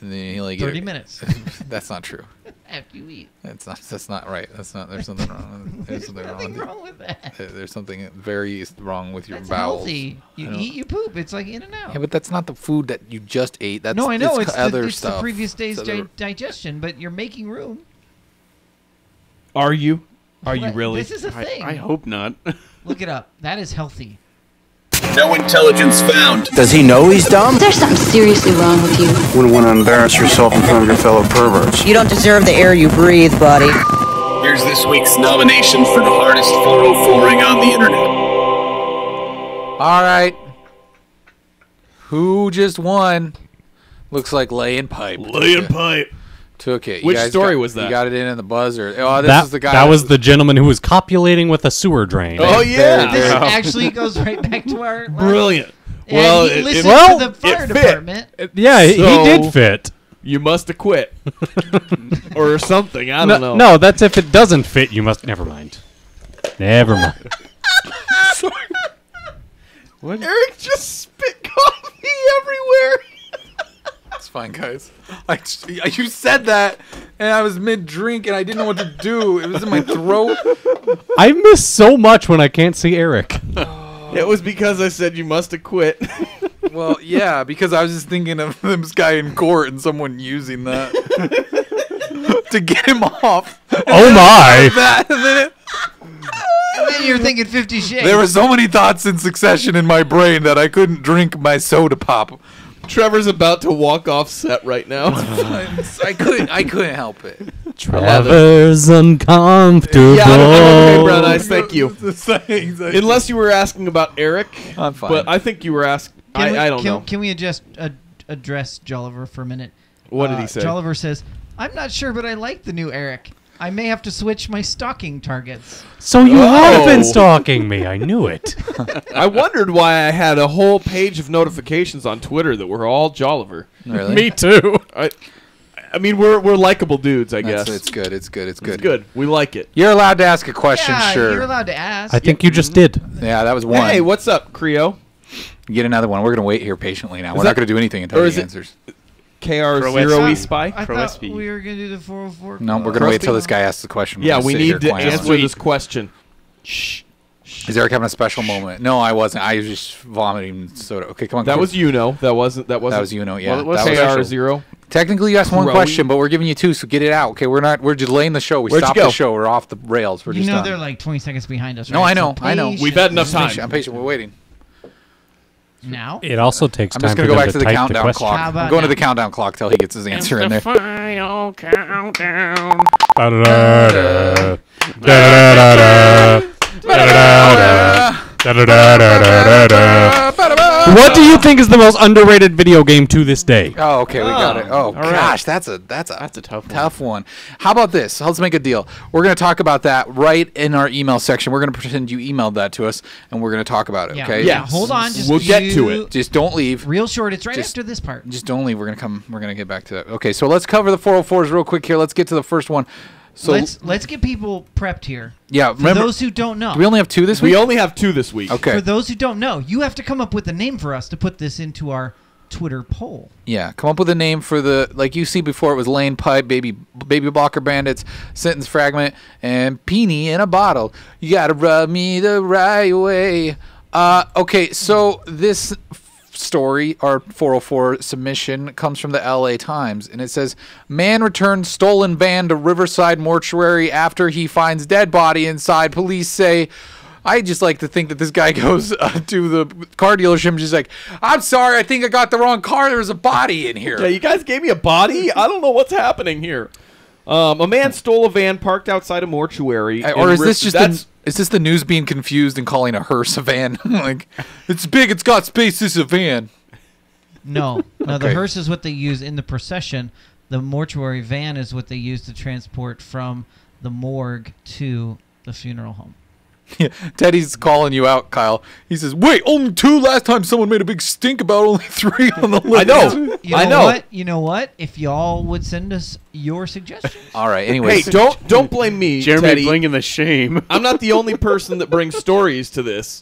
S4: And then you only
S6: 30 minutes.
S4: That's not true.
S6: After you eat.
S4: That's not right. That's not. There's something wrong. There's something
S6: Nothing
S4: wrong.
S6: wrong with that.
S4: There's something very wrong with your
S6: That's
S4: bowels.
S6: healthy. You
S4: I don't-
S6: eat, you poop. It's like in and out.
S4: Yeah, but that's not the food that you just ate. That's
S6: No, I know. It's
S4: other
S6: the
S4: stuff.
S6: previous day's
S4: It's other-
S6: digestion, but you're making room.
S9: Are you? Are you
S6: What?
S9: really?
S6: This is a thing.
S7: I hope not.
S6: Look it up. That is healthy.
S11: No intelligence found.
S10: Does he know he's dumb?
S12: There's something seriously wrong with you.
S13: Wouldn't want to embarrass yourself in front of your fellow perverts.
S12: You don't deserve the air you breathe, buddy.
S11: Here's this week's nomination for the hardest 404ing on the internet.
S4: All right. Who just won? Looks like laying pipe.
S9: Laying pipe.
S4: Took it. You
S9: Which
S4: guys
S9: story was that?
S4: You got it in the buzzer. Oh, this is the guy.
S8: That was the gentleman who was copulating with a sewer drain.
S9: Oh yeah.
S6: This actually goes right back to our last-
S9: Brilliant.
S6: And
S9: Well,
S6: he
S9: it-
S6: listened
S8: well,
S6: to the fire
S9: it fit.
S6: department.
S8: Yeah, he
S9: So-
S8: did fit.
S9: You must have quit. Or something. I don't know.
S8: No, that's if it doesn't fit. You must. Never mind. Never mind.
S7: What?
S9: Eric just spit coffee everywhere.
S4: It's fine, guys. You said that, and I was mid-drink, and I didn't know what to do. It was in my throat.
S8: I miss so much when I can't see Eric.
S9: It was because I said you must have quit.
S4: Well, yeah, because I was just thinking of this guy in court and someone using that to get him off.
S8: Oh my!
S6: And then you're thinking 50 Shades.
S4: There were so many thoughts in succession in my brain that I couldn't drink my soda pop.
S9: Trevor's about to walk off set right now.
S4: I couldn't help it.
S8: Trevor's uncomfortable.
S9: Yeah, I'm okay, Brown Eyes. Thank you.
S4: Thanks.
S9: Unless you were asking about Eric.
S4: I'm fine.
S9: But I think you were asking. I don't know.
S6: Can we address Jolliver for a minute?
S9: What did he say?
S6: Jolliver says, I'm not sure, but I like the new Eric. I may have to switch my stalking targets.
S8: So you have been stalking me. I knew it.
S9: I wondered why I had a whole page of notifications on Twitter that were all Jolliver.
S4: Really?
S8: Me too.
S9: I mean, we're likable dudes, I guess.
S4: It's good. It's good.
S9: It's good. We like it.
S4: You're allowed to ask a question,
S6: Yeah,
S4: sure.
S6: you're allowed to ask.
S8: I think you just did.
S4: Yeah, that was one.
S9: Hey, what's up, Creo?
S4: Get another one. We're going to wait here patiently now. We're
S9: that-
S4: not going to do anything until
S9: or
S4: he
S9: is it-
S4: answers.
S9: KR0E Spy?
S6: I
S7: Pro
S6: thought
S7: SP.
S6: we were going to do the 404.
S4: No, we're going to wait till this guy asks the question. We're
S9: Yeah,
S4: gonna
S9: we
S4: sit here
S9: need to
S4: quietly.
S9: answer this question.
S4: Is Eric having a special moment? No, I wasn't. I was just vomiting soda. Okay, come on.
S9: That was That wasn't.
S4: That was yeah.
S7: Well, it was
S4: that was
S9: KR0.
S4: Technically, you asked one
S9: Growing.
S4: question, but we're giving you two, so get it out. Okay, we're delaying the show. We
S9: Where'd you
S4: stopped
S9: go?
S4: the show. We're off the rails. We're
S6: You
S4: just
S6: know
S4: done.
S6: they're like 20 seconds behind us, right?
S4: No, I know.
S6: So
S4: I know.
S9: We've had enough time.
S4: I'm patient. We're waiting.
S6: Now?
S8: It also takes
S4: I'm
S8: time
S4: just going
S8: for
S4: to go
S8: them
S4: back to the
S8: type
S4: countdown
S8: question.
S4: clock.
S6: How about
S4: I'm going to
S6: now?
S4: the countdown clock till he gets his answer in there.
S7: Final countdown.
S8: Da-da-da-da. Da-da-da-da-da. Da-da-da-da. Da-da-da-da-da-da. What do you think is the most underrated video game to this day?
S4: Oh, okay, we got it. Oh,
S7: right.
S4: gosh, that's a
S7: tough
S4: one. How about this? Let's make a deal. We're going to talk about that right in our email section. We're going to pretend you emailed that to us, and we're going to talk about it.
S6: Yeah.
S4: Okay?
S6: Yeah. Hold on. Just
S9: We'll get to it.
S4: Just don't leave.
S6: Real short. It's right
S4: Just-
S6: after this part.
S4: Just don't leave. We're gonna get back to that. Okay, so let's cover the 404s real quick here. Let's get to the first one. So
S6: let's get people prepped here.
S4: Yeah,
S6: for those who don't know.
S4: Do we only have 2 this week?
S9: We only have 2 this week.
S4: Okay.
S6: For those who don't know, you have to come up with a name for us to put this into our Twitter poll.
S4: Yeah, come up with a name for the, like you see before, it was Lane Pipe, Baby Blocker Bandits, Sentence Fragment, and Peony in a Bottle. You gotta rub me the right way. Okay, so this story, our 404 submission, comes from the LA Times, and it says, man returns stolen van to Riverside mortuary after he finds dead body inside. Police say, I just like to think that this guy goes to the car dealership and just like, I'm sorry, I think I got the wrong car. There's a body in here.
S9: Yeah, you guys gave me a body? I don't know what's happening here. A man stole a van parked outside a mortuary.
S4: Or is this just is this the news being confused and calling a hearse a van? Like, it's big, it's got space, this is a van.
S6: No, the hearse is what they use in the procession. The mortuary van is what they use to transport from the morgue to the funeral home.
S4: Yeah, Teddy's calling you out, Kyle. He says, wait, only 2? Last time someone made a big stink about only 3 on the list.
S9: I know.
S6: I know. You know what? If y'all would send us your suggestions.
S4: All right, anyway.
S9: Hey, don't blame me,
S7: Jeremy
S9: Teddy.
S7: bringing the shame.
S9: I'm not the only person that brings stories to this.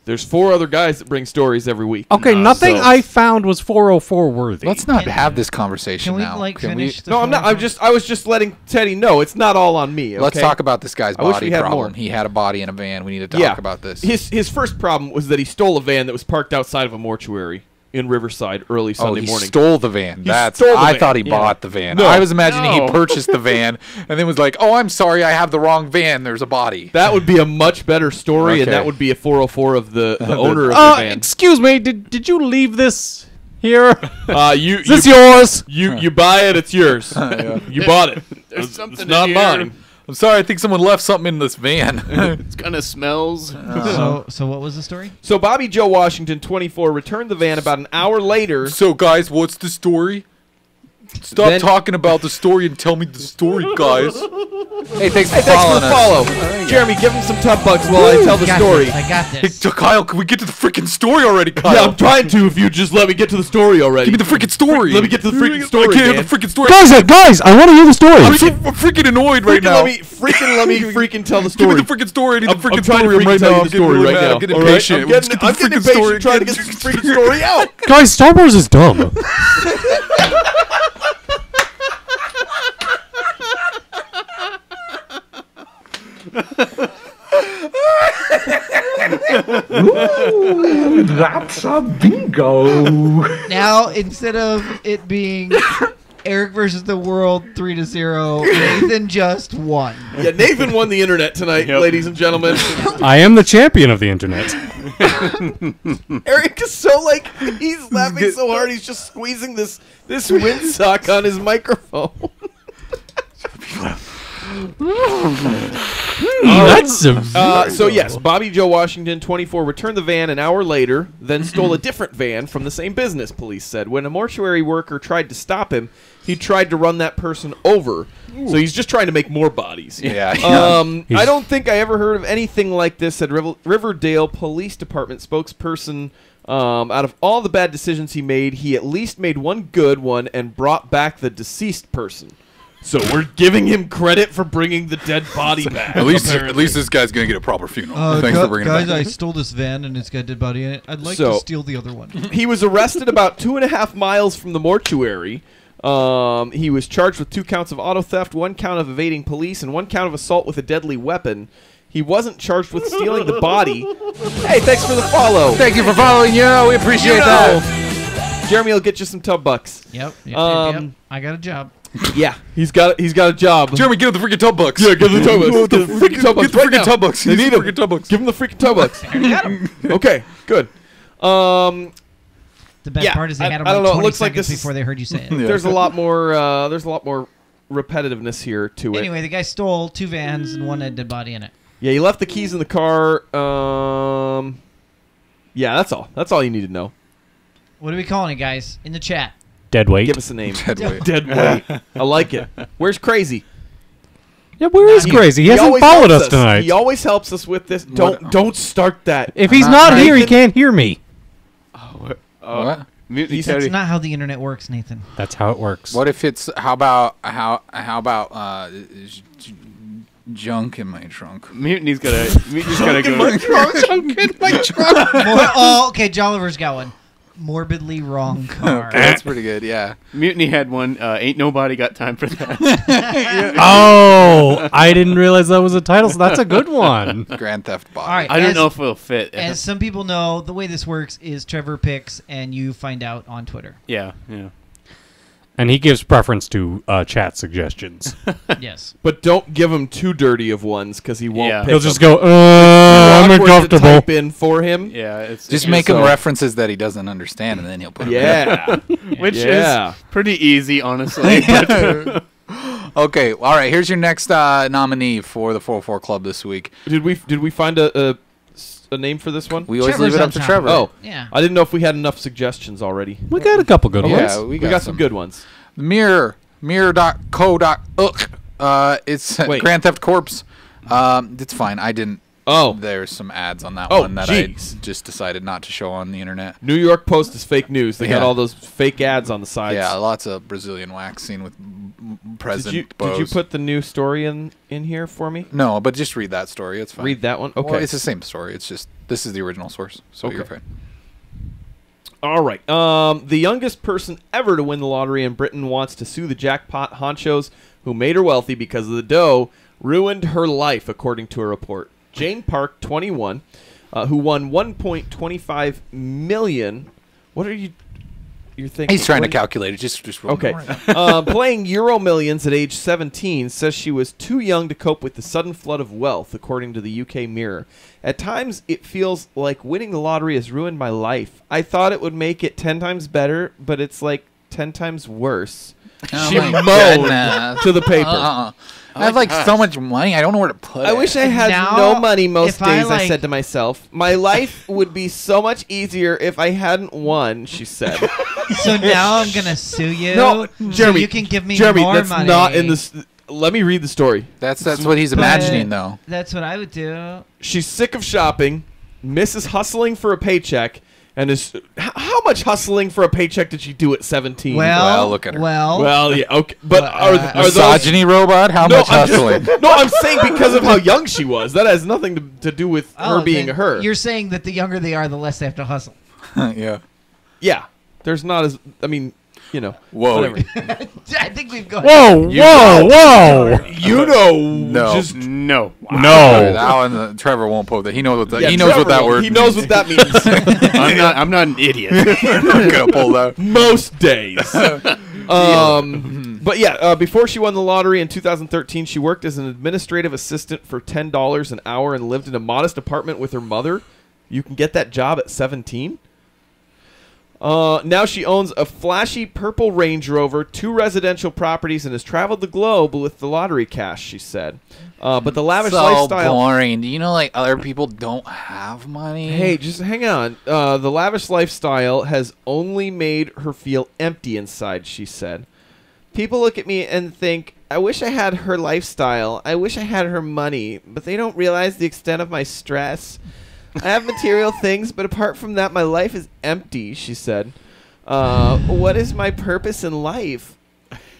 S9: There's 4 other guys that bring stories every week.
S8: Okay, nothing I found was 404 worthy.
S4: Let's not have this conversation
S6: Can we
S4: now.
S6: finish the
S9: No, I'm not. I was just letting Teddy know it's not all on me. Okay?
S4: Let's talk about this guy's
S9: I wish
S4: body
S9: we had
S4: problem.
S9: more.
S4: He had a body in a van. We need to talk about this.
S9: His first problem was that he stole a van that was parked outside of a mortuary in Riverside early Sunday
S4: he
S9: morning.
S4: Stole the van. I thought he bought the van.
S9: No.
S4: I was imagining he purchased the van and then was like, "Oh, I'm sorry, I have the wrong van. There's a body."
S9: That would be a much better story, and that would be a 404 of the owner of the van.
S8: Excuse me, did you leave this here?
S9: Is
S8: this yours?
S9: You buy it, it's yours. You bought it.
S7: There's something
S9: it's not
S7: in here.
S9: mine.
S4: I'm sorry, I think someone left something in this van.
S7: It kind of smells.
S6: So what was the story?
S9: So Bobby Joe Washington, 24, returned the van about an hour later.
S4: So guys, what's the story? Stop talking about the story and tell me the story, guys. Hey, thanks for following us.
S9: Follow. Jeremy, give him some tub bucks while I tell the story.
S6: I got this.
S4: Hey, Kyle, can we get to the freaking story already, Kyle?
S9: Yeah, I'm trying to. If you just let me get to the story already.
S4: Give me the freaking story.
S9: Let me get to the freaking story.
S4: I can't
S9: man.
S4: have the freaking story.
S8: Guys, I want to hear the story.
S4: I'm freaking annoyed right now.
S9: Let me freaking tell the story.
S4: Give me the freaking story. I need the freaking
S9: trying
S4: story
S9: to
S4: right
S9: tell
S4: now.
S9: you the story right now.
S4: I'm getting impatient.
S9: I'm getting impatient trying to get this freaking story out.
S8: Guys, Star Wars is dumb.
S14: Ooh, that's a bingo.
S6: Now, instead of it being Eric versus the world 3-0, Nathan just won.
S9: Yeah, Nathan won the internet tonight, ladies and gentlemen.
S8: I am the champion of the internet.
S9: Eric is so he's laughing so hard he's just squeezing this windsock on his microphone. So yes, Bobby Joe Washington, 24, returned the van an hour later, then stole a different van from the same business, police said. When a mortuary worker tried to stop him, he tried to run that person over. So he's just trying to make more bodies.
S4: Yeah.
S9: I don't think I ever heard of anything like this, said Riverdale Police Department spokesperson. Out of all the bad decisions he made, he at least made one good one and brought back the deceased person. So we're giving him credit for bringing the dead body back.
S4: At least this guy's gonna get a proper funeral. Thanks for bringing it back.
S6: I stole this van and it's got a dead body in it. I'd like to steal the other one.
S9: He was arrested about 2.5 miles from the mortuary. He was charged with 2 counts of auto theft, 1 count of evading police, and 1 count of assault with a deadly weapon. He wasn't charged with stealing the body. Hey, thanks for the follow.
S4: Thank you for following. We appreciate that.
S9: Jeremy will get you some tub bucks.
S6: Yep. I got a job.
S9: Yeah, he's got a job.
S4: Jeremy, get him the freaking tub bucks.
S9: Yeah, give him the tub bucks. Get the freaking tub bucks.
S4: Get the freaking tub bucks.
S9: They need
S4: freaking tub bucks.
S9: Give him the freaking tub bucks. Okay, good.
S6: The best part is they had them
S9: I don't
S6: like
S9: know.
S6: 20
S9: It looks like
S6: seconds
S9: this
S6: before they heard you say it.
S4: Yeah.
S9: There's a lot more. There's a lot more repetitiveness here to it.
S6: Anyway, the guy stole 2 vans and 1 had dead body in it.
S9: Yeah, he left the keys in the car. Yeah, that's all. That's all you need to know.
S6: What are we calling it, guys? In the chat.
S8: Dead weight.
S9: Give us a name.
S4: Dead weight.
S9: Dead weight. I like it. Where's Crazy?
S8: Yeah, where is Crazy? He hasn't
S9: always
S8: followed
S9: helps
S8: us tonight.
S9: He always helps us with this. Don't start that.
S8: If he's not here, he can't hear me.
S4: What?
S7: Mutiny
S6: That's
S7: Teddy.
S6: not how the internet works, Nathan.
S8: That's how it works.
S4: What if it's how about junk in my trunk?
S7: Mutiny's gotta go.
S4: Junk in my trunk.
S6: Okay, Jolliver's got one. Morbidly wrong car.
S4: That's pretty good. Yeah.
S7: Mutiny had one. Ain't nobody got time for that.
S8: Oh, I didn't realize that was a title, so that's a good one.
S4: Grand Theft Body.
S6: All right,
S7: I don't know if it'll fit.
S6: As some people know, the way this works is Trevor picks and you find out on Twitter.
S7: Yeah.
S8: And he gives preference to chat suggestions.
S6: Yes.
S9: But don't give him too dirty of ones because he won't pick
S8: He'll just
S9: them.
S8: go, I'm
S9: Awkward to
S8: uncomfortable.
S9: type in for him.
S7: Yeah, it's
S4: Just make him references that he doesn't understand, and then he'll put them in.
S7: Which is pretty easy, honestly.
S4: Okay, all right. Here's your next nominee for the 404 Club this week.
S9: Did we find a name for this one?
S4: We always leave it up to Trevor.
S9: Oh,
S6: yeah.
S9: I didn't know if we had enough suggestions already.
S8: We got a couple good ones.
S4: Yeah,
S9: we got some good ones.
S4: Mirror.co.uk. It's Grand Theft Corpse. It's fine. I didn't.
S9: Oh.
S4: There's some ads on that one that I just decided not to show on the internet.
S9: New York Post is fake news. They got all those fake ads on the sides.
S4: Yeah, lots of Brazilian wax seen with present
S9: Did you put the new story in here for me?
S4: No, but just read that story. It's fine.
S9: Read that one? Okay.
S4: Well, it's the same story. It's just this is the original source, so you're fine.
S9: All right. The youngest person ever to win the lottery in Britain wants to sue the jackpot honchos who made her wealthy because of the dough ruined her life, according to a report. Jane Park, 21, who won 1.25 million. What are you're thinking?
S4: He's trying to calculate it. Just roll
S9: okay.
S4: more.
S9: Playing Euro Millions at age 17, says she was too young to cope with the sudden flood of wealth, according to the UK Mirror. At times, it feels like winning the lottery has ruined my life. I thought it would make it 10 times better, but it's like 10 times worse.
S4: Oh
S9: She
S4: my
S9: moaned
S4: goodness.
S9: to the paper.
S4: I have like so much money. I don't know where to put it.
S9: I wish I had
S6: Now,
S9: no money most
S6: if I,
S9: days, I
S6: like-
S9: said to myself. My life would be so much easier if I hadn't won, she said.
S6: So now I'm gonna sue you.
S9: No,
S6: so
S9: Jeremy,
S6: you can give me
S9: Jeremy,
S6: more
S9: that's
S6: money.
S9: not in this. Let me read the story.
S4: That's what he's
S6: But
S4: imagining, though.
S6: That's what I would do.
S9: She's sick of shopping, misses hustling for a paycheck, and is how much hustling for a paycheck did she do at 17?
S6: Well,
S4: look at her.
S9: Well, yeah, okay, but are
S4: Misogyny robot? How much hustling?
S9: No, I'm saying because of how young she was. That has nothing to do with her being
S6: then
S9: her.
S6: You're saying that the younger they are, the less they have to hustle.
S4: Yeah.
S9: Yeah, there's not as. I mean, you know.
S4: Whoa.
S9: Whatever.
S6: I think we've gone.
S8: Whoa!
S9: You know,
S4: No.
S9: just
S7: No.
S4: That one, Trevor won't put that. He knows what that.
S9: Yeah,
S4: he knows what
S9: Trevor
S4: that
S9: will.
S4: word.
S9: He knows what that means.
S7: I'm not an idiot.
S4: I'm not gonna pull that.
S9: Most days. But yeah, before she won the lottery in 2013, she worked as an administrative assistant for $10 an hour and lived in a modest apartment with her mother. You can get that job at 17. Now she owns a flashy purple Range Rover, 2 residential properties, and has traveled the globe with the lottery cash, she said. But the lavish lifestyle...
S4: boring. Do you know, like, other people don't have money?
S9: Hey, just hang on. The lavish lifestyle has only made her feel empty inside, she said. People look at me and think, I wish I had her lifestyle. I wish I had her money. But they don't realize the extent of my stress. I have material things, but apart from that, my life is empty, she said. What is my purpose in life?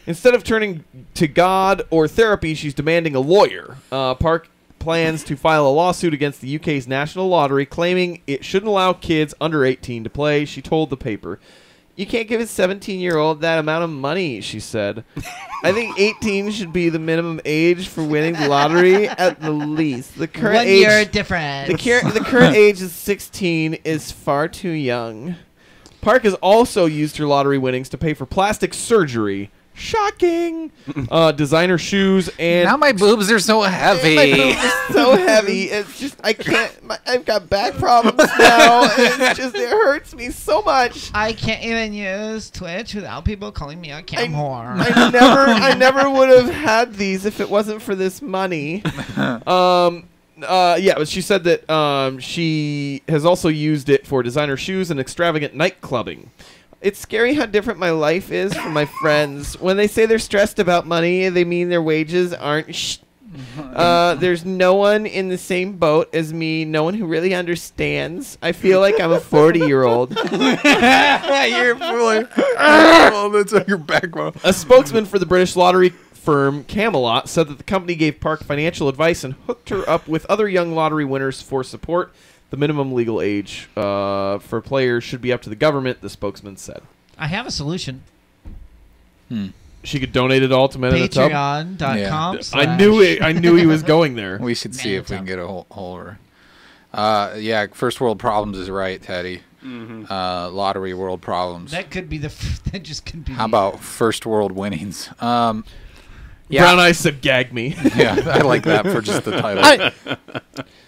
S9: Instead of turning to God or therapy, she's demanding a lawyer. Park plans to file a lawsuit against the UK's National Lottery, claiming it shouldn't allow kids under 18 to play. She told the paper, "You can't give a 17-year-old that amount of money," she said. "I think 18 should be the minimum age for winning the lottery at the least. The current
S6: 1
S9: age,
S6: year difference.
S9: the current age of 16 is far too young." Park has also used her lottery winnings to pay for plastic surgery. Shocking. Designer shoes and...
S4: Now my boobs are so heavy.
S9: My boobs are so heavy. It's just, I can't... I've got back problems now. It's just, it hurts me so much.
S6: I can't even use Twitch without people calling me a cam whore.
S9: I never would have had these if it wasn't for this money. Yeah, but she said that she has also used it for designer shoes and extravagant night clubbing. It's scary how different my life is from my friends. When they say they're stressed about money, they mean their wages aren't There's no one in the same boat as me. No one who really understands. I feel like I'm a 40-year-old.
S4: You're fooling. Oh, that's on your backbone.
S9: A spokesman for the British lottery firm Camelot said that the company gave Park financial advice and hooked her up with other young lottery winners for support. The minimum legal age for players should be up to the government, the spokesman said.
S6: I have a solution.
S9: She could donate it all to Men in the Tub.
S6: Patreon.com.
S9: I knew he was going there.
S4: We should see if we can get a hold of her. Yeah, first world problems is right, Teddy. Lottery world problems.
S6: That could be that just could be.
S4: How about first world winnings?
S9: Yeah. Brown Eyes said gag me.
S4: Yeah, I like that for just the title.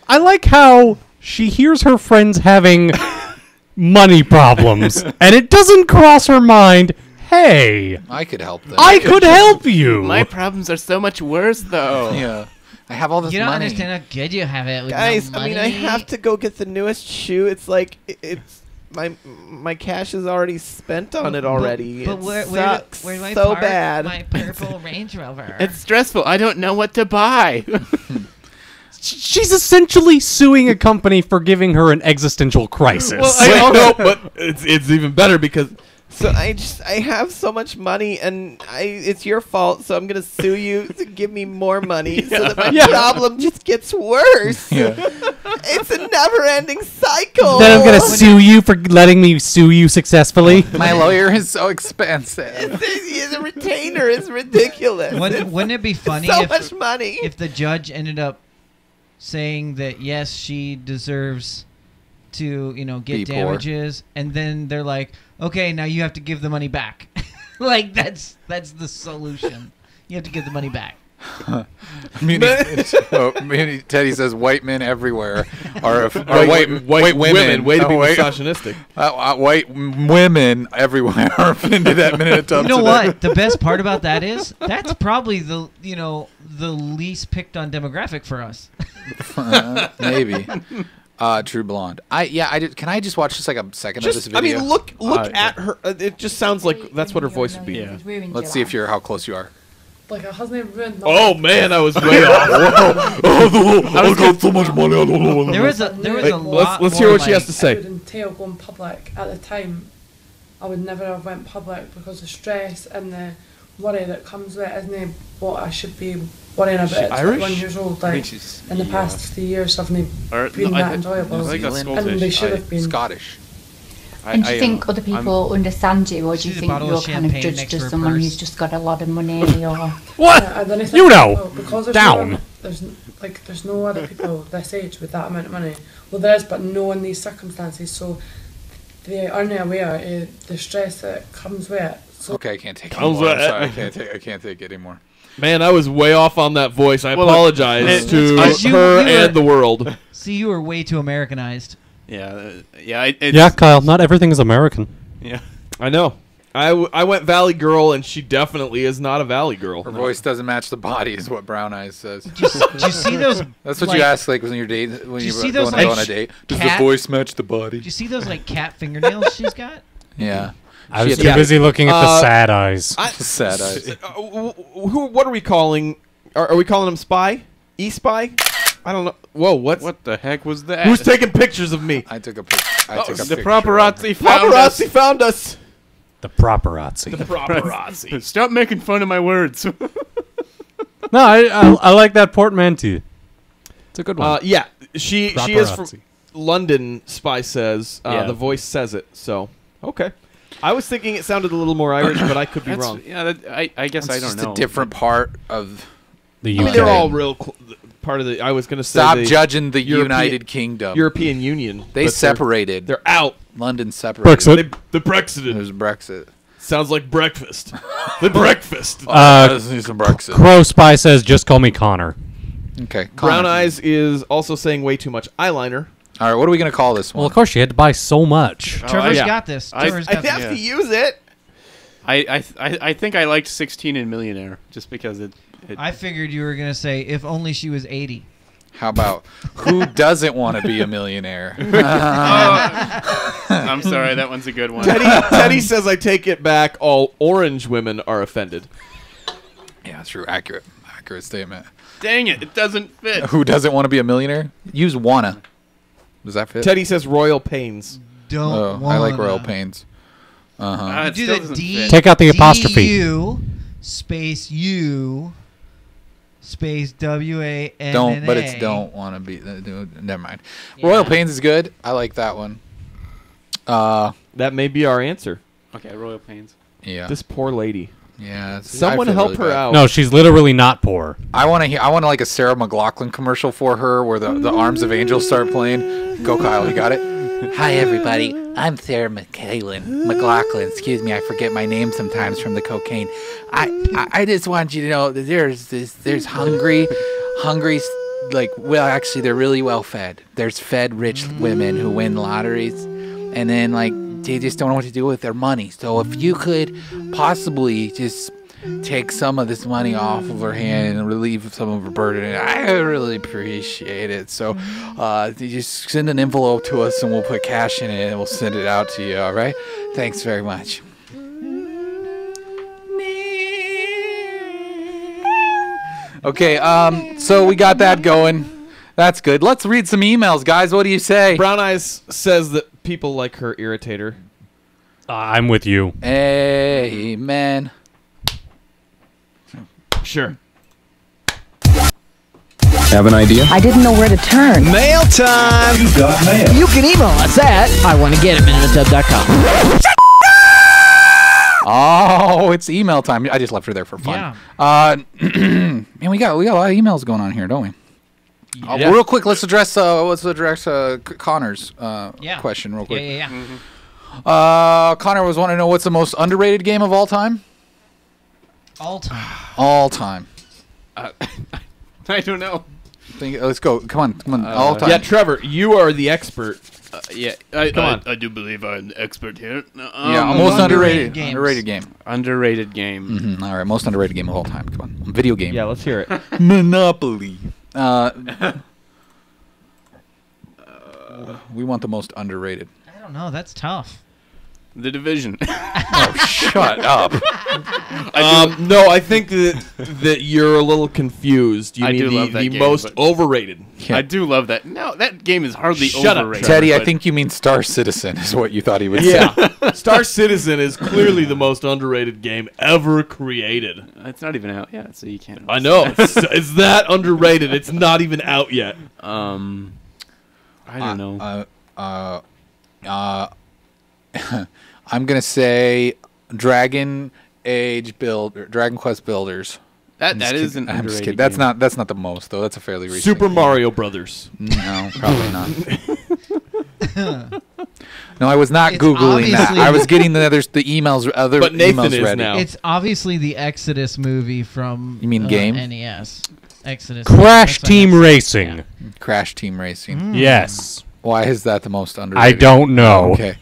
S8: I like how she hears her friends having money problems, and it doesn't cross her mind, hey,
S4: I could help them.
S8: I could help you.
S7: My problems are so much worse, though.
S4: Yeah. I have all this money.
S6: You don't understand how good you have it with
S9: Guys,
S6: no
S9: I
S6: money.
S9: mean, I have to go get the newest shoe. It's like, it's my cash is already spent on it already.
S6: But
S9: it
S6: where
S9: sucks
S6: my
S9: so bad.
S6: My purple Range Rover.
S7: It's stressful. I don't know what to buy.
S8: She's essentially suing a company for giving her an existential crisis.
S9: Well, no, but it's even better because I have so much money and it's your fault, so I'm gonna sue you to give me more money so that my problem just gets worse. Yeah. It's a never-ending cycle.
S8: Then I'm gonna sue you for letting me sue you successfully.
S4: My lawyer is so expensive.
S9: The retainer is ridiculous.
S6: Wouldn't it be funny
S9: so much money
S6: if the judge ended up saying that yes, she deserves to get damages, and then they're like, okay, now you have to give the money back. Like that's the solution. You have to give the money back.
S4: I mean, Teddy says white men everywhere are white women.
S9: Way to be misogynistic.
S4: White women everywhere are offended at minute Tub.
S6: You know what? The best part about that is that's probably the least picked on demographic for us.
S4: Maybe. True Blonde. Can I just watch just like a second of this video?
S9: I mean, look at her. It just sounds like that's what her voice would be.
S4: Yeah. Let's see how close you are.
S15: Like, it hasn't ruined.
S9: Oh man, I was way off. I got so much money.
S6: There was a lot.
S9: Let's hear what she has to say.
S15: It would entail going public. At the time, I would never have went public because the stress and the worry that comes with it isn't what I should be worrying about. It's
S9: Irish?
S15: 1 year old. Like, in the past 3 years, haven't been that enjoyable. And they should have been.
S4: Scottish.
S16: And do you think other people understand you, or do you think you're kind of judged as someone who's just got a lot of money? Or
S8: what? Down.
S15: There's no other people this age with that amount of money. Well, there is, but no in these circumstances. So they aren't aware of the stress that comes with it. So
S4: okay, I can't take it anymore. I can't take it anymore.
S9: Man, I was way off on that voice. I apologize to her and the world.
S6: See, you were way too Americanized.
S8: Yeah, Kyle. Not everything is American.
S7: Yeah,
S9: I know. I went Valley Girl, and she definitely is not a Valley Girl.
S4: Her voice doesn't match the body, is what Brown Eyes says.
S6: Do you see those?
S4: That's what you ask when you're dating. When you're going on a date. Does the voice match the body?
S6: Do you see those cat fingernails she's got?
S4: Yeah.
S8: I was too busy looking at the sad eyes.
S4: Sad eyes.
S9: What are we calling? Are we calling him Spy? E-Spy? I don't know. Whoa, what
S7: the heck was that?
S9: Who's taking pictures of me?
S4: I took a picture.
S7: The paparazzi found us.
S8: The paparazzi.
S9: The paparazzi.
S7: Stop making fun of my words.
S8: No, I like that portmanteau. It's a good one.
S9: Yeah, she is from London. Spy says the voice says it. So okay. I was thinking it sounded a little more Irish, but I could be wrong.
S7: Yeah, I guess I don't know.
S4: It's a different part of
S8: the UK.
S9: I mean, they're all real part of the. I was going to say
S4: stop judging the United Kingdom,
S9: European Union.
S4: They separated.
S9: They're out.
S4: London separated.
S8: Brexit.
S9: The Brexited.
S4: There's Brexit.
S9: Sounds like breakfast. The breakfast.
S4: Let's need some Brexit.
S8: Crow Spy says, "Just call me Connor."
S4: Okay.
S9: Brown Eyes is also saying way too much eyeliner.
S4: All right, what are we going to call this one?
S8: Well, of course, she had to buy so much.
S6: Trevor's got this.
S9: I have to use it.
S7: I think I liked 16 and Millionaire just because it.
S6: I figured you were gonna say if only she was 80.
S4: How about who doesn't want to be a millionaire?
S7: I'm sorry, that one's a good one.
S9: Teddy says I take it back. All orange women are offended.
S4: Yeah, true. Accurate statement.
S7: Dang it! It doesn't fit.
S4: Who doesn't want to be a millionaire? Use wanna. Does that fit?
S9: Teddy says Royal Pains.
S6: Don't
S4: I like Royal Pains.
S7: It
S6: do
S7: still
S6: the
S7: doesn't
S6: D.
S7: fit.
S8: Take out the apostrophe.
S6: U space U space WANNA.
S4: Don't, but it's don't want to be. Never mind. Royal Pains is good. I like that one.
S9: That may be our answer.
S7: Okay, Royal Pains.
S4: Yeah.
S9: This poor lady.
S4: Yeah.
S9: Someone help her out.
S8: No, she's literally not poor.
S4: I want to hear. I want like a Sarah McLachlan commercial for her, where the Arms of Angels start playing. Go, Kyle. You got it. Hi, everybody. I'm Sarah McLachlan. Excuse me, I forget my name sometimes from the cocaine. I just want you to know that there's hungry, like, well, actually, they're really well fed. There's fed rich women who win lotteries, and then like they just don't know what to do with their money. So if you could possibly just take some of this money off of her hand and relieve some of her burden, I really appreciate it. So you just send an envelope to us and we'll put cash in it and we'll send it out to you. All right? Thanks very much. Okay, so we got that going. That's good. Let's read some emails, guys. What do you say?
S9: Brown Eyes says that people like her irritate her.
S8: I'm with you.
S4: Amen.
S9: Sure.
S17: Have an idea?
S12: I didn't know where to turn.
S17: Mail time!
S14: You got mail.
S12: You can email us at iwannagetit@tub.com.
S4: Oh, it's email time. I just left her there for fun.
S6: Yeah.
S4: Man, we got a lot of emails going on here, don't we?
S6: Yeah.
S4: Real quick, let's address Connor's question real quick.
S6: Yeah.
S4: Connor was wanting to know what's the most underrated game of all time?
S6: All time.
S4: All time.
S7: I don't know.
S4: Let's go. Come on. All time.
S9: Yeah, Trevor, you are the expert.
S7: I do believe I'm an expert here.
S4: Most underrated game.
S7: Underrated game.
S4: Mm-hmm. All right, most underrated game of all time. Come on. Video game.
S9: Yeah, let's hear it.
S4: Monopoly. We want the most underrated.
S6: I don't know. That's tough.
S7: The Division.
S4: Oh, shut up.
S9: No, I think that you're a little confused. You mean
S7: love that
S9: the
S7: game,
S9: most
S7: but-
S9: overrated.
S4: Yeah.
S7: I do love that. No, that game is hardly
S9: Shut up,
S7: overrated.
S4: Teddy, I
S7: but-
S4: think you mean Star Citizen is what you thought he would
S9: Yeah.
S4: say.
S9: Star Citizen is clearly the most underrated game ever created.
S7: It's not even out yet, so you can't.
S9: I know. It's that underrated. It's not even out yet.
S7: I don't know.
S4: I'm gonna say Dragon Quest Builders.
S7: That is an
S4: I'm just
S7: underrated
S4: kidding.
S7: game.
S4: That's not the most though. That's a fairly recent.
S9: Super
S4: game.
S9: Mario Brothers.
S4: No, probably not. No, I was not
S6: It's
S4: googling that.
S6: obviously-
S4: I was getting the emails. Other
S9: But Nathan
S4: emails
S9: is
S4: ready.
S9: now.
S6: It's obviously the Exodus movie from
S4: You mean game?
S6: NES. Exodus.
S8: Crash
S6: That's what
S8: Team
S6: I meant.
S8: Racing.
S6: Yeah.
S4: Crash Team Racing.
S8: Yes.
S4: Why is that the most underrated?
S8: I don't know.
S4: Okay.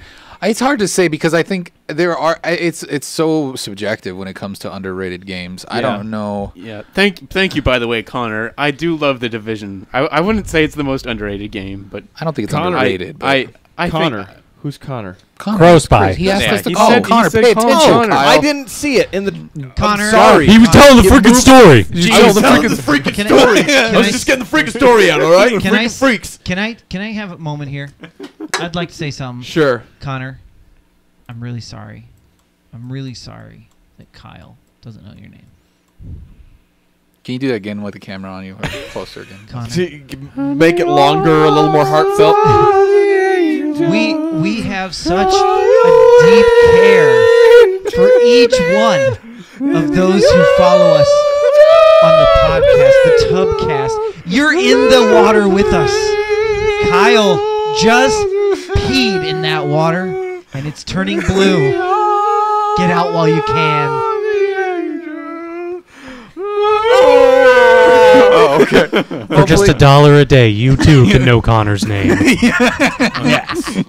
S4: It's hard to say because I think there are. It's so subjective when it comes to underrated games. I don't know.
S7: Yeah. Thank you, by the way, Connor. I do love The Division. I wouldn't say it's the most underrated game, but
S4: I don't think it's
S9: Connor,
S4: underrated.
S7: I
S9: Connor.
S7: think,
S9: Who's Connor?
S8: Crow Spy.
S4: He asked us to
S7: he
S4: call.
S7: said-
S4: Connor,
S7: he said
S4: pay
S7: call.
S4: attention.
S7: Connor.
S4: Kyle.
S9: I didn't see it in the.
S6: Connor.
S9: I'm sorry.
S8: He was telling the freaking story.
S9: I was telling the freaking
S6: Can I-
S9: story.
S6: can
S9: I was
S6: I-
S9: just getting the freaking story out, all right?
S6: Can I
S9: Freaking
S6: s-
S9: freaks.
S6: Can I have a moment here? I'd like to say something.
S9: Sure.
S6: Connor, I'm really sorry. I'm really sorry that Kyle doesn't know your name.
S4: Can you do that again with the camera on you? Or closer again.
S6: Connor.
S9: To make it longer, a little more heartfelt.
S6: We have such a deep care for each one of those who follow us on the podcast, the Tubcast. You're in the water with us. Kyle just peed in that water, and it's turning blue. Get out while you can.
S4: Oh, okay.
S8: For just $1 a day, you too can know Connor's name.
S9: Yes.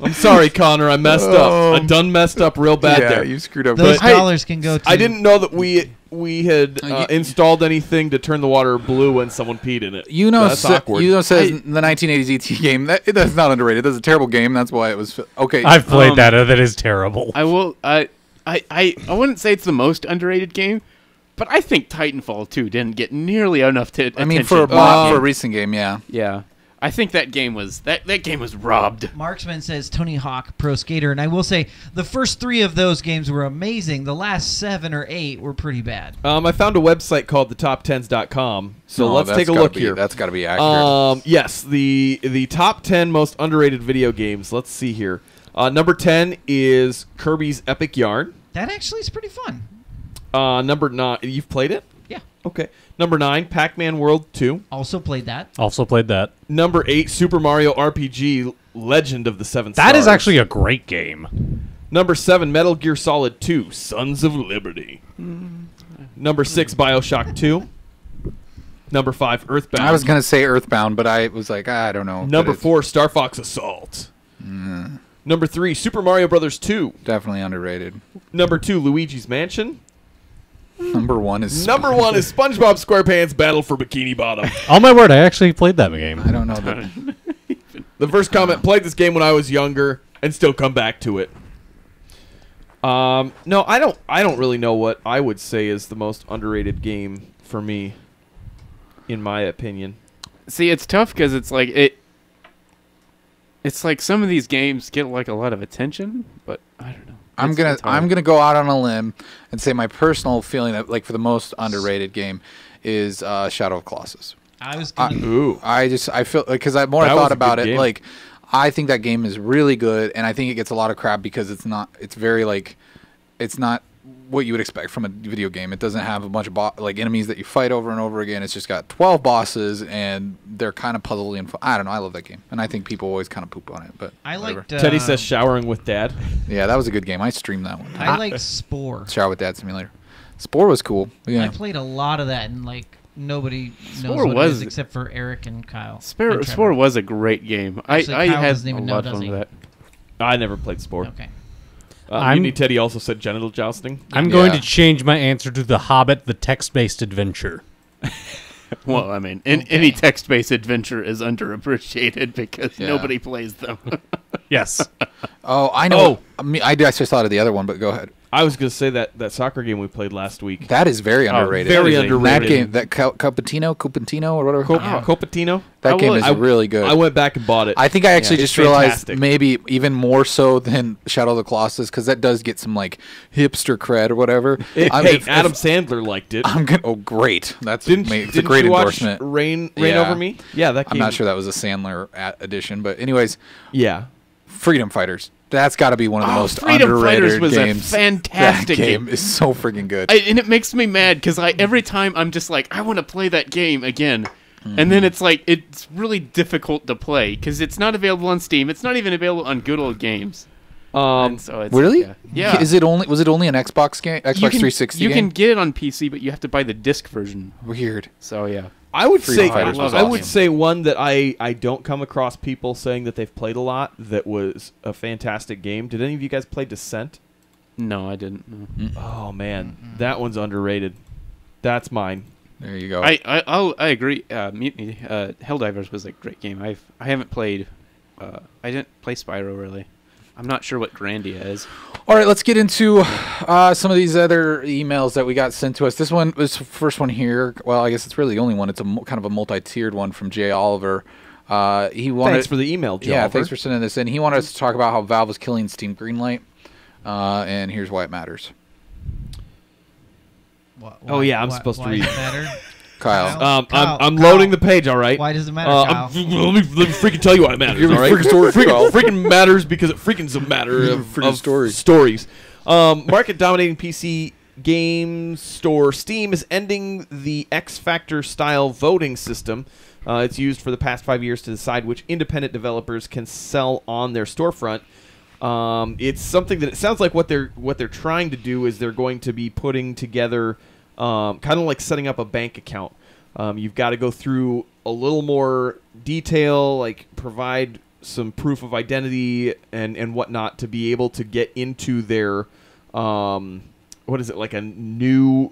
S9: I'm sorry, Connor. I messed up. I done messed up real bad
S4: Yeah,
S9: there.
S4: you screwed up.
S6: Those
S4: But-
S6: dollars can go to.
S9: I didn't know that we had installed anything to turn the water blue when someone peed in it. That's awkward.
S4: Says the 1980s ET game. That's not underrated. That's a terrible game. That's why it was okay.
S8: I've played that. That is terrible.
S7: I will. I wouldn't say it's the most underrated game, But I think Titanfall 2 didn't get nearly enough attention.
S4: I mean, for a recent game, yeah.
S7: Yeah. I think that game was that game was robbed.
S6: Marksman says Tony Hawk Pro Skater, and I will say the first 3 of those games were amazing. The last 7 or 8 were pretty bad.
S9: I found a website called thetop10s.com, so let's take a look here.
S4: That's got to be accurate.
S9: Yes, the top 10 most underrated video games. Let's see here. Number 10 is Kirby's Epic Yarn.
S6: That actually is pretty fun.
S9: Number 9, you've played it?
S6: Yeah.
S9: Okay. Number 9, Pac-Man World 2.
S6: Also played that.
S8: Also played that.
S9: Number 8, Super Mario RPG Legend of the Seven Stars.
S8: That is actually a great game.
S9: Number 7, Metal Gear Solid 2, Sons of Liberty. Number 6, BioShock 2. Number 5, Earthbound.
S4: I was going to say Earthbound, but I was like, I don't know.
S9: Number 4, Star Fox Assault. Number 3, Super Mario Brothers 2.
S4: Definitely underrated.
S9: Number 2, Luigi's Mansion.
S4: Number 1 is
S9: SpongeBob SquarePants Battle for Bikini Bottom.
S8: Oh my word, I actually played that game.
S4: I don't know that.
S9: The first comment, played this game when I was younger and still come back to it. No, I don't really know what I would say is the most underrated game for me, in my opinion.
S7: See, it's tough because it's like it's like some of these games get like a lot of attention, but I don't know.
S4: I'm gonna go out on a limb and say my personal feeling that, like, for the most underrated game is Shadow of Colossus.
S6: I
S4: feel like, because the more I thought about it, like, I think that game is really good, and I think it gets a lot of crap because it's not what you would expect from a video game. It doesn't have a bunch of enemies that you fight over and over again. It's just got 12 bosses, and they're kind of puzzly and fun. I don't know. I love that game, and I think people always kind of poop on it. But
S6: I liked.
S9: Teddy says Showering with Dad.
S4: Yeah, that was a good game. I streamed that one.
S6: I liked Spore.
S4: Shower with Dad Simulator. Spore was cool. Yeah.
S6: I played a lot of that, and like nobody knows what it is except for Eric and Kyle.
S7: Spore was a great game.
S6: Actually,
S7: I
S6: Kyle
S7: had
S6: doesn't even
S7: a
S6: know,
S7: lot of
S6: does
S7: fun
S6: he?
S7: with that.
S9: I never played Spore.
S6: Okay.
S9: Teddy also said genital jousting.
S8: I'm going to change my answer to The Hobbit, the text-based adventure.
S7: Well, I mean, any text-based adventure is underappreciated because nobody plays them.
S8: Yes.
S4: Oh, I know. I just thought of the other one, but go ahead.
S9: I was going to say that soccer game we played last week.
S4: That is very underrated.
S9: Very underrated.
S4: That game, that Copatino or whatever.
S9: Copatino?
S4: That game is really good.
S9: I went back and bought it.
S4: I think I actually just realized maybe even more so than Shadow of the Colossus, because that does get some like hipster cred or whatever.
S9: Adam Sandler liked it.
S4: Great. It's
S9: a
S4: great
S9: you
S4: endorsement.
S9: Watch Rain Over Me? Yeah, that game.
S4: I'm not sure that was a Sandler edition, but anyways.
S9: Yeah.
S4: Freedom Fighters. That's got to be one of the most
S7: Freedom
S4: underrated
S7: Fighters was
S4: games.
S7: A fantastic
S4: game. That game is so freaking good.
S7: And it makes me mad because every time I'm just like, I want to play that game again. And then it's like, it's really difficult to play because it's not available on Steam. It's not even available on Good Old Games. So it's
S4: really?
S7: Yeah.
S4: Was it only an Xbox game? Xbox 360
S7: You
S4: game?
S7: can get it on PC, but you have to buy the disc version.
S4: Weird.
S7: So yeah.
S9: I would say
S4: awesome.
S9: one that I don't come across people saying that they've played a lot that was a fantastic game. Did any of you guys play Descent?
S7: No, I didn't. No.
S9: Oh man, that one's underrated. That's mine.
S4: There you go.
S7: I agree. Mutiny Helldivers was a great game. I haven't played. I didn't play Spyro really. I'm not sure what Grandia is.
S4: All right, let's get into some of these other emails that we got sent to us. This one was the first one here. Well, I guess it's really the only one. It's a kind of a multi-tiered one from Jay Oliver.
S9: Thanks for the email, Jay Oliver.
S4: Thanks for sending this in. He wanted us to talk about how Valve is killing Steam Greenlight, and here's why it matters.
S9: I'm supposed to read
S6: it.
S4: Kyle.
S9: I'm loading the page, all right?
S6: Why does it matter, Kyle?
S9: Let me freaking tell you why it matters, all right? Freaking matters because it freaking's a matter of stories. Market-dominating PC game store Steam is ending the X Factor-style voting system. It's used for the past 5 years to decide which independent developers can sell on their storefront. It's something that it sounds like what they're trying to do is they're going to be putting together kind of like setting up a bank account. You've got to go through a little more detail, like provide some proof of identity and whatnot to be able to get into their what is it, like a new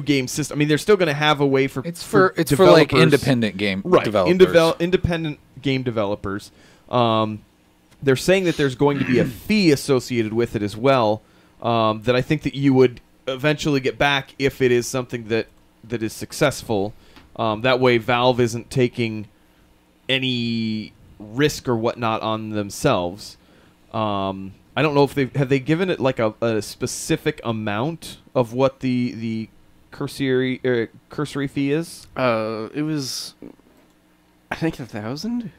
S9: game system. I mean, they're still going to have a way for
S4: for like independent game developers.
S9: Independent game developers. They're saying that there's going to be a fee associated with it as well. That I think that you would eventually get back if it is something that is successful. That way, Valve isn't taking any risk or whatnot on themselves. I don't know if they given it like a specific amount of what the cursory fee is.
S7: It was, I think, $1,000.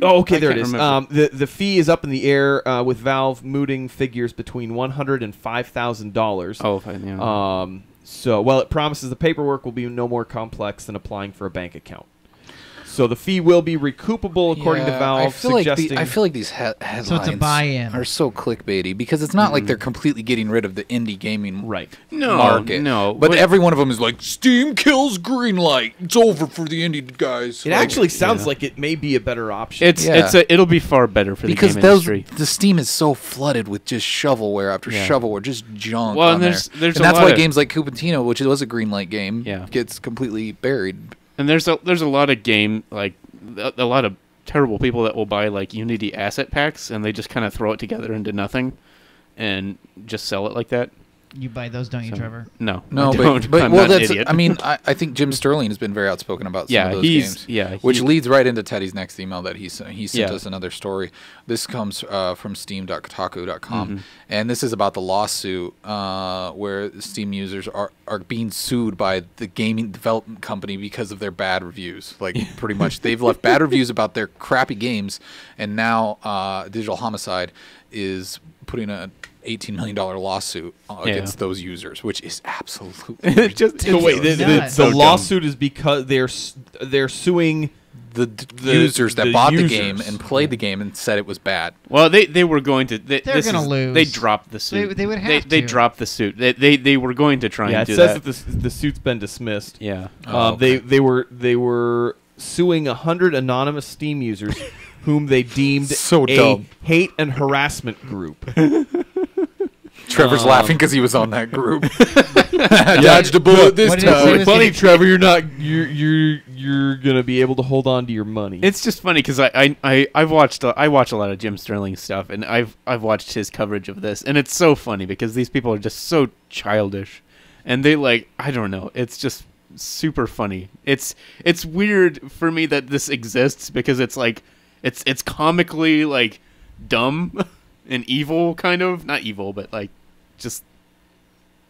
S9: Oh, okay, there it is. The fee is up in the air with Valve mooting figures between $100 and $5,000.
S7: Oh, fine, yeah.
S9: So, well, it promises the paperwork will be no more complex than applying for a bank account. So the fee will be recoupable according to Valve.
S4: I feel like these headlines
S6: So it's a buy-in.
S4: are so clickbaity because it's not like they're completely getting rid of the indie gaming market.
S7: No.
S4: But every one of them is like, Steam kills Greenlight. It's over for the indie guys.
S9: It actually sounds like it may be a better option.
S7: It'll be far better for the game industry.
S4: The Steam is so flooded with just shovelware after shovelware, just junk.
S7: Well,
S4: and
S7: there's
S4: and
S7: a
S4: that's
S7: lot
S4: why
S7: of
S4: games like Cupertino, which was a Greenlight game, gets completely buried.
S7: And there's a lot of a lot of terrible people that will buy like Unity asset packs and they just kind of throw it together into nothing and just sell it like that.
S6: You buy those, don't you, Trevor?
S7: No,
S4: no,
S7: I don't.
S4: but
S7: I'm
S4: well,
S7: not an
S4: that's.
S7: idiot.
S4: I mean, I think Jim Sterling has been very outspoken about some of those games. Which leads right into Teddy's next email that he sent us another story. This comes from Steam.kotaku.com, and this is about the lawsuit where Steam users are being sued by the gaming development company because of their bad reviews. Like pretty much, they've left bad reviews about their crappy games, and now Digital Homicide is putting a $18 million lawsuit against those users, which is absolutely ridiculous.
S9: The lawsuit is because they're suing
S4: the users that bought the game and played the game and said it was bad.
S7: Well, they were going to.
S6: They're going to lose.
S7: They dropped the suit.
S6: They would have to.
S7: They dropped the suit. They were going to try and do that.
S9: Yeah, it says that the suit's been dismissed.
S7: Yeah.
S9: They were suing 100 anonymous Steam users whom they deemed a hate and harassment group.
S4: Trevor's laughing because he was on that group. Dodged a bullet this time.
S9: Funny, Trevor. You're gonna be able to hold on to your money.
S7: It's just funny because I watch a lot of Jim Sterling stuff, and I've watched his coverage of this, and it's so funny because these people are just so childish, and they I don't know. It's just super funny. It's weird for me that this exists because it's it's comically dumb and evil, kind of not evil, but just.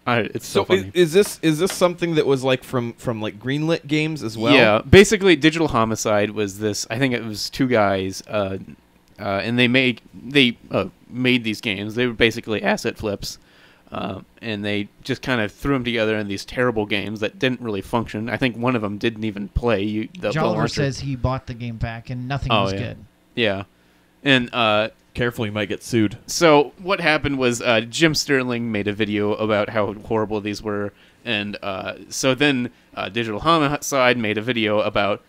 S7: It's so funny.
S9: Is this something that was from Greenlit Games as well?
S7: Yeah, basically, Digital Homicide was this. I think it was two guys, and they made these games. They were basically asset flips, and they just kind of threw them together in these terrible games that didn't really function. I think one of them didn't even play.
S6: Jolliver says he bought the game back and nothing was good.
S7: Yeah, and.
S9: Careful, you might get sued.
S7: So what happened was Jim Sterling made a video about how horrible these were, and so then Digital Homicide made a video about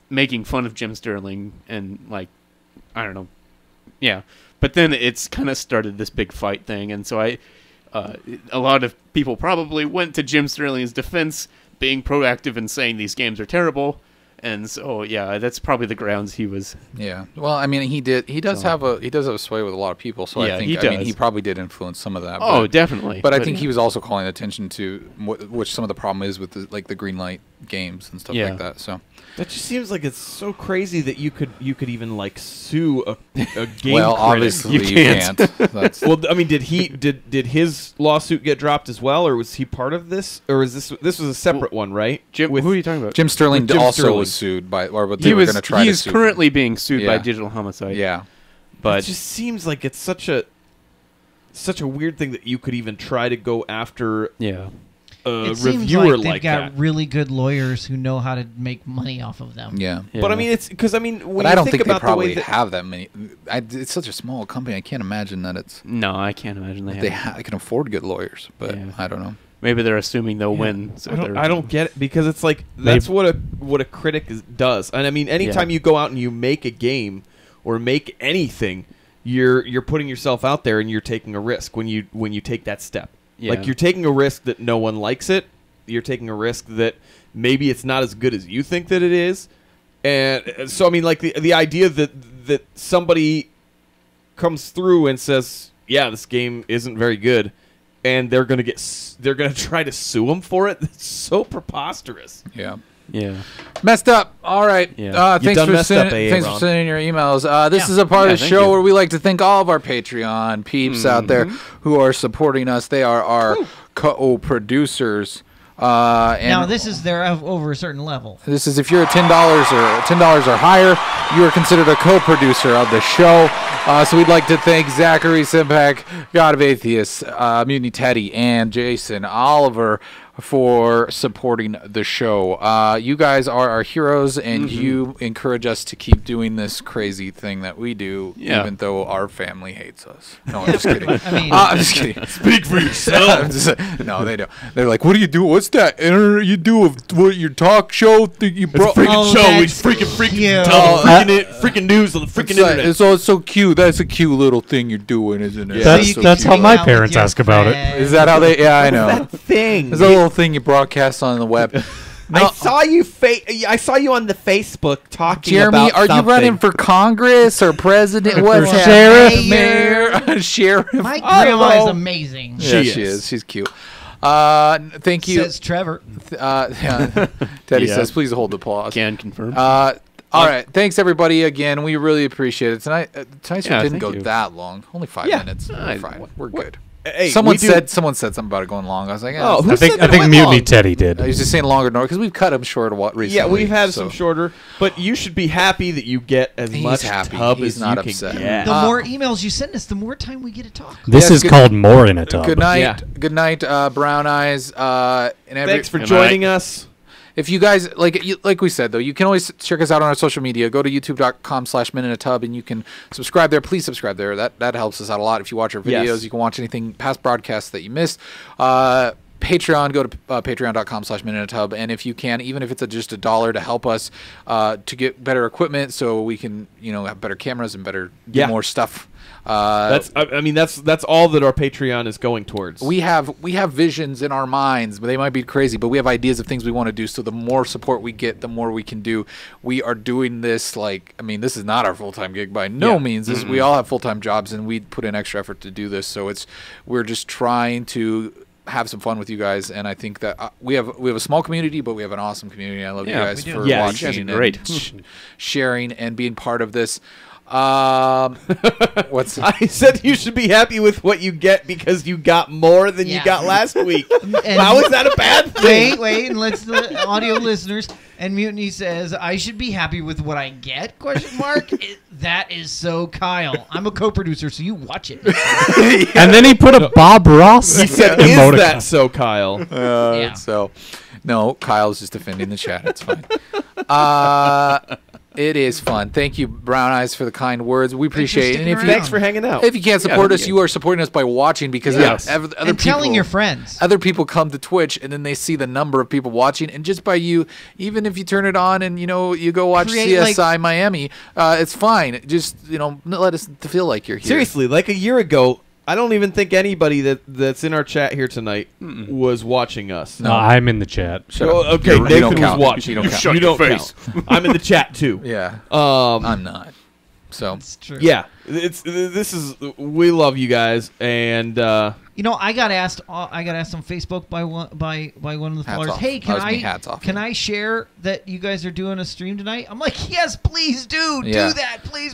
S7: making fun of Jim Sterling and I don't know, yeah. But then it's kind of started this big fight thing, and so a lot of people probably went to Jim Sterling's defense, being proactive and saying these games are terrible. And so, yeah, that's probably the grounds he was.
S4: Yeah. Well, I mean, he does have a sway with a lot of people. So I think he probably did influence some of that.
S7: Oh, definitely.
S4: But I think he was also calling attention to which some of the problem is with the Greenlight games and stuff like that. So
S9: that just seems like it's so crazy that you could even sue a game.
S4: Well,
S9: critic.
S4: obviously you can't.
S9: Well, I mean, did his lawsuit get dropped as well, or was he part of this, or is this was a separate one, right?
S7: Jim, who are you talking about?
S4: Jim Sterling was sued by, or they were going to try to sue.
S7: He's currently being sued by Digital Homicide.
S4: Yeah,
S7: but
S9: it just seems like it's such a weird thing that you could even try to go after.
S7: Yeah.
S9: A
S6: it seems
S9: reviewer
S6: like they've got really good lawyers who know how to make money off of them.
S4: Yeah.
S9: But I mean, it's because when
S4: I don't
S9: think
S4: they
S9: about
S4: probably
S9: the way that
S4: have that many. It's such a small company. I can't imagine that it's.
S7: No, I can't imagine
S4: they can afford good lawyers, but I don't know.
S7: Maybe they're assuming they'll win. So
S9: I don't get it because it's that's what a critic does, and I mean, anytime you go out and you make a game or make anything, you're putting yourself out there and you're taking a risk when you take that step.
S7: Yeah.
S9: You're taking a risk that no one likes it. You're taking a risk that maybe it's not as good as you think that it is, and so I mean, the idea that somebody comes through and says, "Yeah, this game isn't very good," and they're gonna try to sue him for it. It's so preposterous.
S4: Yeah.
S8: Yeah.
S4: Messed up. All right.
S8: Yeah.
S4: Thanks for sending your emails. This is a part of the show where we like to thank all of our Patreon peeps out there who are supporting us. They are our co-producers.
S6: Now they're over a certain level.
S4: This is if you're at $10 or higher, you are considered a co-producer of the show. So we'd like to thank Zachary Simpak, God of Atheists, Mutiny Teddy, and Jason Oliver for supporting the show. You guys are our heroes, and you encourage us to keep doing this crazy thing that we do, even though our family hates us. No, I'm just kidding. I'm just kidding.
S9: Speak for yourself.
S4: No, they don't. They're like, what do you do? What's that you do of what your talk show thing you brought?
S9: It's a freaking show. It's freaking tell freaking news on the freaking internet.
S4: It's so cute. That's a cute little thing you're doing, isn't it?
S8: That's how my parents ask about it.
S4: Is that how they? Yeah, I know.
S9: That thing.
S4: There's a little thing you broadcast on the web.
S9: I saw you. I saw you on the Facebook talking
S4: Jeremy,
S9: about
S4: are you running for Congress or president? What's
S6: Sheriff,
S4: mayor, sheriff?
S6: My grandma is amazing.
S4: Yeah, she is. She's cute. Thank you.
S6: Says Trevor.
S4: Teddy says, please hold the applause.
S7: Can confirm.
S4: All right. Thanks, everybody, again. We really appreciate it. Tonight's show didn't go that long. Only 5 minutes. We're good.
S9: Hey,
S4: someone said something about it going long. I was like,
S8: I think Mutiny Teddy did.
S4: I was just saying longer because we've cut them short recently.
S9: Yeah, we've had some shorter, but you should be happy that you get as much tub as you can get.
S6: The more emails you send us, the more time we get to talk.
S8: This is called More in a Tub.
S4: Good night. Good night, Brown Eyes.
S9: Thanks for joining us.
S4: If you guys, like we said, though, you can always check us out on our social media. Go to youtube.com/minuteatub, and you can subscribe there. Please subscribe there. That helps us out a lot. If you watch our videos, you can watch anything past broadcasts that you missed. Patreon, go to patreon.com/minuteatub, and if you can, even if it's just $1 to help us to get better equipment so we can, have better cameras and do more stuff.
S9: That's all that our Patreon is going towards.
S4: We have visions in our minds, but they might be crazy, but we have ideas of things we want to do. So the more support we get, the more we can do. We are doing this this is not our full-time gig by no means. We all have full-time jobs, and we put in extra effort to do this. So we're just trying to have some fun with you guys, and I think that we have a small community, but we have an awesome community. I love you guys for watching and sharing and being part of this. I
S9: said you should be happy with what you get because you got more than you got last week. How is that a bad thing?
S6: Wait, and let's the audio listeners. And Mutiny says, I should be happy with what I get, ? That is so Kyle. I'm a co-producer, so you watch it.
S8: And then he put a Bob Ross.
S9: He said, is that so Kyle?
S4: So, no, Kyle's just defending the chat. It's fine. It is fun. Thank you, Brown Eyes, for the kind words. We appreciate it. And
S9: thanks for hanging out.
S4: If you can't support us, you are supporting us by watching because other people,
S6: telling your friends.
S4: Other people come to Twitch and then they see the number of people watching, and just by you, even if you turn it on and you go watch CSI Miami, it's fine. Just let us feel like you're here.
S9: Seriously, like a year ago, I don't even think anybody that's in our chat here tonight was watching us.
S8: No, I'm in the chat.
S9: Okay, Nathan was watching.
S7: You don't count.
S9: I'm in the chat too.
S4: Yeah. I'm not. So
S6: it's true.
S9: Yeah, we love you guys, and
S6: I got asked on Facebook by one of the followers. Hey, can I share that you guys are doing a stream tonight? I'm like, yes, please do that, please.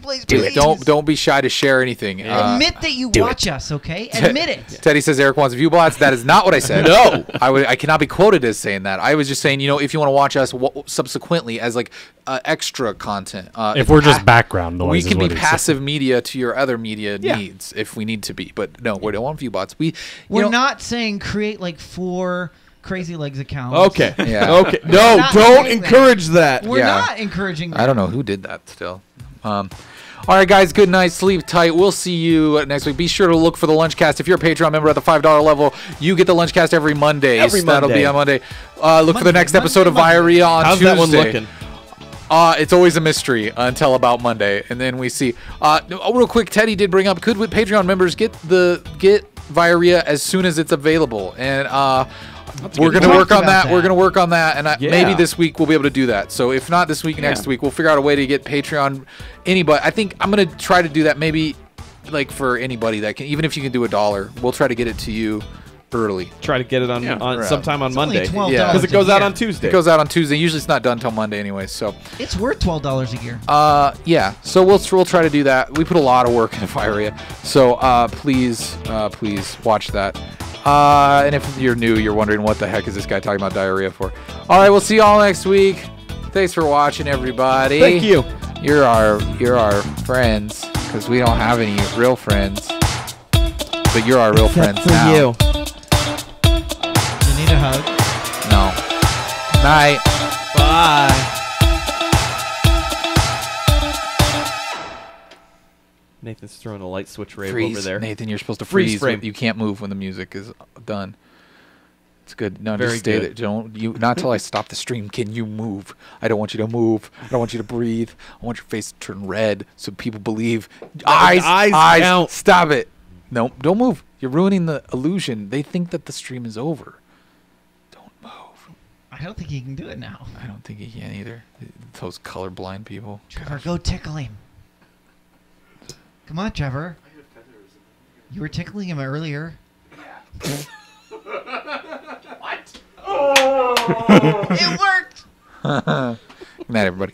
S4: Don't be shy to share anything.
S6: Admit that you watch us, okay? Admit it.
S4: Teddy says Eric wants view bots. That is not what I said.
S9: No,
S4: I cannot be quoted as saying that. I was just saying, if you want to watch us subsequently as extra content,
S8: if we're just background noise,
S4: we can be passive media to your other media needs if we need to be. But no, we don't want view bots.
S6: We're not saying create 4 Crazy Legs accounts.
S9: Okay. Yeah. Okay. No, don't encourage that.
S6: We're not encouraging that.
S4: I don't know who did that still. All right, guys. Good night. Sleep tight. We'll see you next week. Be sure to look for the Lunchcast. If you're a Patreon member at the $5 level, you get the Lunchcast every Monday. That'll be on Monday. Look for the next episode of Viaria on Tuesday.
S9: How's that one looking?
S4: It's always a mystery until about Monday, and then we see. Real quick, Teddy did bring up, could Patreon members get Viaria as soon as it's available, and we're going to work on that. We're going to work on that, and maybe this week we'll be able to do that. So if not this week, next week, we'll figure out a way to get Patreon anybody. I think I'm going to try to do that maybe for anybody that can, even if you can do $1, we'll try to get it to you early.
S9: Try to get it on sometime on
S6: It's only
S9: Monday.
S6: $12
S9: because it goes
S6: a
S9: out
S6: year.
S9: on Tuesday.
S4: It goes out on Tuesday. Usually it's not done till Monday anyway. So
S6: It's worth $12 a year.
S4: yeah. So we'll try to do that. We put a lot of work into Firea. So please watch that. And if you're new, you're wondering what the heck is this guy talking about diarrhea for? All right, we'll see you all next week. Thanks for watching, everybody.
S9: Thank you.
S4: You're our friends because we don't have any real friends. But you're our real friends
S9: for
S4: now.
S9: you.
S6: You need a hug.
S4: No. Night.
S9: Bye. Nathan's throwing a light switch rave
S4: Freeze.
S9: over there.
S4: Nathan, you're supposed to
S9: Freeze
S4: freeze.
S9: frame.
S4: You can't move when the music is done. It's good. No,
S9: Very
S4: just stay
S9: good.
S4: there. Not till I stop the stream. Can you move? I don't want you to move. I don't want you to breathe. I want your face to turn red so people believe. Eyes
S9: count.
S4: Stop it. No, don't move. You're ruining the illusion. They think that the stream is over. Don't move.
S6: I don't think he can do it now.
S4: I don't think he can either. Those colorblind people.
S6: Trevor, go tickle him. Come on, Trevor. You were tickling him earlier.
S11: What?
S6: It worked.
S4: Good night, everybody.